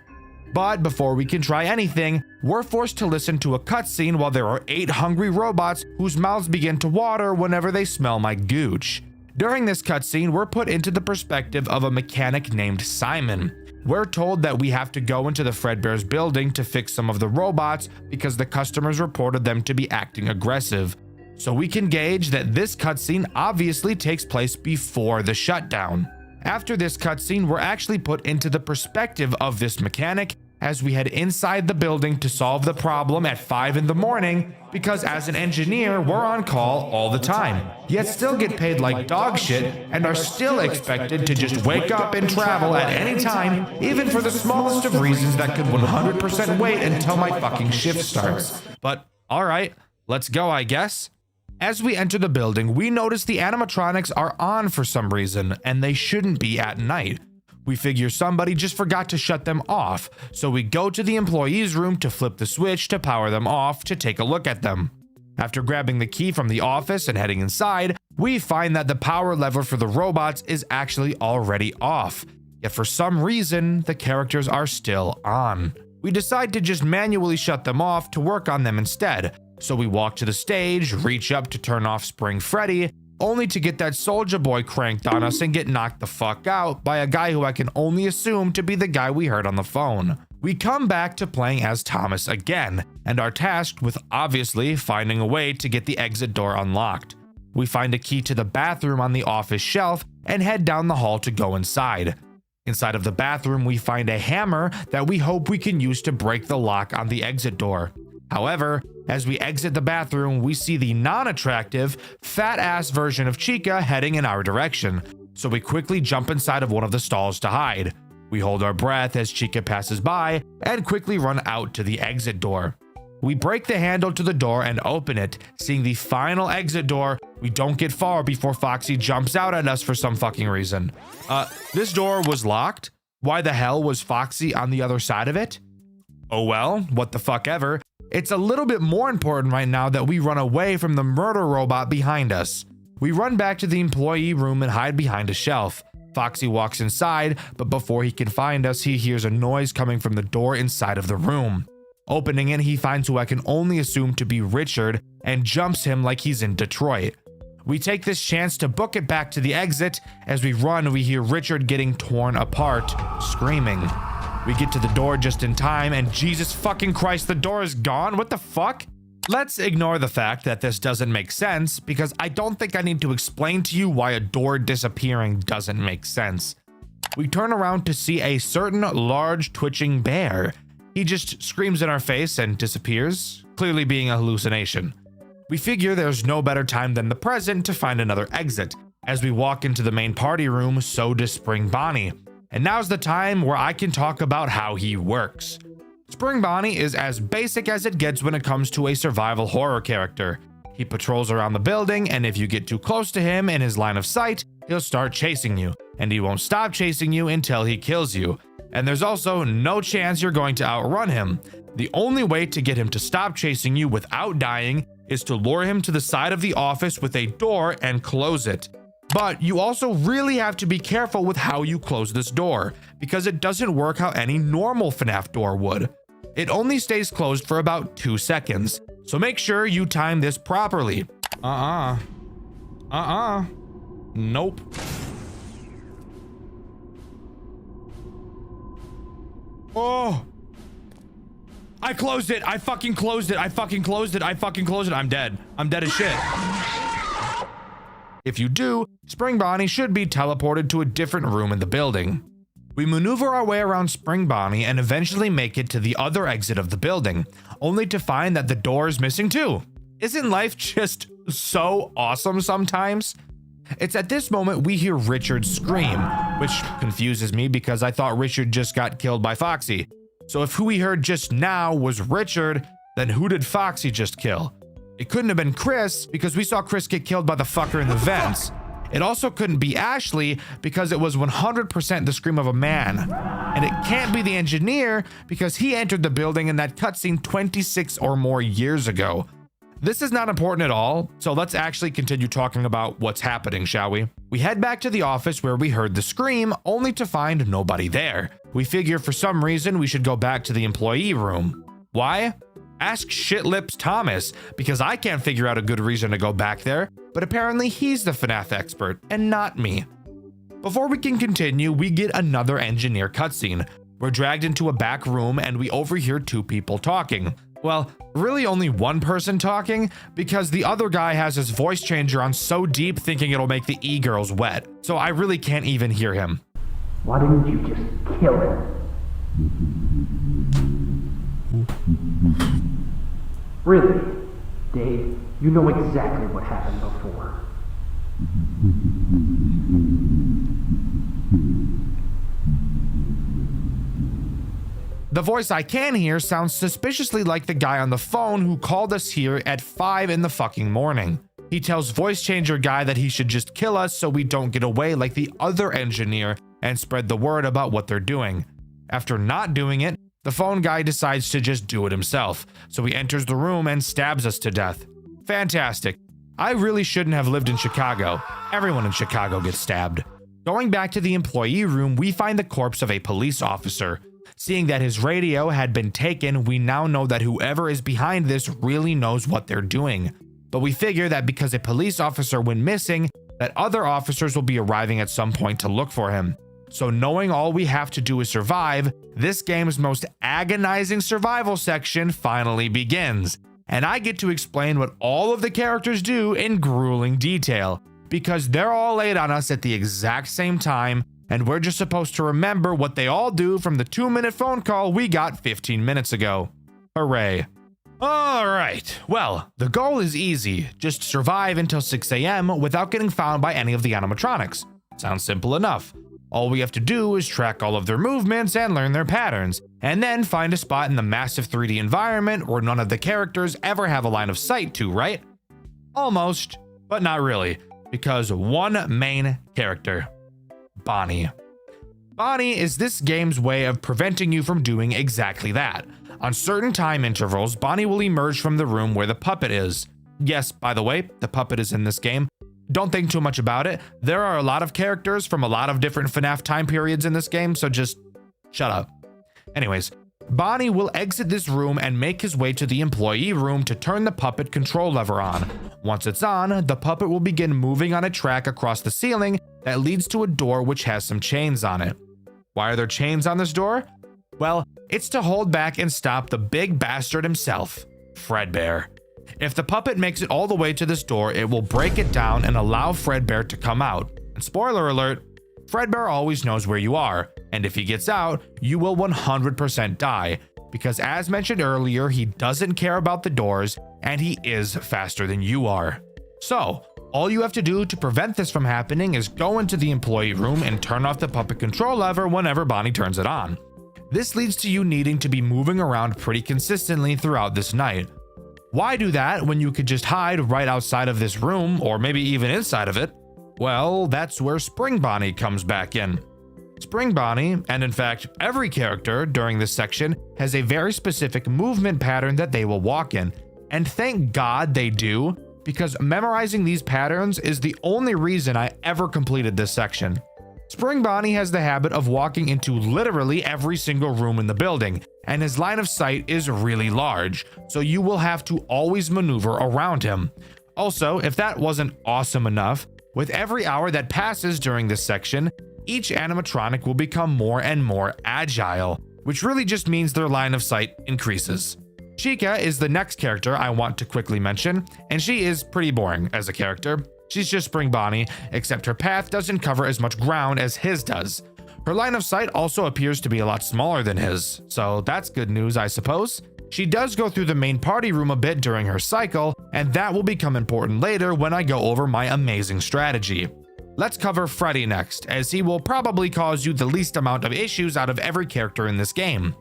Speaker 2: But before we can try anything, we're forced to listen to a cutscene while there are 8 hungry robots whose mouths begin to water whenever they smell my gooch. During this cutscene, we're put into the perspective of a mechanic named Simon. We're told that we have to go into the Fredbear's building to fix some of the robots because the customers reported them to be acting aggressive. So we can gauge that this cutscene obviously takes place before the shutdown. After this cutscene, we're actually put into the perspective of this mechanic as we head inside the building to solve the problem at 5 in the morning because as an engineer, we're on call all the time, yet still get paid like dog shit and are still expected to just wake up and travel at any time, even for the smallest of reasons that could 100% wait until my fucking shift starts. But alright, let's go I guess. As we enter the building, we notice the animatronics are on for some reason, and they shouldn't be at night. We figure somebody just forgot to shut them off, so we go to the employees' room to flip the switch to power them off to take a look at them. After grabbing the key from the office and heading inside, we find that the power lever for the robots is actually already off, yet for some reason, the characters are still on. We decide to just manually shut them off to work on them instead. So we walk to the stage, reach up to turn off Spring Freddy, only to get that soldier boy cranked on us and get knocked the fuck out by a guy who I can only assume to be the guy we heard on the phone. We come back to playing as Thomas again, and are tasked with obviously finding a way to get the exit door unlocked. We find a key to the bathroom on the office shelf and head down the hall to go inside. Inside of the bathroom, we find a hammer that we hope we can use to break the lock on the exit door. However, as we exit the bathroom, we see the non-attractive, fat-ass version of Chica heading in our direction, so we quickly jump inside of one of the stalls to hide. We hold our breath as Chica passes by and quickly run out to the exit door. We break the handle to the door and open it, seeing the final exit door. We don't get far before Foxy jumps out at us for some fucking reason. This door was locked? Why the hell was Foxy on the other side of it? Oh well, what the fuck ever. It's a little bit more important right now that we run away from the murder robot behind us. We run back to the employee room and hide behind a shelf. Foxy walks inside, but before he can find us, he hears a noise coming from the door inside of the room. Opening it, he finds who I can only assume to be Richard and jumps him like he's in Detroit. We take this chance to book it back to the exit. As we run, we hear Richard getting torn apart, screaming. We get to the door just in time and Jesus fucking Christ, the door is gone? What the fuck? Let's ignore the fact that this doesn't make sense because I don't think I need to explain to you why a door disappearing doesn't make sense. We turn around to see a certain large twitching bear. He just screams in our face and disappears, clearly being a hallucination. We figure there's no better time than the present to find another exit. As we walk into the main party room, so does Spring Bonnie. And now's the time where I can talk about how he works. Spring Bonnie is as basic as it gets when it comes to a survival horror character. He patrols around the building, and if you get too close to him in his line of sight, he'll start chasing you, and he won't stop chasing you until he kills you. And there's also no chance you're going to outrun him. The only way to get him to stop chasing you without dying is to lure him to the side of the office with a door and close it. But you also really have to be careful with how you close this door, because it doesn't work how any normal FNAF door would. It only stays closed for about 2 seconds, so make sure you time this properly. Nope. Oh! I closed it! I fucking closed it! I fucking closed it! I fucking closed it! I'm dead. I'm dead as shit. If you do, Spring Bonnie should be teleported to a different room in the building. We maneuver our way around Spring Bonnie and eventually make it to the other exit of the building, only to find that the door is missing too. Isn't life just so awesome sometimes? It's at this moment we hear Richard scream, which confuses me because I thought Richard just got killed by Foxy. So if who we heard just now was Richard, then who did Foxy just kill? It couldn't have been Chris because we saw Chris get killed by the fucker in the vents. It also couldn't be Ashley because it was 100% the scream of a man. And it can't be the engineer because he entered the building in that cutscene 26 or more years ago. This is not important at all, so let's actually continue talking about what's happening, shall we? We head back to the office where we heard the scream, only to find nobody there. We figure for some reason we should go back to the employee room. Why? Ask Shitlips Thomas, because I can't figure out a good reason to go back there, but apparently he's the FNAF expert and not me. Before we can continue, we get another engineer cutscene. We're dragged into a back room and we overhear two people talking. Well, really only one person talking because the other guy has his voice changer on so deep thinking it'll make the e-girls wet. So I really can't even hear him.
Speaker 15: Why didn't you just kill him? Really? Dave, you know exactly what happened before.
Speaker 2: The voice I can hear sounds suspiciously like the guy on the phone who called us here at 5 in the fucking morning. He tells voice changer guy that he should just kill us so we don't get away like the other engineer and spread the word about what they're doing. After not doing it, the phone guy decides to just do it himself, so he enters the room and stabs us to death. Fantastic. I really shouldn't have lived in Chicago. Everyone in Chicago gets stabbed. Going back to the employee room, we find the corpse of a police officer. Seeing that his radio had been taken, we now know that whoever is behind this really knows what they're doing. But we figure that because a police officer went missing, that other officers will be arriving at some point to look for him. So knowing all we have to do is survive, this game's most agonizing survival section finally begins. And I get to explain what all of the characters do in grueling detail, because they're all laid on us at the exact same time, and we're just supposed to remember what they all do from the 2-minute phone call we got 15 minutes ago. Hooray. Alright, well, the goal is easy. Just survive until 6 AM without getting found by any of the animatronics. Sounds simple enough. All we have to do is track all of their movements and learn their patterns, and then find a spot in the massive 3D environment where none of the characters ever have a line of sight to, right? Almost, but not really, because one main character. Bonnie. Bonnie is this game's way of preventing you from doing exactly that. On certain time intervals, Bonnie will emerge from the room where the puppet is. Yes, by the way, the puppet is in this game. Don't think too much about it. There are a lot of characters from a lot of different FNAF time periods in this game, so just shut up. Anyways, Bonnie will exit this room and make his way to the employee room to turn the puppet control lever on. Once it's on, the puppet will begin moving on a track across the ceiling that leads to a door which has some chains on it. Why are there chains on this door? Well, it's to hold back and stop the big bastard himself, Fredbear. If the puppet makes it all the way to this door, it will break it down and allow Fredbear to come out. And spoiler alert, Fredbear always knows where you are, and if he gets out, you will 100% die, because as mentioned earlier, he doesn't care about the doors, and he is faster than you are. So, all you have to do to prevent this from happening is go into the employee room and turn off the puppet control lever whenever Bonnie turns it on. This leads to you needing to be moving around pretty consistently throughout this night. Why do that when you could just hide right outside of this room, or maybe even inside of it? Well, that's where Spring Bonnie comes back in. Spring Bonnie, and in fact every character during this section, has a very specific movement pattern that they will walk in. And thank God they do, because memorizing these patterns is the only reason I ever completed this section. Spring Bonnie has the habit of walking into literally every single room in the building, and his line of sight is really large, so you will have to always maneuver around him. Also, if that wasn't awesome enough, with every hour that passes during this section, each animatronic will become more and more agile, which really just means their line of sight increases. Chica is the next character I want to quickly mention, and she is pretty boring as a character. She's just Spring Bonnie, except her path doesn't cover as much ground as his does. Her line of sight also appears to be a lot smaller than his, so that's good news, I suppose. She does go through the main party room a bit during her cycle, and that will become important later when I go over my amazing strategy. Let's cover Freddy next, as he will probably cause you the least amount of issues out of every character in this game.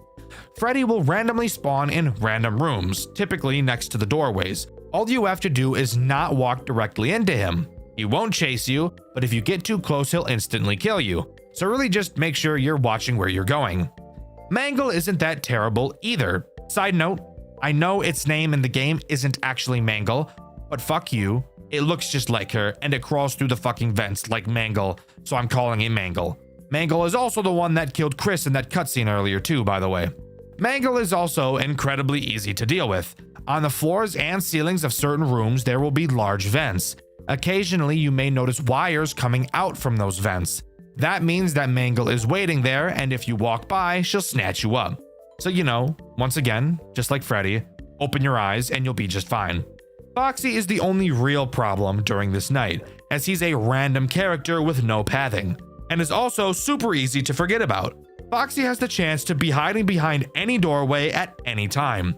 Speaker 2: Freddy will randomly spawn in random rooms, typically next to the doorways. All you have to do is not walk directly into him. He won't chase you, but if you get too close, he'll instantly kill you. So really just make sure you're watching where you're going. Mangle isn't that terrible either. Side note, I know its name in the game isn't actually Mangle, but fuck you. It looks just like her, and it crawls through the fucking vents like Mangle, so I'm calling it Mangle. Mangle is also the one that killed Chris in that cutscene earlier too, by the way. Mangle is also incredibly easy to deal with. On the floors and ceilings of certain rooms, there will be large vents. Occasionally, you may notice wires coming out from those vents. That means that Mangle is waiting there, and if you walk by, she'll snatch you up. So once again, just like Freddy, open your eyes and you'll be just fine. Foxy is the only real problem during this night, as he's a random character with no pathing, and is also super easy to forget about. Foxy has the chance to be hiding behind any doorway at any time.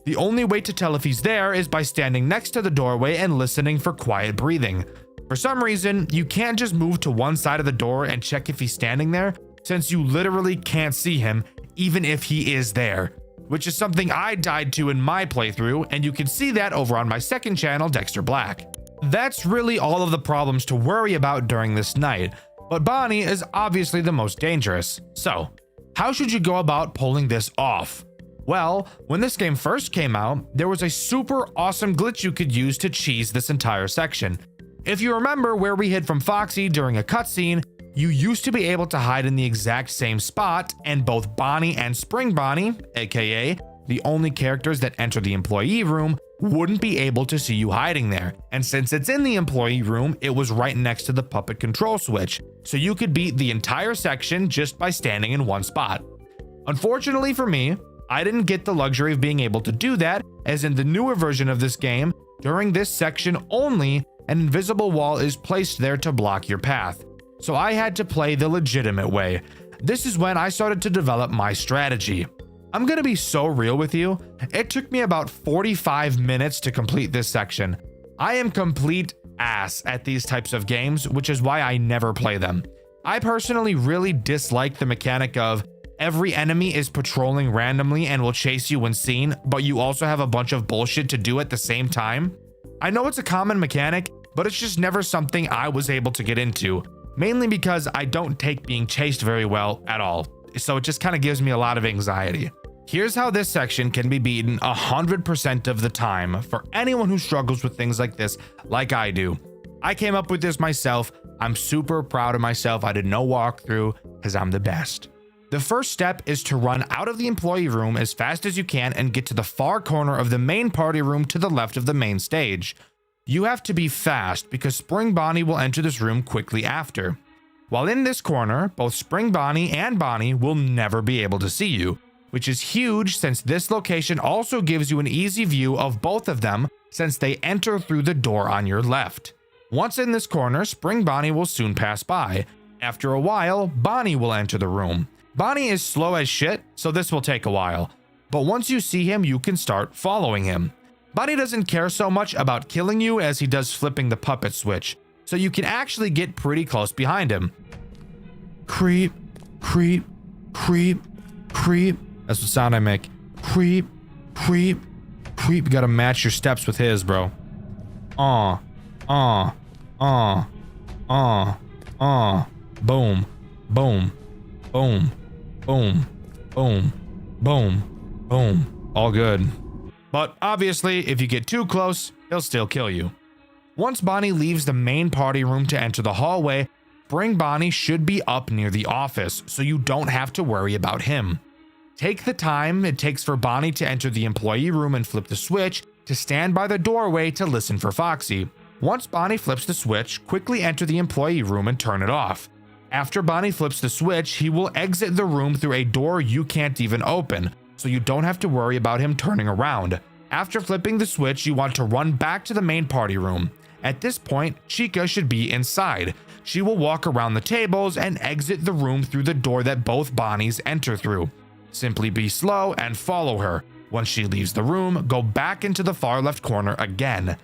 Speaker 2: The only way to tell if he's there is by standing next to the doorway and listening for quiet breathing. For some reason, you can't just move to one side of the door and check if he's standing there, since you literally can't see him even if he is there, which is something I died to in my playthrough, and you can see that over on my second channel, Dxtr Black. That's really all of the problems to worry about during this night, but Bonnie is obviously the most dangerous. So, how should you go about pulling this off? Well, when this game first came out, there was a super awesome glitch you could use to cheese this entire section. If you remember where we hid from Foxy during a cutscene, you used to be able to hide in the exact same spot, and both Bonnie and Spring Bonnie, aka the only characters that enter the employee room, wouldn't be able to see you hiding there. And since it's in the employee room, it was right next to the puppet control switch, so you could beat the entire section just by standing in one spot. Unfortunately for me, I didn't get the luxury of being able to do that, as in the newer version of this game, during this section only, an invisible wall is placed there to block your path. So I had to play the legitimate way. This is when I started to develop my strategy. I'm gonna be so real with you, it took me about 45 minutes to complete this section. I am complete ass at these types of games, which is why I never play them. I personally really dislike the mechanic of every enemy is patrolling randomly and will chase you when seen, but you also have a bunch of bullshit to do at the same time. I know it's a common mechanic, but it's just never something I was able to get into, mainly because I don't take being chased very well at all, so it just kind of gives me a lot of anxiety. Here's how this section can be beaten 100% of the time for anyone who struggles with things like this, like I do. I came up with this myself. I'm super proud of myself. I did no walkthrough because I'm the best. The first step is to run out of the employee room as fast as you can and get to the far corner of the main party room to the left of the main stage. You have to be fast because Spring Bonnie will enter this room quickly after. While in this corner, both Spring Bonnie and Bonnie will never be able to see you, which is huge since this location also gives you an easy view of both of them since they enter through the door on your left. Once in this corner, Spring Bonnie will soon pass by. After a while, Bonnie will enter the room. Bonnie is slow as shit, so this will take a while, but once you see him, you can start following him. Bonnie doesn't care so much about killing you as he does flipping the puppet switch, so you can actually get pretty close behind him. Creep, creep, creep, creep. That's the sound I make. Creep, creep, creep. You gotta match your steps with his, bro. Boom, boom, boom, boom, boom, boom, boom. All good. But obviously, if you get too close, he'll still kill you. Once Bonnie leaves the main party room to enter the hallway, Spring Bonnie should be up near the office, so you don't have to worry about him. Take the time it takes for Bonnie to enter the employee room and flip the switch to stand by the doorway to listen for Foxy. Once Bonnie flips the switch, quickly enter the employee room and turn it off. After Bonnie flips the switch, he will exit the room through a door you can't even open, so you don't have to worry about him turning around. After flipping the switch, you want to run back to the main party room. At this point, Chica should be inside. She will walk around the tables and exit the room through the door that both Bonnies enter through. Simply be slow and follow her. Once she leaves the room, go back into the far left corner again.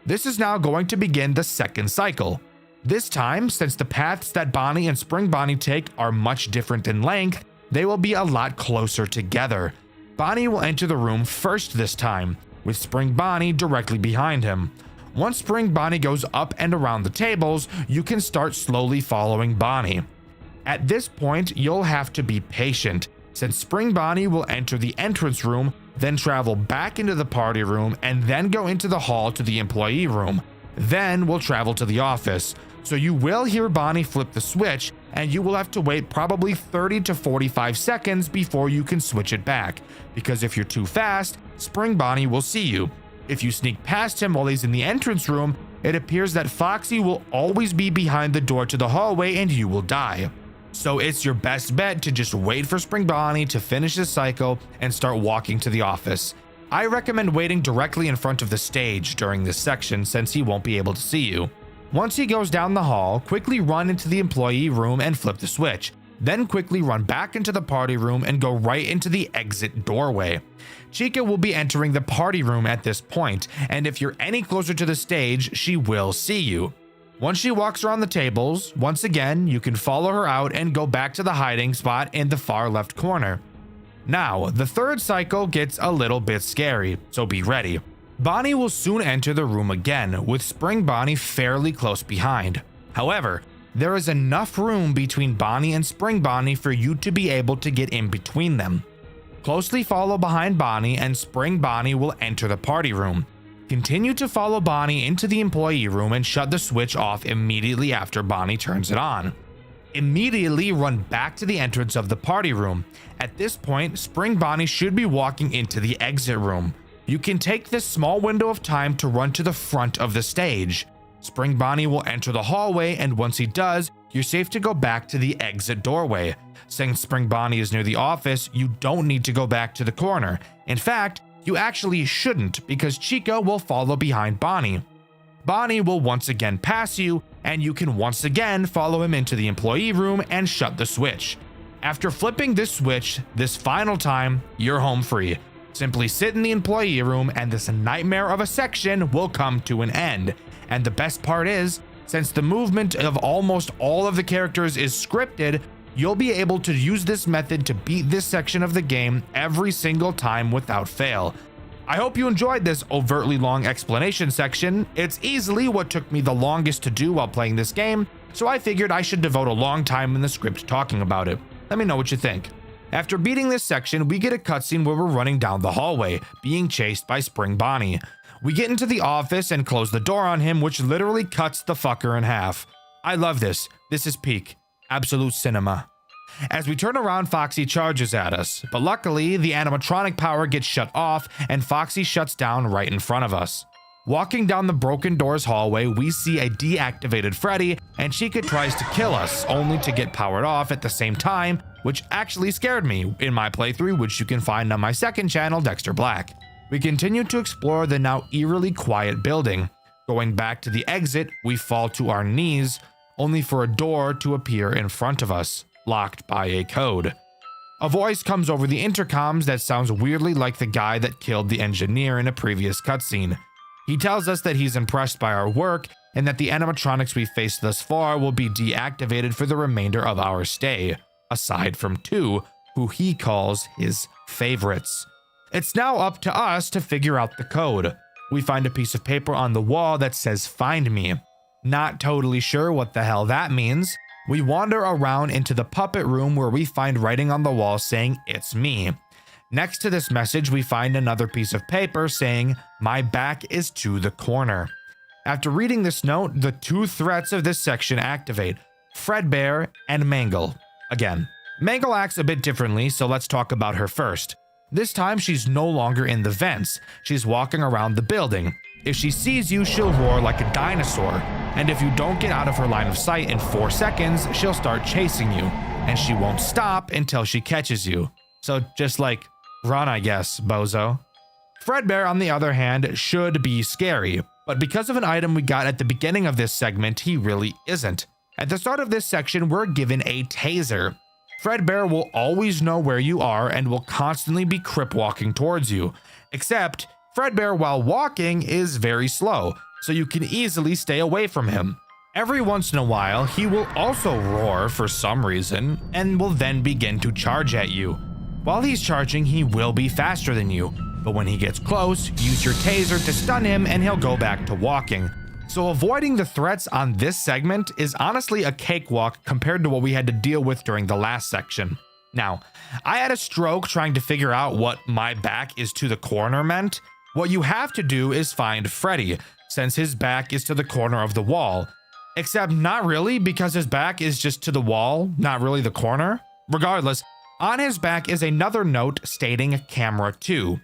Speaker 2: This is now going to begin the second cycle. This time, since the paths that Bonnie and Spring Bonnie take are much different in length, they will be a lot closer together. Bonnie will enter the room first this time, with Spring Bonnie directly behind him. Once Spring Bonnie goes up and around the tables, you can start slowly following Bonnie. At this point, you'll have to be patient, since Spring Bonnie will enter the entrance room, then travel back into the party room, and then go into the hall to the employee room. Then we'll travel to the office. So you will hear Bonnie flip the switch, and you will have to wait probably 30 to 45 seconds before you can switch it back, because if you're too fast, Spring Bonnie will see you. If you sneak past him while he's in the entrance room, it appears that Foxy will always be behind the door to the hallway and you will die. So it's your best bet to just wait for Spring Bonnie to finish his cycle and start walking to the office. I recommend waiting directly in front of the stage during this section since he won't be able to see you. Once he goes down the hall, quickly run into the employee room and flip the switch. Then quickly run back into the party room and go right into the exit doorway. Chica will be entering the party room at this point, and if you're any closer to the stage, she will see you. Once she walks around the tables, once again, you can follow her out and go back to the hiding spot in the far left corner. Now, the third cycle gets a little bit scary, so be ready. Bonnie will soon enter the room again, with Spring Bonnie fairly close behind. However, there is enough room between Bonnie and Spring Bonnie for you to be able to get in between them. Closely follow behind Bonnie and Spring Bonnie will enter the party room. Continue to follow Bonnie into the employee room and shut the switch off immediately after Bonnie turns it on. Immediately run back to the entrance of the party room. At this point, Spring Bonnie should be walking into the exit room. You can take this small window of time to run to the front of the stage. Spring Bonnie will enter the hallway, and once he does, you're safe to go back to the exit doorway. Since Spring Bonnie is near the office, you don't need to go back to the corner. In fact, you actually shouldn't, because Chica will follow behind Bonnie. Bonnie will once again pass you, and you can once again follow him into the employee room and shut the switch. After flipping this switch, this final time, you're home free. Simply sit in the employee room and this nightmare of a section will come to an end. And the best part is, since the movement of almost all of the characters is scripted, you'll be able to use this method to beat this section of the game every single time without fail. I hope you enjoyed this overtly long explanation section. It's easily what took me the longest to do while playing this game, so I figured I should devote a long time in the script talking about it. Let me know what you think. After beating this section, we get a cutscene where we're running down the hallway, being chased by Spring Bonnie. We get into the office and close the door on him, which literally cuts the fucker in half. I love this. This is peak. Absolute cinema. As we turn around, Foxy charges at us, but luckily the animatronic power gets shut off and Foxy shuts down right in front of us. Walking down the broken doors hallway, we see a deactivated Freddy, and Chica tries to kill us, only to get powered off at the same time, which actually scared me in my playthrough, which you can find on my second channel, Dxtr Black. We continue to explore the now eerily quiet building. Going back to the exit, we fall to our knees, only for a door to appear in front of us, locked by a code. A voice comes over the intercoms that sounds weirdly like the guy that killed the engineer in a previous cutscene. He tells us that he's impressed by our work and that the animatronics we faced thus far will be deactivated for the remainder of our stay, aside from two, who he calls his favorites. It's now up to us to figure out the code. We find a piece of paper on the wall that says "Find me." Not totally sure what the hell that means. We wander around into the puppet room where we find writing on the wall saying "It's me." Next to this message, we find another piece of paper saying, "My back is to the corner." After reading this note, the two threats of this section activate: Fredbear and Mangle. Again, Mangle acts a bit differently, so let's talk about her first. This time, she's no longer in the vents. She's walking around the building. If she sees you, she'll roar like a dinosaur. And if you don't get out of her line of sight in 4 seconds, she'll start chasing you. And she won't stop until she catches you. So just like, run, I guess, bozo. Fredbear, on the other hand, should be scary. But because of an item we got at the beginning of this segment, he really isn't. At the start of this section, we're given a taser. Fredbear will always know where you are and will constantly be crip walking towards you. Except, Fredbear while walking is very slow, so you can easily stay away from him. Every once in a while, he will also roar for some reason and will then begin to charge at you. While he's charging, he will be faster than you, but when he gets close, use your taser to stun him and he'll go back to walking. So avoiding the threats on this segment is honestly a cakewalk compared to what we had to deal with during the last section. Now, I had a stroke trying to figure out what my back is to the corner meant. What you have to do is find Freddy, since his back is to the corner of the wall. Except not really, because his back is just to the wall, not really the corner. Regardless, on his back is another note stating camera 2.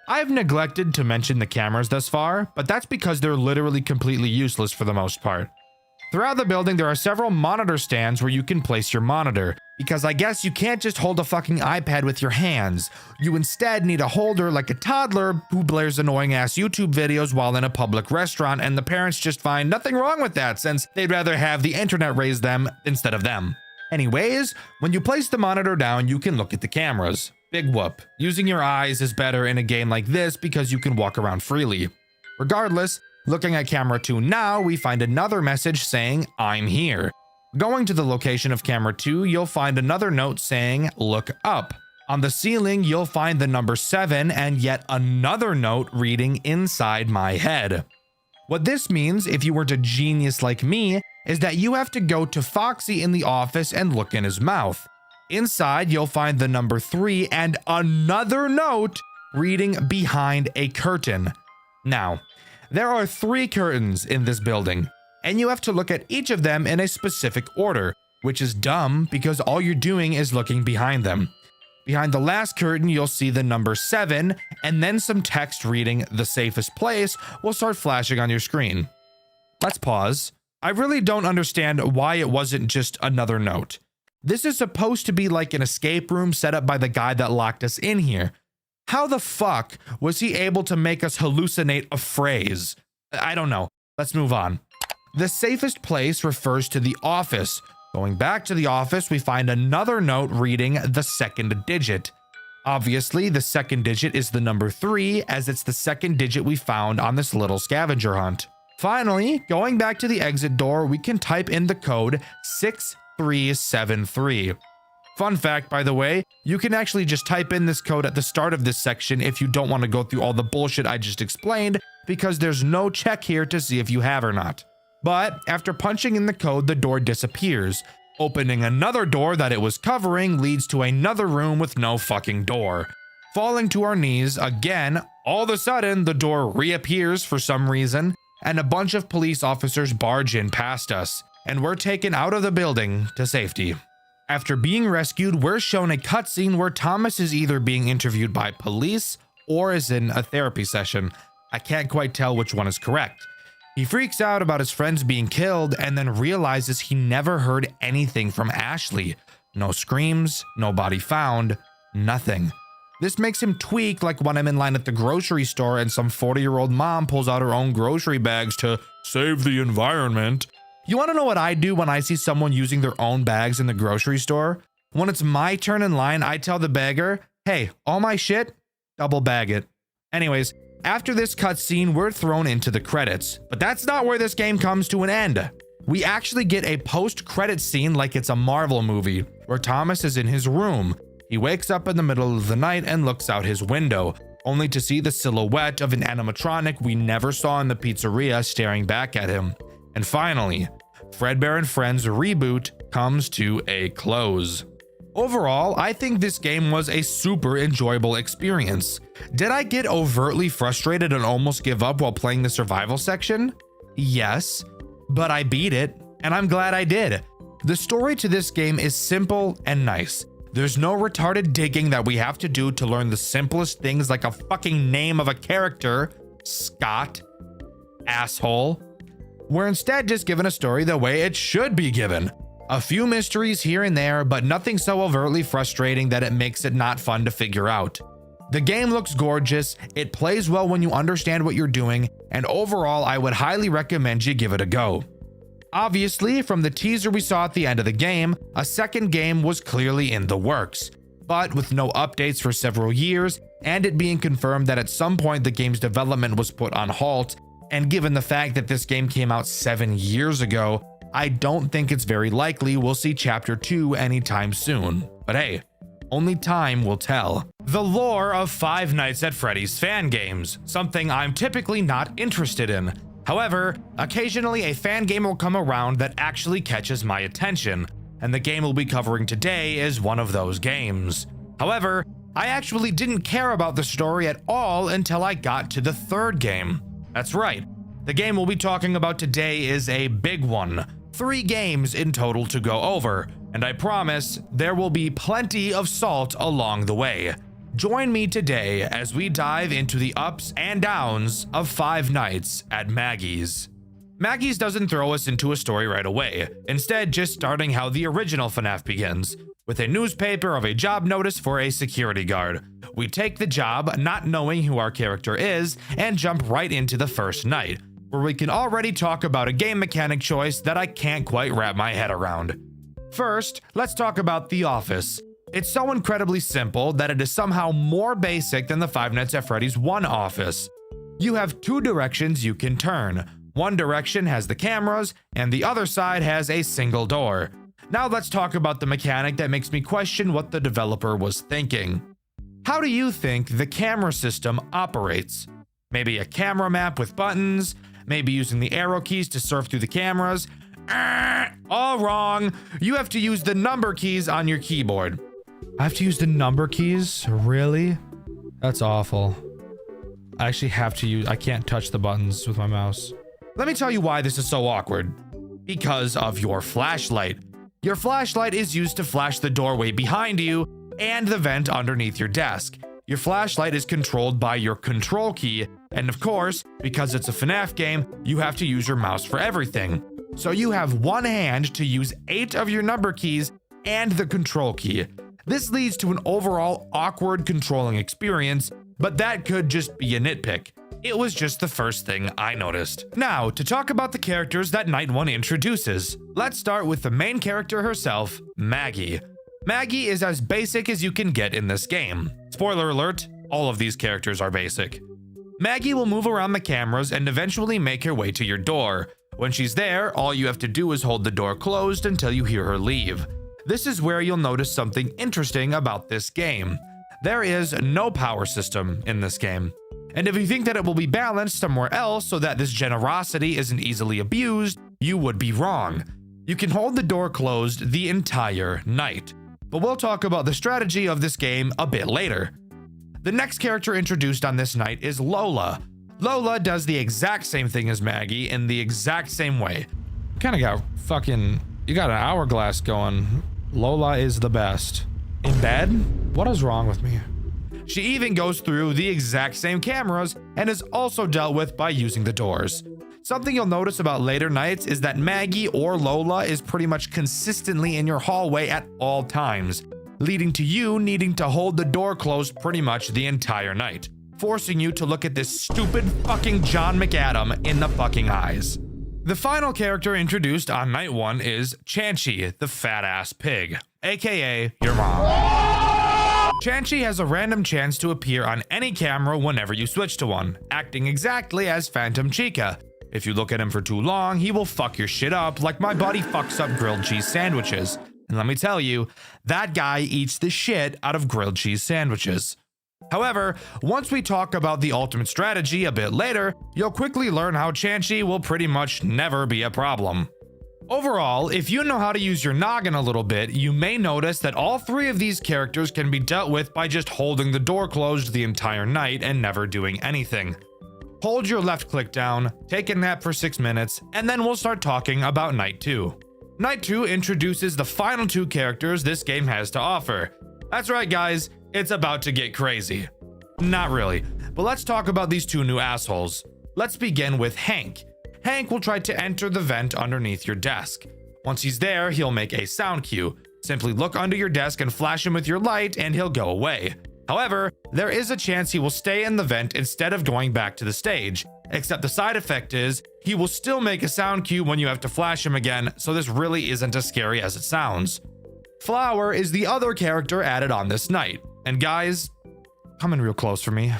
Speaker 2: I've neglected to mention the cameras thus far, but that's because they're literally completely useless for the most part. Throughout the building, there are several monitor stands where you can place your monitor, because I guess you can't just hold a fucking iPad with your hands. You instead need a holder like a toddler who blares annoying ass YouTube videos while in a public restaurant, and the parents just find nothing wrong with that since they'd rather have the internet raise them instead of them. Anyways, when you place the monitor down, you can look at the cameras. Big whoop. Using your eyes is better in a game like this because you can walk around freely. Regardless, looking at camera 2 now, we find another message saying, "I'm here." Going to the location of camera 2, you'll find another note saying, "Look up." On the ceiling, you'll find the number 7 and yet another note reading "Inside my head." What this means, if you weren't a genius like me, is that you have to go to Foxy in the office and look in his mouth. Inside, you'll find the number 3 and another note reading "Behind a curtain." Now, there are 3 curtains in this building, and you have to look at each of them in a specific order, which is dumb because all you're doing is looking behind them. Behind the last curtain, you'll see the number 7, and then some text reading "The safest place" will start flashing on your screen. Let's pause. I really don't understand why it wasn't just another note. This is supposed to be like an escape room set up by the guy that locked us in here. How the fuck was he able to make us hallucinate a phrase? I don't know. Let's move on. The safest place refers to the office. Going back to the office, we find another note reading the second digit. Obviously, the second digit is the number 3, as it's the second digit we found on this little scavenger hunt. Finally, going back to the exit door, we can type in the code 6373. Fun fact, by the way, you can actually just type in this code at the start of this section if you don't want to go through all the bullshit I just explained, because there's no check here to see if you have or not. But after punching in the code, the door disappears. Opening another door that it was covering leads to another room with no fucking door. Falling to our knees again, all of a sudden the door reappears for some reason, and a bunch of police officers barge in past us, and we're taken out of the building to safety. After being rescued, we're shown a cutscene where Thomas is either being interviewed by police or is in a therapy session. I can't quite tell which one is correct. He freaks out about his friends being killed and then realizes he never heard anything from Ashley. No screams, no body found, nothing. This makes him tweak like when I'm in line at the grocery store and some 40-year-old mom pulls out her own grocery bags to save the environment. You want to know what I do when I see someone using their own bags in the grocery store? When it's my turn in line, I tell the bagger, "Hey, all my shit, double bag it." Anyways, after this cutscene, we're thrown into the credits. But that's not where this game comes to an end. We actually get a post-credit scene like it's a Marvel movie, where Thomas is in his room. He wakes up in the middle of the night and looks out his window, only to see the silhouette of an animatronic we never saw in the pizzeria staring back at him. And finally, Fredbear and Friends Reboot comes to a close. Overall, I think this game was a super enjoyable experience. Did I get overtly frustrated and almost give up while playing the survival section? Yes, but I beat it, and I'm glad I did. The story to this game is simple and nice. There's no retarded digging that we have to do to learn the simplest things like a fucking name of a character, Scott, asshole. We're instead just given a story the way it should be given. A few mysteries here and there, but nothing so overtly frustrating that it makes it not fun to figure out. The game looks gorgeous, it plays well when you understand what you're doing, and overall I would highly recommend you give it a go. Obviously, from the teaser we saw at the end of the game, a second game was clearly in the works. But with no updates for several years, and it being confirmed that at some point the game's development was put on halt, And given the fact that this game came out 7 years ago, I don't think it's very likely we'll see Chapter 2 anytime soon. But hey, only time will tell. The lore of Five Nights at Freddy's fan games, something I'm typically not interested in. However, occasionally a fan game will come around that actually catches my attention, and the game we'll be covering today is one of those games. However, I actually didn't care about the story at all until I got to the third game. That's right, the game we'll be talking about today is a big one. 3 games in total to go over, and I promise there will be plenty of salt along the way. Join me today as we dive into the ups and downs of Five Nights at Maggie's. Maggie's doesn't throw us into a story right away, instead just starting how the original FNAF begins, with a newspaper of a job notice for a security guard. We take the job, not knowing who our character is, and jump right into the first night, where we can already talk about a game mechanic choice that I can't quite wrap my head around. First, let's talk about the office. It's so incredibly simple that it is somehow more basic than the Five Nights at Freddy's 1 office. You have 2 directions you can turn. One direction has the cameras, and the other side has a single door. Now let's talk about the mechanic that makes me question what the developer was thinking. How do you think the camera system operates? Maybe a camera map with buttons? Maybe using the arrow keys to surf through the cameras? All wrong. You have to use the number keys on your keyboard. I have to use the number keys? Really? That's awful. I actually have to use, I can't touch the buttons with my mouse. Let me tell you why this is so awkward. Because of your flashlight. Your flashlight is used to flash the doorway behind you and the vent underneath your desk. Your flashlight is controlled by your control key, and of course, because it's a FNAF game, you have to use your mouse for everything. So you have one hand to use 8 of your number keys and the control key. This leads to an overall awkward controlling experience, but that could just be a nitpick. It was just the first thing I noticed. Now, to talk about the characters that Night 1 introduces. Let's start with the main character herself, Maggie. Maggie is as basic as you can get in this game. Spoiler alert, all of these characters are basic. Maggie will move around the cameras and eventually make her way to your door. When she's there, all you have to do is hold the door closed until you hear her leave. This is where you'll notice something interesting about this game. There is no power system in this game. And if you think that it will be balanced somewhere else so that this generosity isn't easily abused, you would be wrong. You can hold the door closed the entire night. But we'll talk about the strategy of this game a bit later. The next character introduced on this night is Lola. Lola does the exact same thing as Maggie in the exact same way. You got you got an hourglass going. Lola is the best. In bed? What is wrong with me? She even goes through the exact same cameras and is also dealt with by using the doors. Something you'll notice about later nights is that Maggie or Lola is pretty much consistently in your hallway at all times, leading to you needing to hold the door closed pretty much the entire night, forcing you to look at this stupid fucking John McAdams in the fucking eyes. The final character introduced on Night 1 is Banshee, the fat-ass pig, aka your mom. Banshee has a random chance to appear on any camera whenever you switch to one, acting exactly as Phantom Chica. If you look at him for too long, he will fuck your shit up like my buddy fucks up grilled cheese sandwiches. And let me tell you, that guy eats the shit out of grilled cheese sandwiches. However, once we talk about the ultimate strategy a bit later, you'll quickly learn how Banshee will pretty much never be a problem. Overall, if you know how to use your noggin a little bit, you may notice that all 3 of these characters can be dealt with by just holding the door closed the entire night and never doing anything. Hold your left click down, take a nap for 6 minutes, and then we'll start talking about Night 2. Night 2 introduces the final 2 characters this game has to offer. That's right, guys, it's about to get crazy. Not really, but let's talk about these 2 new assholes. Let's begin with Hank. Hank will try to enter the vent underneath your desk. Once he's there, he'll make a sound cue. Simply look under your desk and flash him with your light and he'll go away. However, there is a chance he will stay in the vent instead of going back to the stage, except the side effect is he will still make a sound cue when you have to flash him again, so this really isn't as scary as it sounds. Flower is the other character added on this night, and guys, come in real close for me.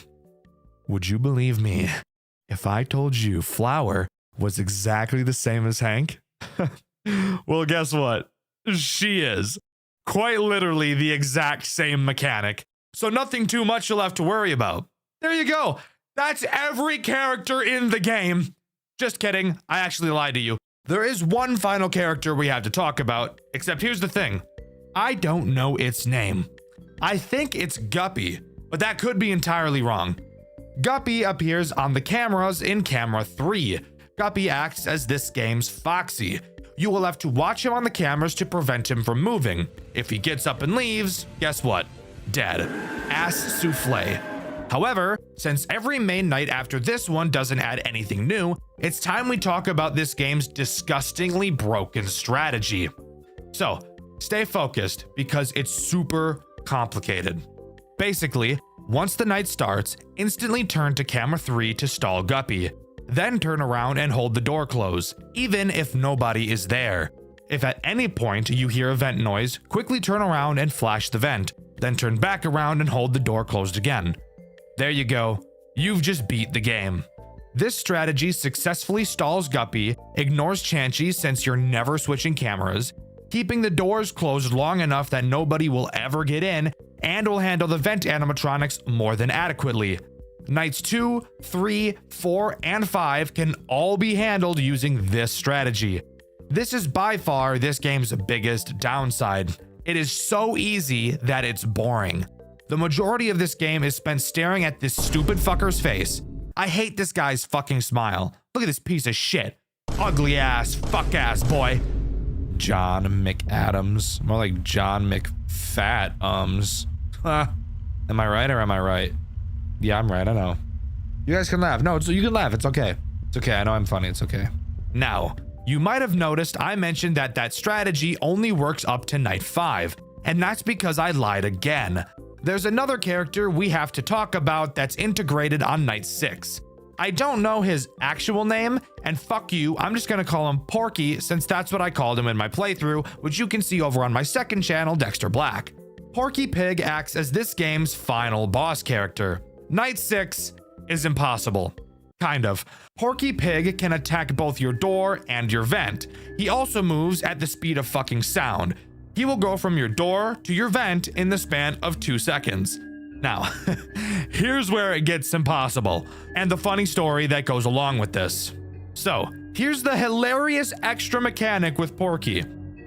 Speaker 2: Would you believe me? if I told you Flower was exactly the same as Hank? Well, guess what? She is. Quite literally the exact same mechanic. So nothing too much you'll have to worry about. There you go. That's every character in the game. Just kidding. I actually lied to you. There is one final character we have to talk about, except here's the thing. I don't know its name. I think it's Guppy, but that could be entirely wrong. Guppy appears on the cameras in camera 3. Guppy acts as this game's Foxy. You will have to watch him on the cameras to prevent him from moving. If he gets up and leaves, guess what? Dead. Ass souffle. However, since every main night after this one doesn't add anything new, it's time we talk about this game's disgustingly broken strategy. So, stay focused because it's super complicated. Basically, once the night starts, instantly turn to camera 3 to stall Guppy. Then turn around and hold the door closed, even if nobody is there. If at any point you hear a vent noise, quickly turn around and flash the vent, then turn back around and hold the door closed again. There you go. You've just beat the game. This strategy successfully stalls Guppy, ignores Chanchy since you're never switching cameras, keeping the doors closed long enough that nobody will ever get in, and will handle the vent animatronics more than adequately. Nights 2, 3, 4, and 5 can all be handled using this strategy. This is by far this game's biggest downside. It is so easy that it's boring. The majority of this game is spent staring at this stupid fucker's face. I hate this guy's fucking smile. Look at this piece of shit. Ugly ass, fuck ass boy. John McAdams. More like John McFat-ums. Am I right or am I right? Yeah, I'm right, I know. You guys can laugh. No, you can laugh, it's okay. It's okay, I know I'm funny, it's okay. Now, you might have noticed I mentioned that strategy only works up to night 5, and that's because I lied again. There's another character we have to talk about that's integrated on night 6. I don't know his actual name, and fuck you, I'm just gonna call him Porky since that's what I called him in my playthrough, which you can see over on my second channel, Dxtr Black. Porky Pig acts as this game's final boss character. Night 6 is impossible. Kind of. Porky Pig can attack both your door and your vent. He also moves at the speed of fucking sound. He will go from your door to your vent in the span of 2 seconds. Now, here's where it gets impossible, and the funny story that goes along with this. So, here's the hilarious extra mechanic with Porky.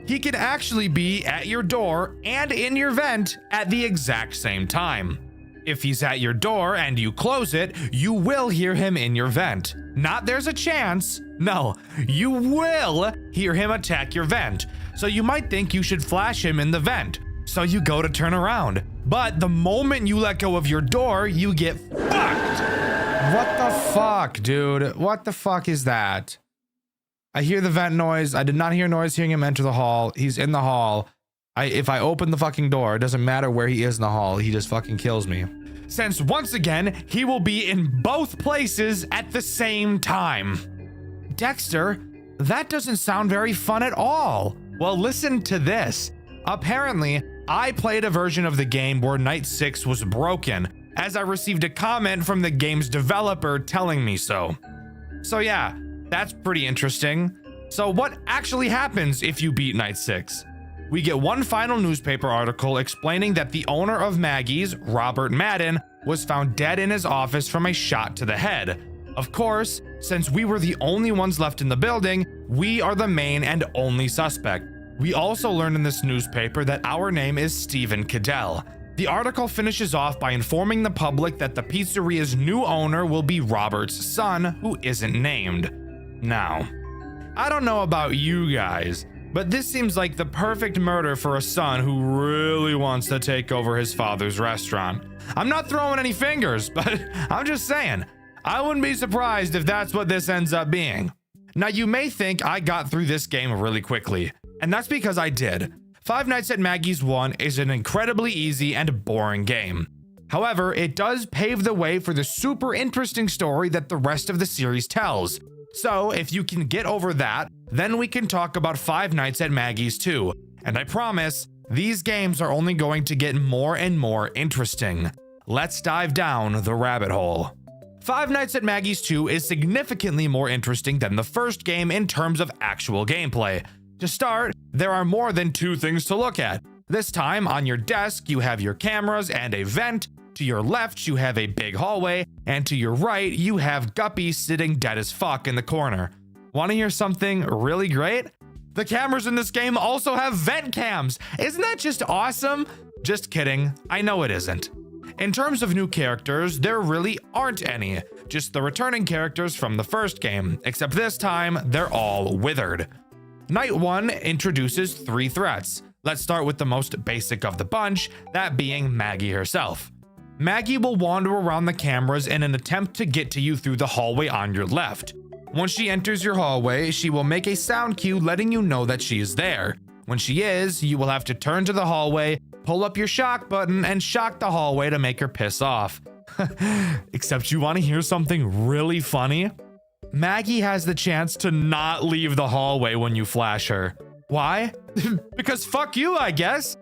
Speaker 2: He can actually be at your door and in your vent at the exact same time. If he's at your door and you close it, you will hear him in your vent. Not there's a chance. No, you will hear him attack your vent. So you might think you should flash him in the vent. So you go to turn around. But the moment you let go of your door, you get fucked. What the fuck, dude? What the fuck is that? I hear the vent noise. I did not hear noise hearing him enter the hall. He's in the hall. If I open the fucking door, it doesn't matter where he is in the hall, he just fucking kills me. Since once again, he will be in both places at the same time. Dxtr, that doesn't sound very fun at all. Well, listen to this. Apparently, I played a version of the game where Night 6 was broken, as I received a comment from the game's developer telling me so. So yeah, that's pretty interesting. So what actually happens if you beat Night 6? We get one final newspaper article explaining that the owner of Maggie's, Robert Madden, was found dead in his office from a shot to the head. Of course, since we were the only ones left in the building, we are the main and only suspect. We also learned in this newspaper that our name is Stephen Cadell. The article finishes off by informing the public that the pizzeria's new owner will be Robert's son, who isn't named. Now, I don't know about you guys, but this seems like the perfect murder for a son who really wants to take over his father's restaurant. I'm not throwing any fingers, but I'm just saying, I wouldn't be surprised if that's what this ends up being. Now, you may think I got through this game really quickly, and that's because I did. Five Nights at Maggie's 1 is an incredibly easy and boring game. However, it does pave the way for the super interesting story that the rest of the series tells. So, if you can get over that, then we can talk about Five Nights at Maggie's 2. And I promise, these games are only going to get more and more interesting. Let's dive down the rabbit hole. Five Nights at Maggie's 2 is significantly more interesting than the first game in terms of actual gameplay. To start, there are more than 2 things to look at. This time, on your desk, you have your cameras and a vent. To your left, you have a big hallway, and to your right, you have Guppy sitting dead as fuck in the corner. Want to hear something really great? The cameras in this game also have vent cams. Isn't that just awesome? Just kidding, I know it isn't. In terms of new characters, there really aren't any, just the returning characters from the first game, except this time, they're all withered. Night 1 introduces 3 threats. Let's start with the most basic of the bunch, that being Maggie herself. Maggie will wander around the cameras in an attempt to get to you through the hallway on your left. Once she enters your hallway, she will make a sound cue letting you know that she is there. When she is, you will have to turn to the hallway, pull up your shock button, and shock the hallway to make her piss off. Except you want to hear something really funny? Maggie has the chance to not leave the hallway when you flash her. Why? Because fuck you, I guess.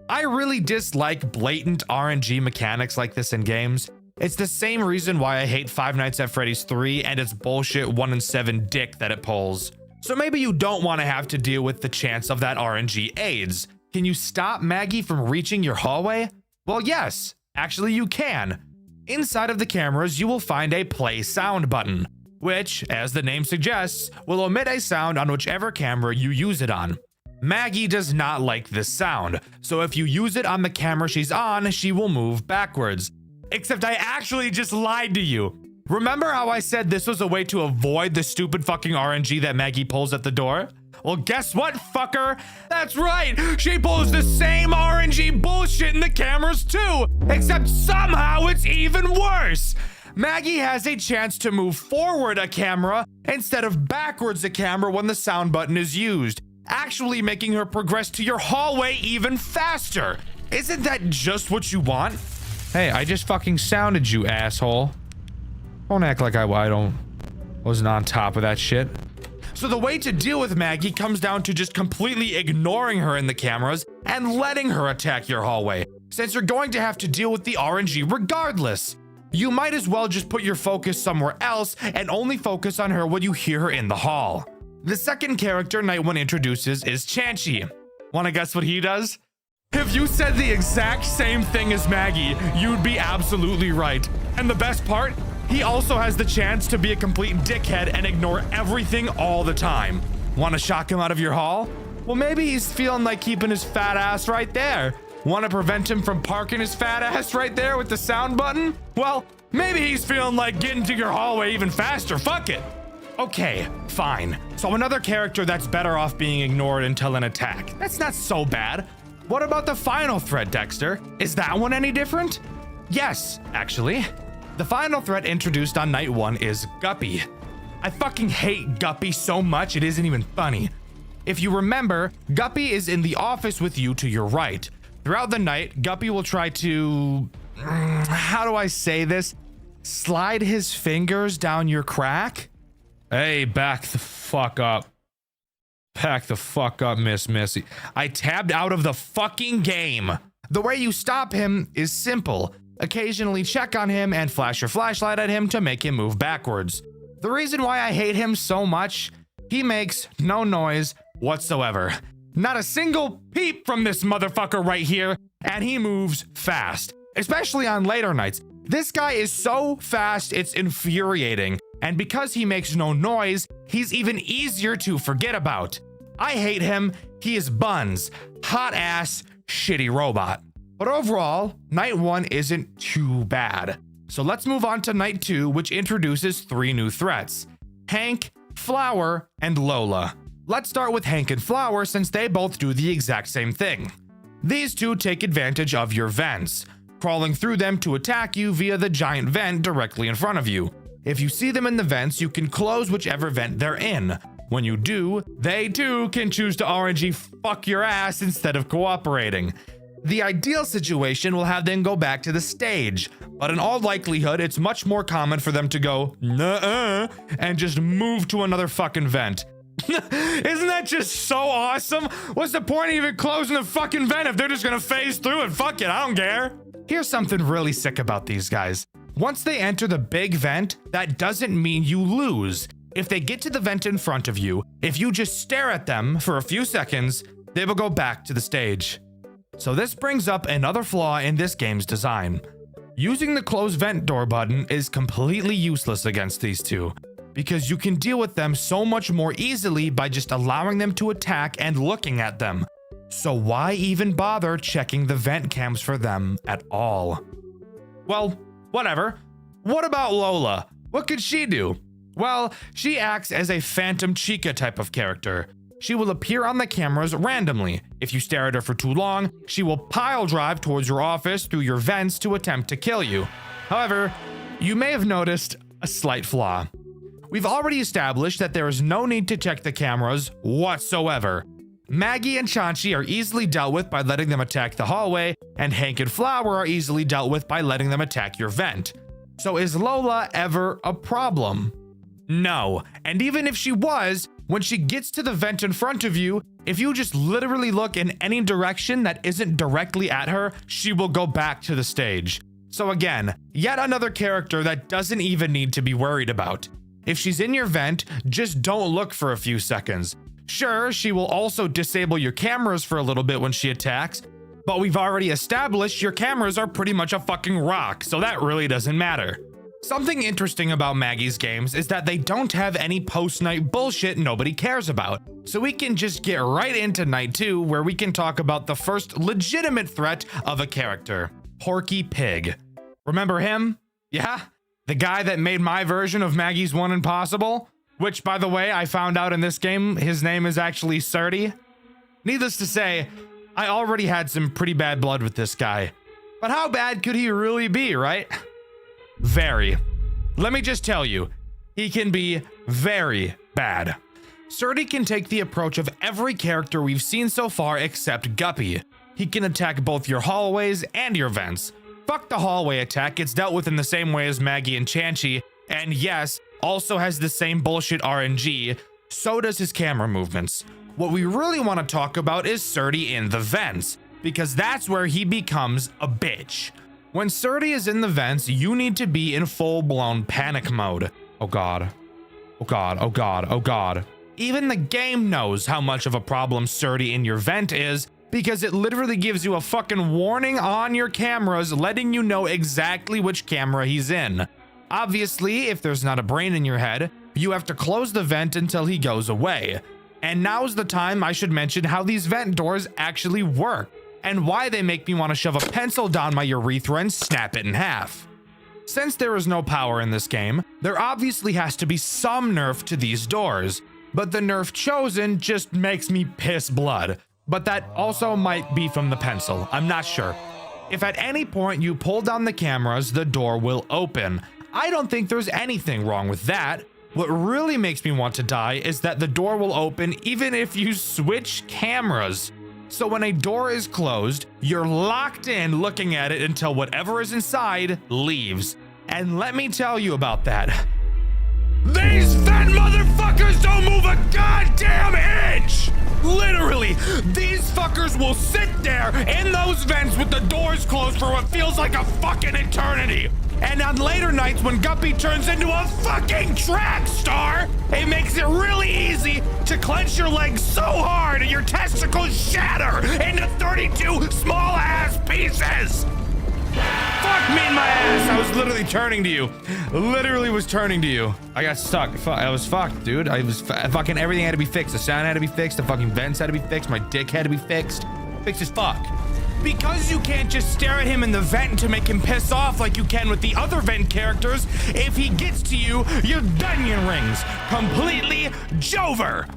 Speaker 2: I really dislike blatant RNG mechanics like this in games. It's the same reason why I hate Five Nights at Freddy's 3 and its bullshit 1 in 7 dick that it pulls. So maybe you don't want to have to deal with the chance of that RNG AIDS. Can you stop Maggie from reaching your hallway? Well, yes, actually you can. Inside of the cameras, you will find a play sound button, which, as the name suggests, will emit a sound on whichever camera you use it on. Maggie does not like this sound, so if you use it on the camera she's on, she will move backwards. Except I actually just lied to you. Remember how I said this was a way to avoid the stupid fucking RNG that Maggie pulls at the door? Well, guess what, fucker? That's right, she pulls the same RNG bullshit in the cameras too, except somehow it's even worse. Maggie has a chance to move forward a camera instead of backwards a camera when the sound button is used, actually making her progress to your hallway even faster. Isn't that just what you want? Hey, I just fucking sounded you, asshole. Don't act like I wasn't on top of that shit. So the way to deal with Maggie comes down to just completely ignoring her in the cameras and letting her attack your hallway, since you're going to have to deal with the RNG regardless. You might as well just put your focus somewhere else and only focus on her when you hear her in the hall. The second character Night 1 introduces is Chanchy. Wanna guess what he does? If you said the exact same thing as Maggie, you'd be absolutely right. And the best part? He also has the chance to be a complete dickhead and ignore everything all the time. Wanna shock him out of your hall? Well, maybe he's feeling like keeping his fat ass right there. Wanna prevent him from parking his fat ass right there with the sound button? Well, maybe he's feeling like getting to your hallway even faster. Fuck it. Okay, fine. So another character that's better off being ignored until an attack. That's not so bad. What about the final threat, Dxtr? Is that one any different? Yes, actually. The final threat introduced on Night 1 is Guppy. I fucking hate Guppy so much it isn't even funny. If you remember, Guppy is in the office with you to your right. Throughout the night, Guppy will try to... how do I say this? Slide his fingers down your crack? Hey, back the fuck up. Back the fuck up, Miss Missy. I tabbed out of the fucking game. The way you stop him is simple. Occasionally check on him and flash your flashlight at him to make him move backwards. The reason why I hate him so much, he makes no noise whatsoever. Not a single peep from this motherfucker right here, and he moves fast, especially on later nights. This guy is so fast, it's infuriating. And because he makes no noise, he's even easier to forget about. I hate him. He is buns. Hot ass, shitty robot. But overall, Night 1 isn't too bad. So let's move on to Night 2, which introduces 3 new threats: Hank, Flower, and Lola. Let's start with Hank and Flower since they both do the exact same thing. These two take advantage of your vents, crawling through them to attack you via the giant vent directly in front of you. If you see them in the vents, you can close whichever vent they're in. When you do, they too can choose to RNG fuck your ass instead of cooperating. The ideal situation will have them go back to the stage, but in all likelihood, it's much more common for them to go nuh-uh and just move to another fucking vent. Isn't that just so awesome? What's the point of even closing the fucking vent if they're just gonna phase through it? Fuck it, I don't care. Here's something really sick about these guys. Once they enter the big vent, that doesn't mean you lose. If they get to the vent in front of you, if you just stare at them for a few seconds, they will go back to the stage. So this brings up another flaw in this game's design. Using the close vent door button is completely useless against these two, because you can deal with them so much more easily by just allowing them to attack and looking at them. So why even bother checking the vent cams for them at all? Well, whatever. What about Lola? What could she do? Well, she acts as a phantom Chica type of character. She will appear on the cameras randomly. If you stare at her for too long, she will pile drive towards your office through your vents to attempt to kill you. However, you may have noticed a slight flaw. We've already established that there is no need to check the cameras whatsoever. Maggie and Chachi are easily dealt with by letting them attack the hallway, and Hank and Flower are easily dealt with by letting them attack your vent. So is Lola ever a problem? No, and even if she was, when she gets to the vent in front of you, if you just literally look in any direction that isn't directly at her, she will go back to the stage. So again, yet another character that doesn't even need to be worried about. If she's in your vent, just don't look for a few seconds. Sure, she will also disable your cameras for a little bit when she attacks, but we've already established your cameras are pretty much a fucking rock, so that really doesn't matter. Something interesting about Maggie's games is that they don't have any post-night bullshit nobody cares about. So we can just get right into night 2, where we can talk about the first legitimate threat of a character, Porky Pig. Remember him? Yeah? The guy that made my version of Maggie's One Impossible? Which, by the way, I found out in this game, his name is actually Surdy. Needless to say, I already had some pretty bad blood with this guy. But how bad could he really be, right? Very. Let me just tell you, he can be very bad. Surdy can take the approach of every character we've seen so far except Guppy. He can attack both your hallways and your vents. Fuck the hallway attack, it's dealt with in the same way as Maggie and Chachi, and yes, also has the same bullshit RNG, so does his camera movements. What we really want to talk about is Surdy in the vents, because that's where he becomes a bitch. When Surdy is in the vents, you need to be in full-blown panic mode. Oh god. Oh god, oh god, oh god. Even the game knows how much of a problem Surdy in your vent is, because it literally gives you a fucking warning on your cameras letting you know exactly which camera he's in. Obviously, if there's not a brain in your head, you have to close the vent until he goes away. And now's the time I should mention how these vent doors actually work, and why they make me want to shove a pencil down my urethra and snap it in half. Since there is no power in this game, there obviously has to be some nerf to these doors, but the nerf chosen just makes me piss blood. But that also might be from the pencil, I'm not sure. If at any point you pull down the cameras, the door will open. I don't think there's anything wrong with that. What really makes me want to die is that the door will open even if you switch cameras. So when a door is closed, you're locked in looking at it until whatever is inside leaves. And let me tell you about that. These fat motherfuckers don't move a goddamn inch! Literally, these fuckers will sit there in those vents with the doors closed for what feels like a fucking eternity. And on later nights when Guppy turns into a fucking track star, it makes it really easy to clench your legs so hard and your testicles shatter into 32 small ass pieces. Fuck me in my ass. I was literally turning to you. Literally was turning to you. I got stuck. I was fucked, dude. I was fucking everything had to be fixed. The sound had to be fixed. The fucking vents had to be fixed. My dick had to be fixed. Fixed as fuck. Because you can't just stare at him in the vent to make him piss off like you can with the other vent characters, if he gets to you, your onion rings. Completely Jover.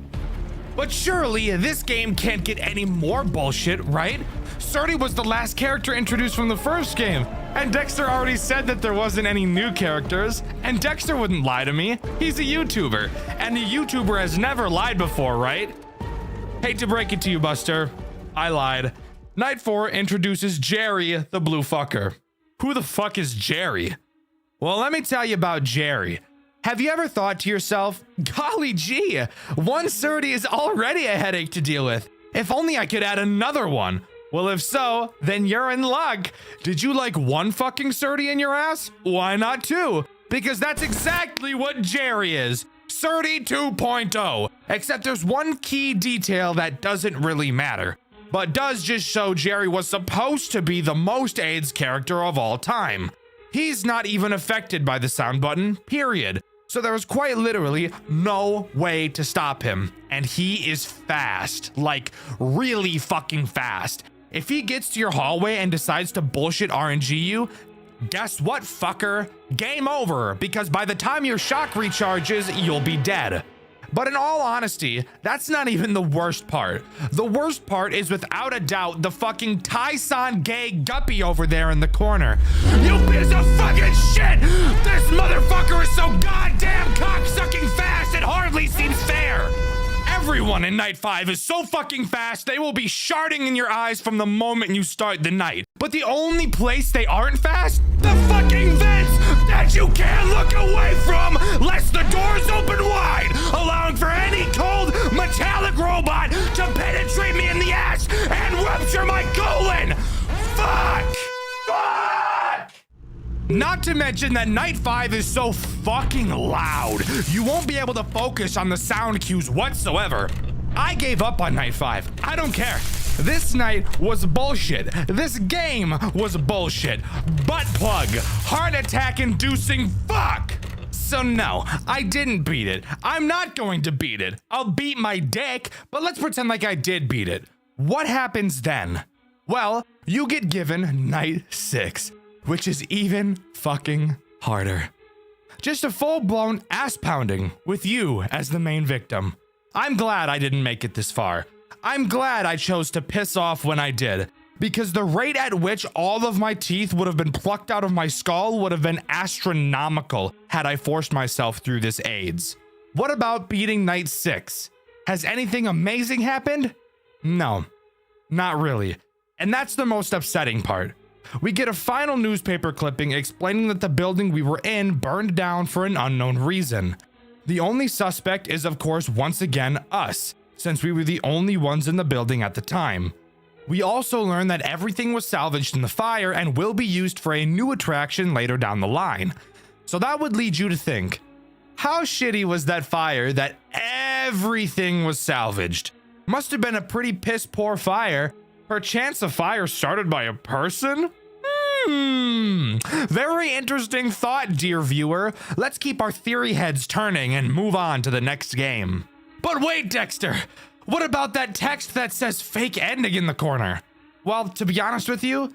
Speaker 2: But surely this game can't get any more bullshit, right? Surdy was the last character introduced from the first game, and Dxtr already said that there wasn't any new characters, and Dxtr wouldn't lie to me. He's a YouTuber, and a YouTuber has never lied before, right? Hate to break it to you, Buster. I lied. Night 4 introduces Jerry, the blue fucker. Who the fuck is Jerry? Well, let me tell you about Jerry. Have you ever thought to yourself, golly gee, one Surdy is already a headache to deal with. If only I could add another one. Well, if so, then you're in luck. Did you like one fucking Surdy in your ass? Why not two? Because that's exactly what Jerry is. Surdy 2.0. Except there's one key detail that doesn't really matter, but does just show Jerry was supposed to be the most AIDS character of all time. He's not even affected by the sound button, period. So there was quite literally no way to stop him. And he is fast, like really fucking fast. If he gets to your hallway and decides to bullshit RNG you, guess what, fucker? Game over, because by the time your shock recharges, you'll be dead. But in all honesty, that's not even the worst part. The worst part is without a doubt the fucking Tyson gay guppy over there in the corner. You piece of fucking shit! This motherfucker is so goddamn cocksucking fast it hardly seems fair! Everyone in Night 5 is so fucking fast they will be sharding in your eyes from the moment you start the night. But the only place they aren't fast? The fucking vents that you can't look away from lest the doors open wide, allowing for any cold metallic robot to penetrate me in the ass and rupture my colon! Fuck! Fuck! Not to mention that Night 5 is so fucking loud, you won't be able to focus on the sound cues whatsoever. I gave up on Night 5. I don't care. This night was bullshit. This game was bullshit. Butt plug. Heart attack inducing fuck. So no, I didn't beat it. I'm not going to beat it. I'll beat my dick, but let's pretend like I did beat it. What happens then? Well, you get given Night 6, which is even fucking harder. Just a full-blown ass pounding with you as the main victim. I'm glad I didn't make it this far. I'm glad I chose to piss off when I did, because the rate at which all of my teeth would have been plucked out of my skull would have been astronomical had I forced myself through this AIDS. What about beating Night 6? Has anything amazing happened? No, not really. And that's the most upsetting part. We get a final newspaper clipping explaining that the building we were in burned down for an unknown reason. The only suspect is, of course, once again, us, since we were the only ones in the building at the time. We also learn that everything was salvaged in the fire and will be used for a new attraction later down the line. So that would lead you to think, how shitty was that fire that everything was salvaged? Must have been a pretty piss poor fire. Perchance a fire started by a person? Very interesting thought, dear viewer. Let's keep our theory heads turning and move on to the next game. But wait, Dxtr, what about that text that says fake ending in the corner? Well, to be honest with you,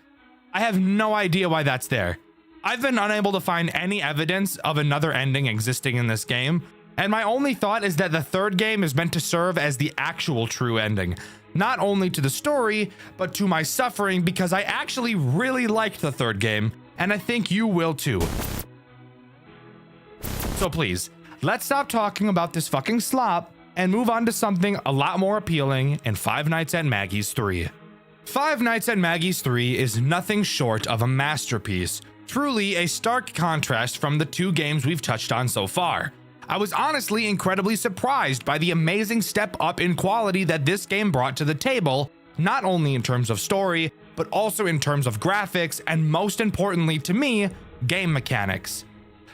Speaker 2: I have no idea why that's there. I've been unable to find any evidence of another ending existing in this game, and my only thought is that the third game is meant to serve as the actual true ending. Not only to the story, but to my suffering, because I actually really liked the third game, and I think you will too. So please, let's stop talking about this fucking slop and move on to something a lot more appealing in Five Nights at Maggie's 3. Five Nights at Maggie's 3 is nothing short of a masterpiece, truly a stark contrast from the two games we've touched on so far. I was honestly incredibly surprised by the amazing step up in quality that this game brought to the table, not only in terms of story, but also in terms of graphics and most importantly to me, game mechanics.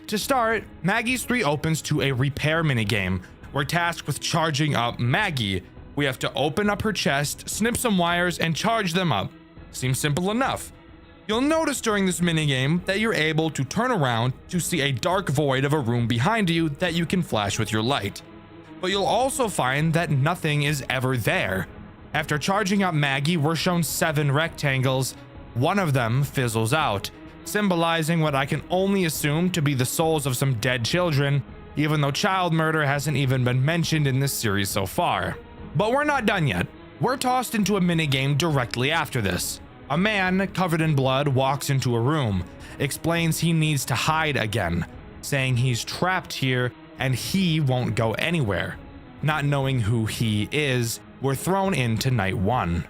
Speaker 2: To start, Maggie's 3 opens to a repair minigame. We're tasked with charging up Maggie. We have to open up her chest, snip some wires, and charge them up. Seems simple enough. You'll notice during this minigame that you're able to turn around to see a dark void of a room behind you that you can flash with your light. But you'll also find that nothing is ever there. After charging up Maggie, we're shown 7 rectangles. One of them fizzles out, symbolizing what I can only assume to be the souls of some dead children, even though child murder hasn't even been mentioned in this series so far. But we're not done yet. We're tossed into a minigame directly after this. A man covered in blood walks into a room, explains he needs to hide again, saying he's trapped here and he won't go anywhere. Not knowing who he is, we're thrown into Night 1.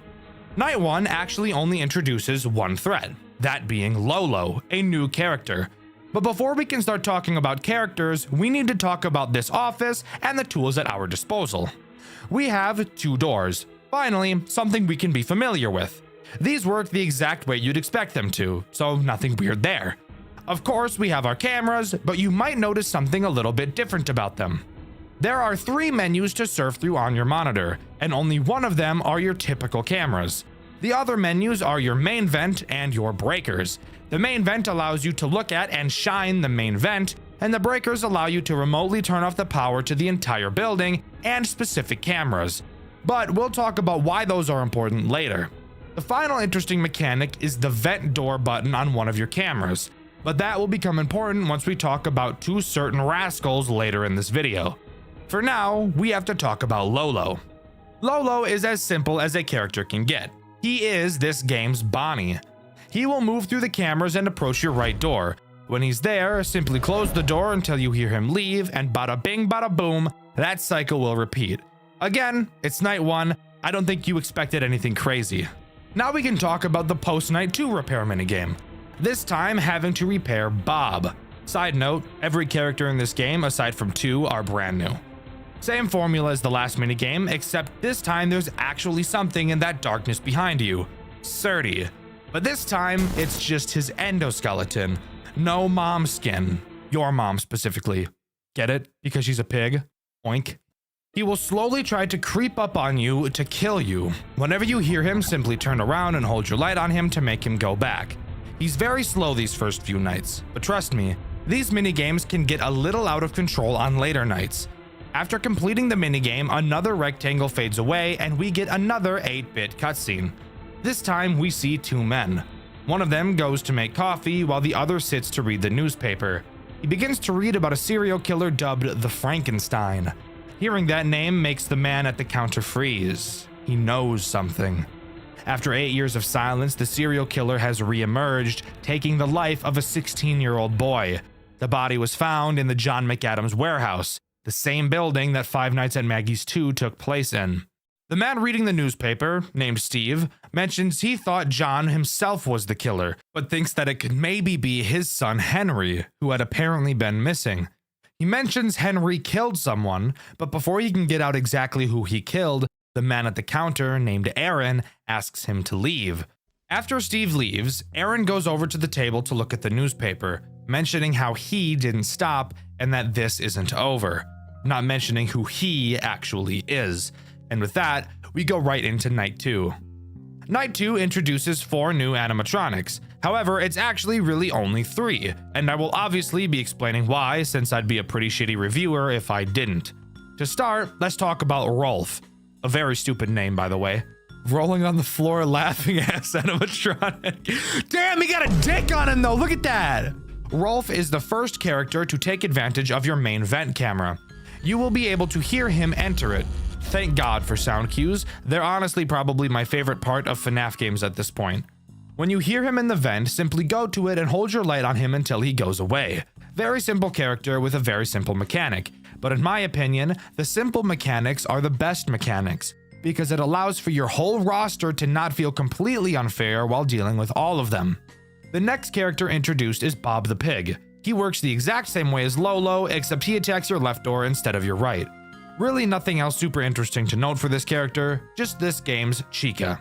Speaker 2: Night 1 actually only introduces one threat, that being Lolo, a new character. But before we can start talking about characters, we need to talk about this office and the tools at our disposal. We have 2 doors. Finally, something we can be familiar with. These work the exact way you'd expect them to, so nothing weird there. Of course, we have our cameras, but you might notice something a little bit different about them. There are 3 menus to surf through on your monitor, and only one of them are your typical cameras. The other menus are your main vent and your breakers. The main vent allows you to look at and shine the main vent, and the breakers allow you to remotely turn off the power to the entire building and specific cameras. But we'll talk about why those are important later. The final interesting mechanic is the vent door button on one of your cameras, but that will become important once we talk about 2 certain rascals later in this video. For now, we have to talk about Lolo. Lolo is as simple as a character can get. He is this game's Bonnie. He will move through the cameras and approach your right door. When he's there, simply close the door until you hear him leave, and bada bing bada boom, that cycle will repeat. Again, it's night 1. I don't think you expected anything crazy. Now we can talk about the post-night 2 repair minigame. This time having to repair Bob. Side note, every character in this game aside from 2 are brand new. Same formula as the last minigame, except this time there's actually something in that darkness behind you. Surdy. But this time, it's just his endoskeleton. No mom skin. Your mom specifically. Get it? Because she's a pig? Oink. He will slowly try to creep up on you to kill you. Whenever you hear him, simply turn around and hold your light on him to make him go back. He's very slow these first few nights, but trust me, these minigames can get a little out of control on later nights. After completing the minigame, another rectangle fades away and we get another 8-bit cutscene. This time we see 2 men. One of them goes to make coffee while the other sits to read the newspaper. He begins to read about a serial killer dubbed the Frankenstein. Hearing that name makes the man at the counter freeze. He knows something. After 8 years of silence, the serial killer has re-emerged, taking the life of a 16-year-old boy. The body was found in the John McAdams warehouse, the same building that Five Nights at Maggie's 2 took place in. The man reading the newspaper, named Steve, mentions he thought John himself was the killer, but thinks that it could maybe be his son Henry, who had apparently been missing. He mentions Henry killed someone, but before he can get out exactly who he killed, the man at the counter, named Aaron, asks him to leave. After Steve leaves, Aaron goes over to the table to look at the newspaper, mentioning how he didn't stop and that this isn't over, not mentioning who he actually is. And with that, we go right into Night 2. Night 2 introduces 4 new animatronics. However, it's actually really only 3, and I will obviously be explaining why, since I'd be a pretty shitty reviewer if I didn't. To start, let's talk about Rolf. A very stupid name, by the way. Rolling on the floor laughing ass animatronic. Damn, he got a dick on him though, look at that! Rolf is the first character to take advantage of your main vent camera. You will be able to hear him enter it. Thank God for sound cues. They're honestly probably my favorite part of FNAF games at this point. When you hear him in the vent, simply go to it and hold your light on him until he goes away. Very simple character with a very simple mechanic. But in my opinion, the simple mechanics are the best mechanics, because it allows for your whole roster to not feel completely unfair while dealing with all of them. The next character introduced is Bob the Pig. He works the exact same way as Lolo, except he attacks your left door instead of your right. Really nothing else super interesting to note for this character, just this game's Chica.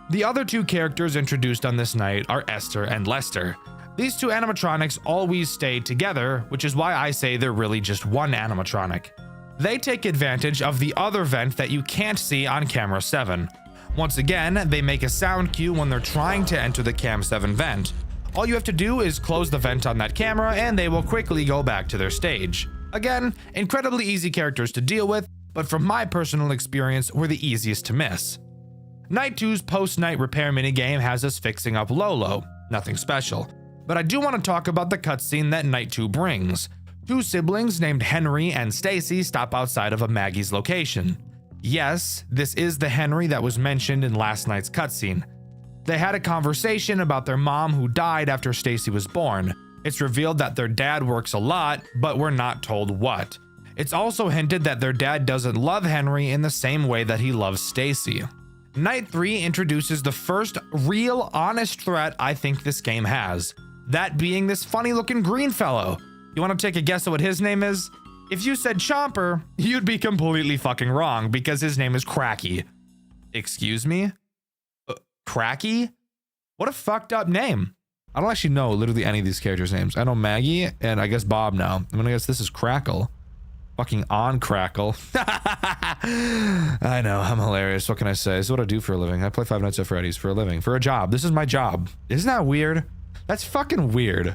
Speaker 2: The other 2 characters introduced on this night are Esther and Lester. These 2 animatronics always stay together, which is why I say they're really just one animatronic. They take advantage of the other vent that you can't see on camera 7. Once again, they make a sound cue when they're trying to enter the cam 7 vent. All you have to do is close the vent on that camera and they will quickly go back to their stage. Again, incredibly easy characters to deal with, but from my personal experience, were the easiest to miss. Night 2's post-night repair minigame has us fixing up Lolo. Nothing special. But I do want to talk about the cutscene that Night 2 brings. 2 siblings named Henry and Stacy stop outside of a Maggie's location. Yes, this is the Henry that was mentioned in last night's cutscene. They had a conversation about their mom who died after Stacy was born. It's revealed that their dad works a lot, but we're not told what. It's also hinted that their dad doesn't love Henry in the same way that he loves Stacy. Night 3 introduces the first real honest threat I think this game has. That being this funny looking green fellow. You want to take a guess at what his name is? If you said Chomper, you'd be completely fucking wrong because his name is Kraki. Excuse me? Kraki? What a fucked up name. I don't actually know literally any of these characters' names. I know Maggie and I guess Bob now. I'm gonna guess this is Crackle. Fucking on Crackle. I know, I'm hilarious. What can I say? This is what I do for a living. I play Five Nights at Freddy's for a living. For a job. This is my job. Isn't that weird? That's fucking weird.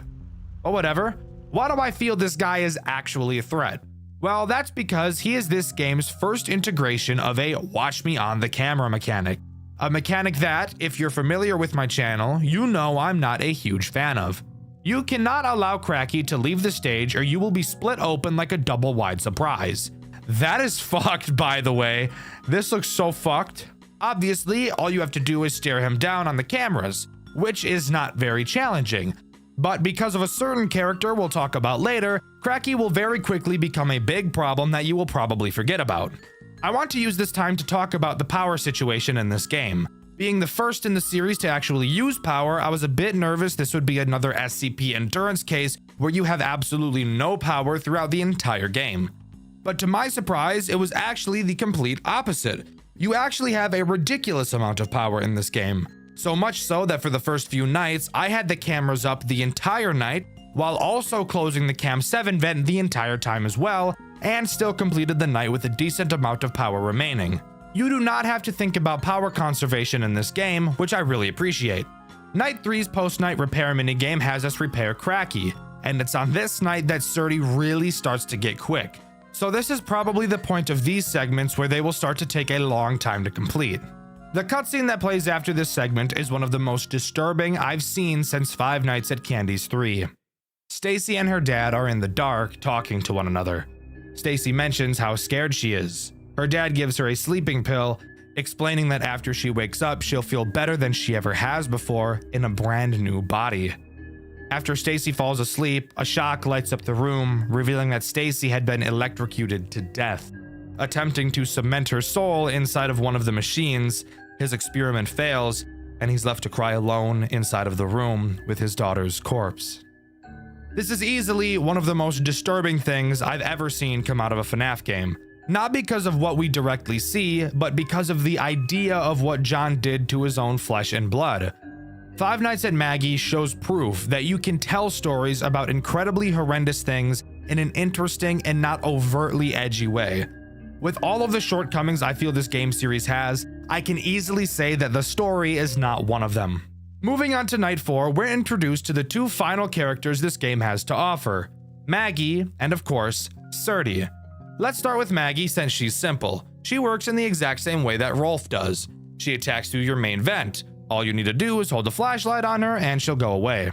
Speaker 2: But whatever. Why do I feel this guy is actually a threat? Well, that's because he is this game's first integration of a watch me on the camera mechanic. A mechanic that, if you're familiar with my channel, you know I'm not a huge fan of. You cannot allow Kraki to leave the stage or you will be split open like a double wide surprise. That is fucked, by the way. This looks so fucked. Obviously, all you have to do is stare him down on the cameras, which is not very challenging. But because of a certain character we'll talk about later, Kraki will very quickly become a big problem that you will probably forget about. I want to use this time to talk about the power situation in this game. Being the first in the series to actually use power, I was a bit nervous this would be another SCP endurance case where you have absolutely no power throughout the entire game. But to my surprise, it was actually the complete opposite. You actually have a ridiculous amount of power in this game. So much so that for the first few nights, I had the cameras up the entire night, while also closing the Cam 7 vent the entire time as well, and still completed the night with a decent amount of power remaining. You do not have to think about power conservation in this game, which I really appreciate. Night 3's post-night repair minigame has us repair Kraki, and it's on this night that Surdy really starts to get quick. So this is probably the point of these segments where they will start to take a long time to complete. The cutscene that plays after this segment is one of the most disturbing I've seen since Five Nights at Candy's 3. Stacy and her dad are in the dark talking to one another. Stacy mentions how scared she is. Her dad gives her a sleeping pill, explaining that after she wakes up, she'll feel better than she ever has before in a brand new body. After Stacy falls asleep, a shock lights up the room, revealing that Stacy had been electrocuted to death. Attempting to cement her soul inside of one of the machines, his experiment fails, and he's left to cry alone inside of the room with his daughter's corpse. This is easily one of the most disturbing things I've ever seen come out of a FNAF game. Not because of what we directly see, but because of the idea of what John did to his own flesh and blood. Five Nights at Maggie shows proof that you can tell stories about incredibly horrendous things in an interesting and not overtly edgy way. With all of the shortcomings I feel this game series has, I can easily say that the story is not one of them. Moving on to Night 4, we're introduced to the two final characters this game has to offer, Maggie and of course, Surdy. Let's start with Maggie since she's simple. She works in the exact same way that Rolf does. She attacks through your main vent. All you need to do is hold the flashlight on her and she'll go away.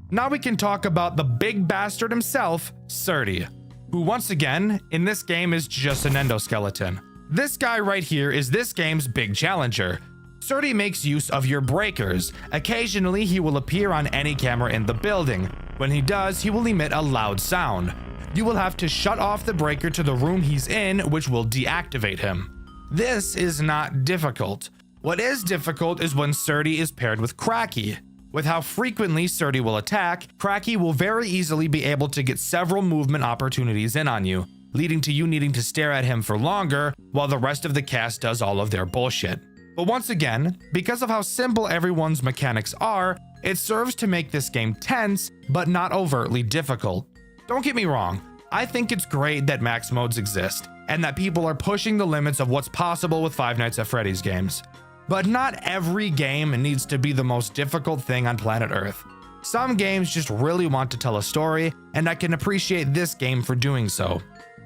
Speaker 2: Now we can talk about the big bastard himself, Surdy, who once again, in this game is just an endoskeleton. This guy right here is this game's big challenger. Surdy makes use of your breakers. Occasionally, he will appear on any camera in the building. When he does, he will emit a loud sound. You will have to shut off the breaker to the room he's in, which will deactivate him. This is not difficult. What is difficult is when Surdy is paired with Kraki. With how frequently Surdy will attack, Kraki will very easily be able to get several movement opportunities in on you, leading to you needing to stare at him for longer while the rest of the cast does all of their bullshit. But once again, because of how simple everyone's mechanics are, it serves to make this game tense, but not overtly difficult. Don't get me wrong, I think it's great that max modes exist, and that people are pushing the limits of what's possible with Five Nights at Freddy's games. But not every game needs to be the most difficult thing on planet Earth. Some games just really want to tell a story, and I can appreciate this game for doing so.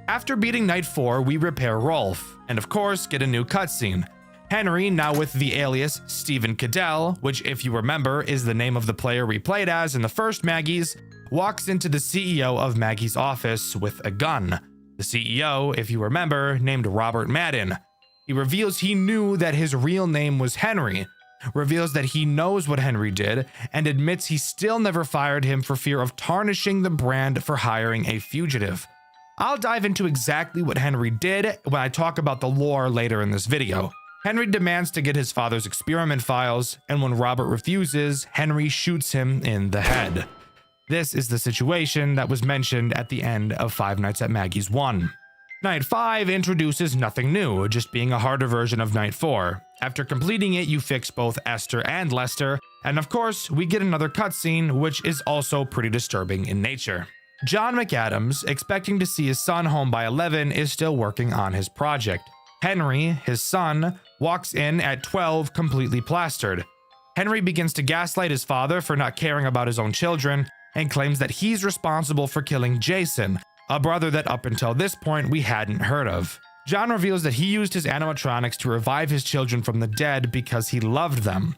Speaker 2: After beating Night 4, we repair Rolf, and of course get a new cutscene. Henry, now with the alias Stephen Cadell, which if you remember is the name of the player we played as in the first Maggie's, walks into the CEO of Maggie's office with a gun. The CEO, if you remember, named Robert Madden. He reveals he knew that his real name was Henry, reveals that he knows what Henry did, and admits he still never fired him for fear of tarnishing the brand for hiring a fugitive. I'll dive into exactly what Henry did when I talk about the lore later in this video. Henry demands to get his father's experiment files, and when Robert refuses, Henry shoots him in the head. This is the situation that was mentioned at the end of Five Nights at Maggie's 1. Night 5 introduces nothing new, just being a harder version of Night 4. After completing it, you fix both Esther and Lester, and of course, we get another cutscene, which is also pretty disturbing in nature. John McAdams, expecting to see his son home by 11, is still working on his project. Henry, his son, walks in at 12 completely plastered. Henry begins to gaslight his father for not caring about his own children and claims that he's responsible for killing Jason, a brother that up until this point we hadn't heard of. John reveals that he used his animatronics to revive his children from the dead because he loved them.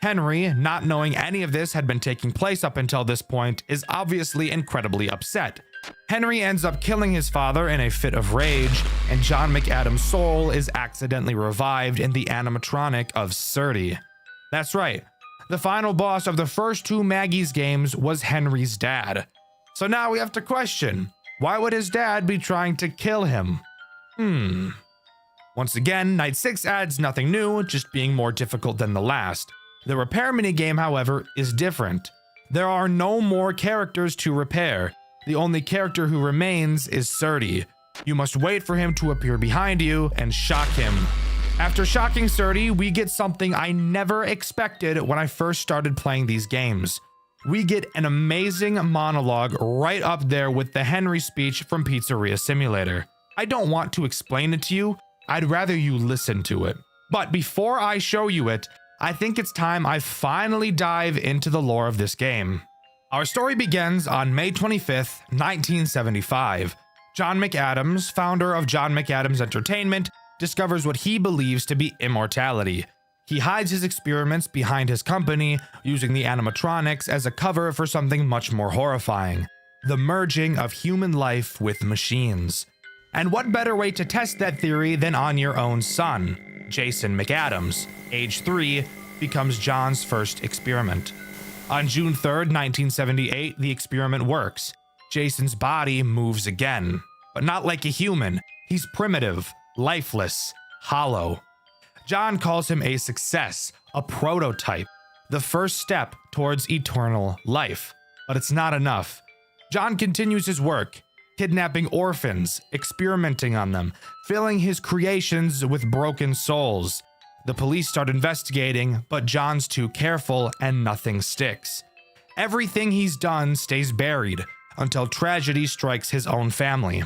Speaker 2: Henry, not knowing any of this had been taking place up until this point, is obviously incredibly upset. Henry ends up killing his father in a fit of rage, and John McAdams' soul is accidentally revived in the animatronic of Surdy. That's right, the final boss of the first two Maggie's games was Henry's dad. So now we have to question, why would his dad be trying to kill him? Once again, Night 6 adds nothing new, just being more difficult than the last. The repair minigame, however, is different. There are no more characters to repair. The only character who remains is Surdy. You must wait for him to appear behind you and shock him. After shocking Surdy, we get something I never expected when I first started playing these games. We get an amazing monologue right up there with the Henry speech from Pizzeria Simulator. I don't want to explain it to you, I'd rather you listen to it. But before I show you it, I think it's time I finally dive into the lore of this game. Our story begins on May 25th, 1975. John McAdams, founder of John McAdams Entertainment, discovers what he believes to be immortality. He hides his experiments behind his company, using the animatronics as a cover for something much more horrifying: the merging of human life with machines. And what better way to test that theory than on your own son? Jason McAdams, age 3, becomes John's first experiment. On June 3rd, 1978, the experiment works. Jason's body moves again, but not like a human. He's primitive, lifeless, hollow. John calls him a success, a prototype, the first step towards eternal life. But it's not enough. John continues his work, kidnapping orphans, experimenting on them, filling his creations with broken souls. The police start investigating, but John's too careful and nothing sticks. Everything he's done stays buried until tragedy strikes his own family.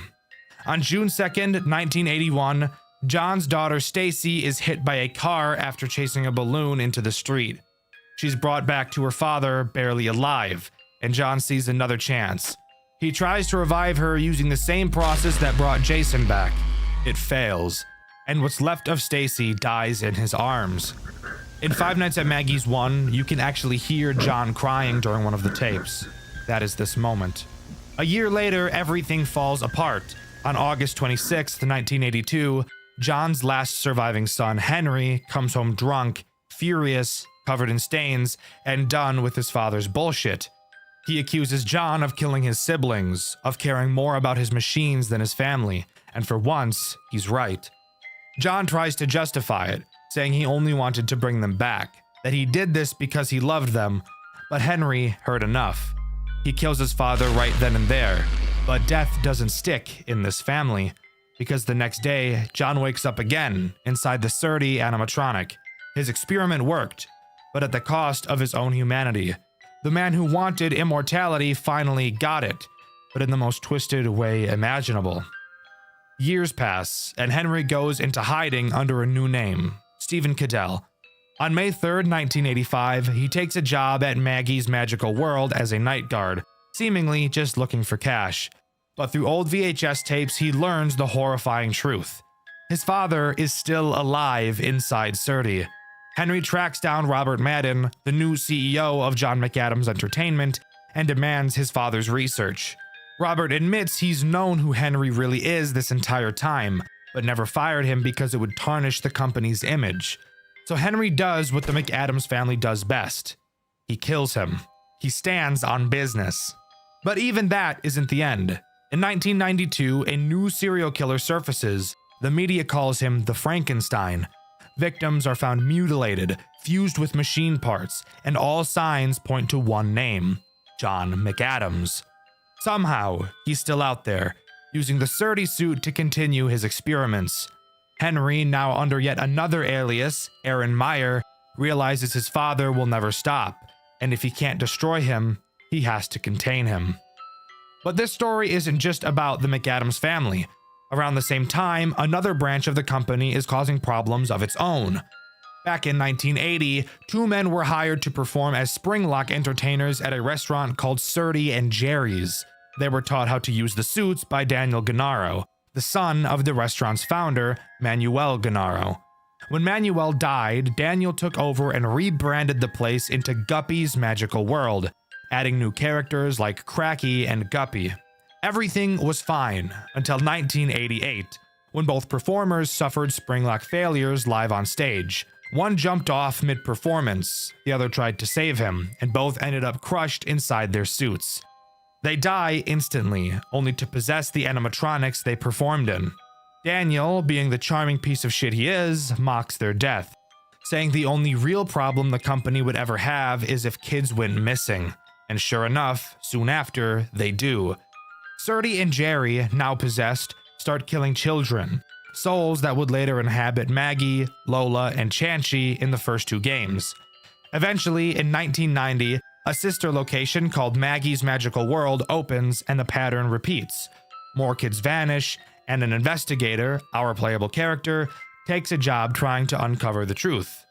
Speaker 2: On June 2nd, 1981, John's daughter Stacy is hit by a car after chasing a balloon into the street. She's brought back to her father, barely alive, and John sees another chance. He tries to revive her using the same process that brought Jason back. It fails, and what's left of Stacy dies in his arms. In Five Nights at Maggie's 1, you can actually hear John crying during one of the tapes. That is this moment. A year later, everything falls apart. On August 26, 1982, John's last surviving son, Henry, comes home drunk, furious, covered in stains, and done with his father's bullshit. He accuses John of killing his siblings, of caring more about his machines than his family, and for once, he's right. John tries to justify it, saying he only wanted to bring them back, that he did this because he loved them, but Henry heard enough. He kills his father right then and there, but death doesn't stick in this family, because the next day, John wakes up again inside the Surdy animatronic. His experiment worked, but at the cost of his own humanity. The man who wanted immortality finally got it, but in the most twisted way imaginable. Years pass, and Henry goes into hiding under a new name, Stephen Cadell. On May 3rd, 1985, he takes a job at Maggie's Magical World as a night guard, seemingly just looking for cash. But through old VHS tapes, he learns the horrifying truth. His father is still alive inside Surdy. Henry tracks down Robert Madden, the new CEO of John McAdams Entertainment, and demands his father's research. Robert admits he's known who Henry really is this entire time, but never fired him because it would tarnish the company's image. So Henry does what the McAdams family does best. He kills him. He stands on business. But even that isn't the end. In 1992, a new serial killer surfaces. The media calls him the Frankenstein. Victims are found mutilated, fused with machine parts, and all signs point to one name: John McAdams. Somehow, he's still out there, using the Surdy suit to continue his experiments. Henry, now under yet another alias, Aaron Meyer, realizes his father will never stop, and if he can't destroy him, he has to contain him. But this story isn't just about the McAdams family. Around the same time, another branch of the company is causing problems of its own. Back in 1980, two men were hired to perform as Springlock entertainers at a restaurant called Surdy and Jerry's. They were taught how to use the suits by Daniel Gennaro, the son of the restaurant's founder, Manuel Gennaro. When Manuel died, Daniel took over and rebranded the place into Guppy's Magical World, adding new characters like Kraki and Guppy. Everything was fine until 1988, when both performers suffered Springlock failures live on stage. One jumped off mid-performance, the other tried to save him, and both ended up crushed inside their suits. They die instantly, only to possess the animatronics they performed in. Daniel, being the charming piece of shit he is, mocks their death, saying the only real problem the company would ever have is if kids went missing. And sure enough, soon after, they do. Surdy and Jerry, now possessed, start killing children, souls that would later inhabit Maggie, Lola, and Chanchy in the first two games. Eventually, in 1990, a sister location called Maggie's Magical World opens and the pattern repeats. More kids vanish, and an investigator, our playable character, takes a job trying to uncover the truth.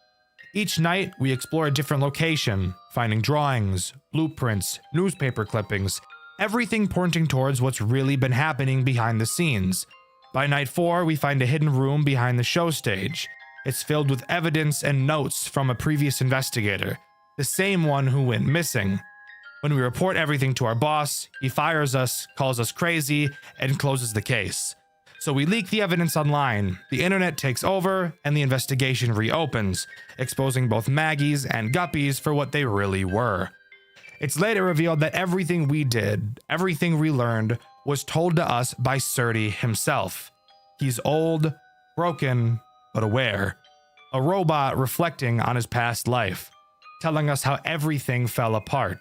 Speaker 2: Each night, we explore a different location, finding drawings, blueprints, newspaper clippings, everything pointing towards what's really been happening behind the scenes. By night 4, we find a hidden room behind the show stage. It's filled with evidence and notes from a previous investigator, the same one who went missing. When we report everything to our boss, he fires us, calls us crazy, and closes the case. So we leak the evidence online, the internet takes over, and the investigation reopens, exposing both Maggie's and Guppy's for what they really were. It's later revealed that everything we did, everything we learned, was told to us by Surdy himself. He's old, broken, but aware. A robot reflecting on his past life, telling us how everything fell apart.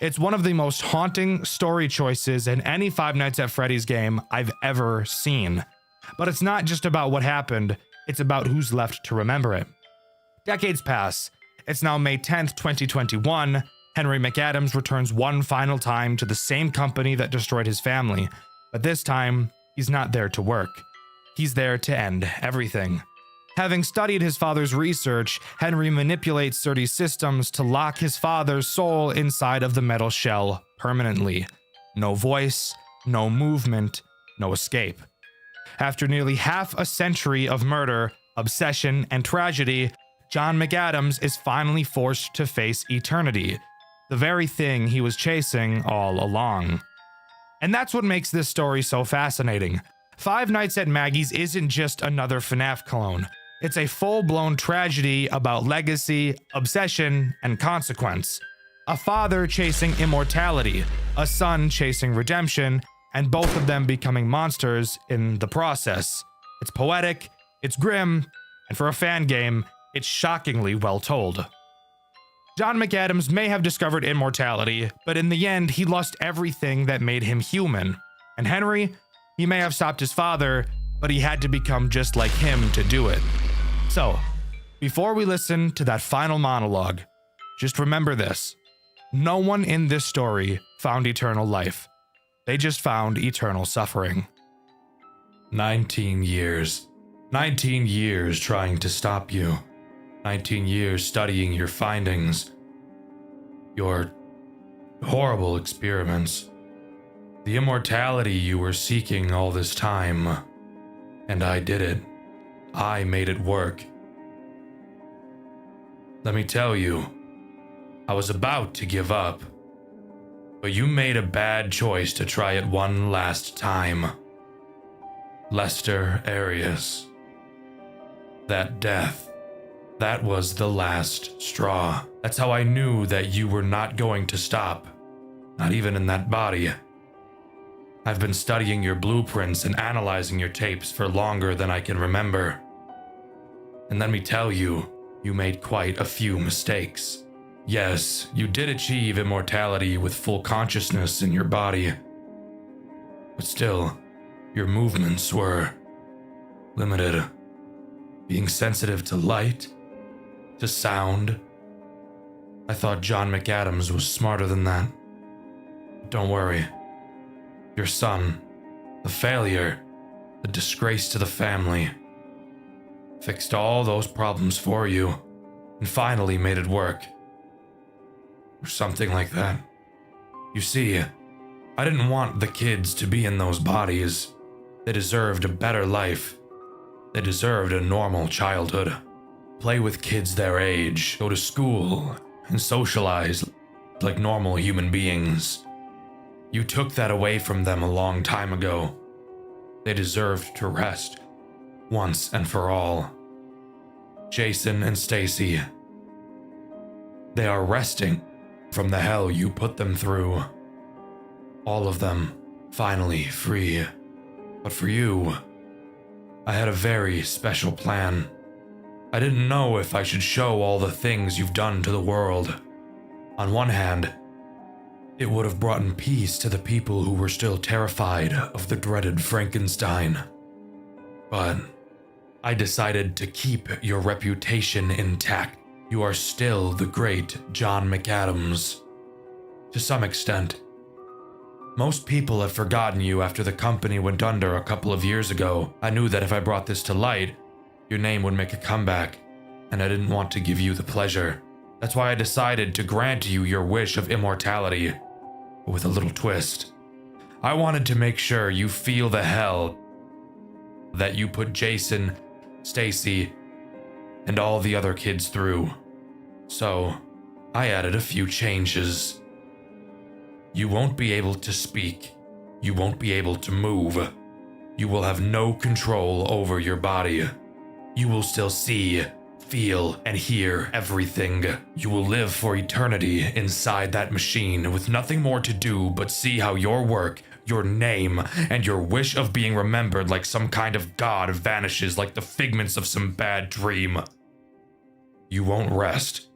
Speaker 2: It's one of the most haunting story choices in any Five Nights at Freddy's game I've ever seen. But it's not just about what happened, it's about who's left to remember it. Decades pass. It's now May 10th, 2021. Henry McAdams returns one final time to the same company that destroyed his family, but this time, he's not there to work. He's there to end everything. Having studied his father's research, Henry manipulates Surdy's systems to lock his father's soul inside of the metal shell permanently. No voice, no movement, no escape. After nearly half a century of murder, obsession, and tragedy, John McAdams is finally forced to face eternity, the very thing he was chasing all along. And that's what makes this story so fascinating. Five Nights at Maggie's isn't just another FNAF clone. It's a full-blown tragedy about legacy, obsession, and consequence. A father chasing immortality, a son chasing redemption, and both of them becoming monsters in the process. It's poetic, it's grim, and for a fan game, it's shockingly well told. John McAdams may have discovered immortality, but in the end, he lost everything that made him human. And Henry, he may have stopped his father, but he had to become just like him to do it. So, before we listen to that final monologue, just remember this. No one in this story found eternal life. They just found eternal suffering.
Speaker 11: 19 years. 19 years trying to stop you. 19 years studying your findings. Your horrible experiments. The immortality you were seeking all this time. And I did it. I made it work. Let me tell you, I was about to give up. But you made a bad choice to try it one last time. Lester Arias. That death. That was the last straw. That's how I knew that you were not going to stop. Not even in that body. I've been studying your blueprints and analyzing your tapes for longer than I can remember. And let me tell you, you made quite a few mistakes. Yes, you did achieve immortality with full consciousness in your body. But still, Your movements were limited. Being sensitive to light, to sound. I thought John McAdams was smarter than that. Don't worry. Your son, the failure, the disgrace to the family, fixed all those problems for you and finally made it work. Or something like that. You see, I didn't want the kids to be in those bodies. They deserved a better life. They deserved a normal childhood. Play with kids their age, go to school, and socialize like normal human beings. You took that away from them a long time ago. They deserved to rest, once and for all. Jason and Stacy, they are resting from the hell you put them through. All of them, finally free. But for you, I had a very special plan. I didn't know if I should show all the things you've done to the world. On one hand, it would have brought peace to the people who were still terrified of the dreaded Frankenstein. But I decided to keep your reputation intact. You are still the great John McAdams. To some extent. Most people have forgotten you after the company went under a couple of years ago. I knew that if I brought this to light, your name would make a comeback, and I didn't want to give you the pleasure. That's why I decided to grant you your wish of immortality, but with a little twist. I wanted to make sure you feel the hell that you put Jason, Stacy, and all the other kids through. So, I added a few changes. You won't be able to speak. You won't be able to move. You will have no control over your body. You will still see, feel, and hear everything. You will live for eternity inside that machine with nothing more to do but see how your work, your name, and your wish of being remembered like some kind of god vanishes like the figments of some bad dream. You won't rest.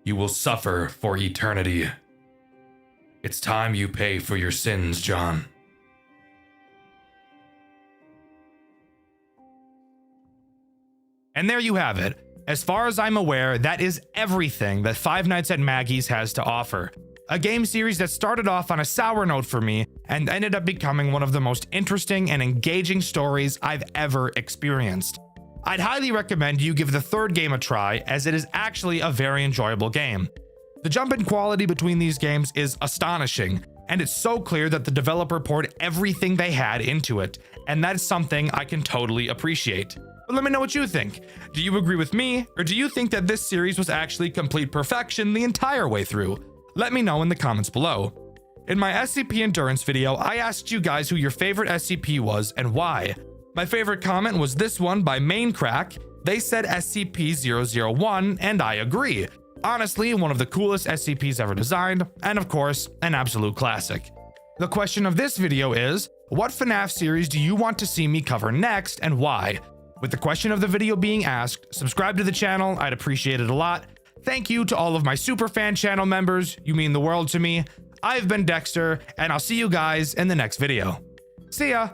Speaker 11: You will suffer for eternity. It's time you pay for your sins, John.
Speaker 2: And there you have it. As far as I'm aware, that is everything that Five Nights at Maggie's has to offer. A game series that started off on a sour note for me and ended up becoming one of the most interesting and engaging stories I've ever experienced. I'd highly recommend you give the third game a try, as it is actually a very enjoyable game. The jump in quality between these games is astonishing, and it's so clear that the developer poured everything they had into it, and that's something I can totally appreciate. But let me know what you think. Do you agree with me, or do you think that this series was actually complete perfection the entire way through? Let me know in the comments below. In my SCP Endurance video, I asked you guys who your favorite SCP was and why. My favorite comment was this one by Maincrack. They said SCP-001, and I agree. Honestly, one of the coolest SCPs ever designed, and of course, an absolute classic. The question of this video is, what FNAF series do you want to see me cover next, and why? With the question of the video being asked, subscribe to the channel, I'd appreciate it a lot. Thank you to all of my superfan channel members, you mean the world to me. I've been Dxtr, and I'll see you guys in the next video. See ya!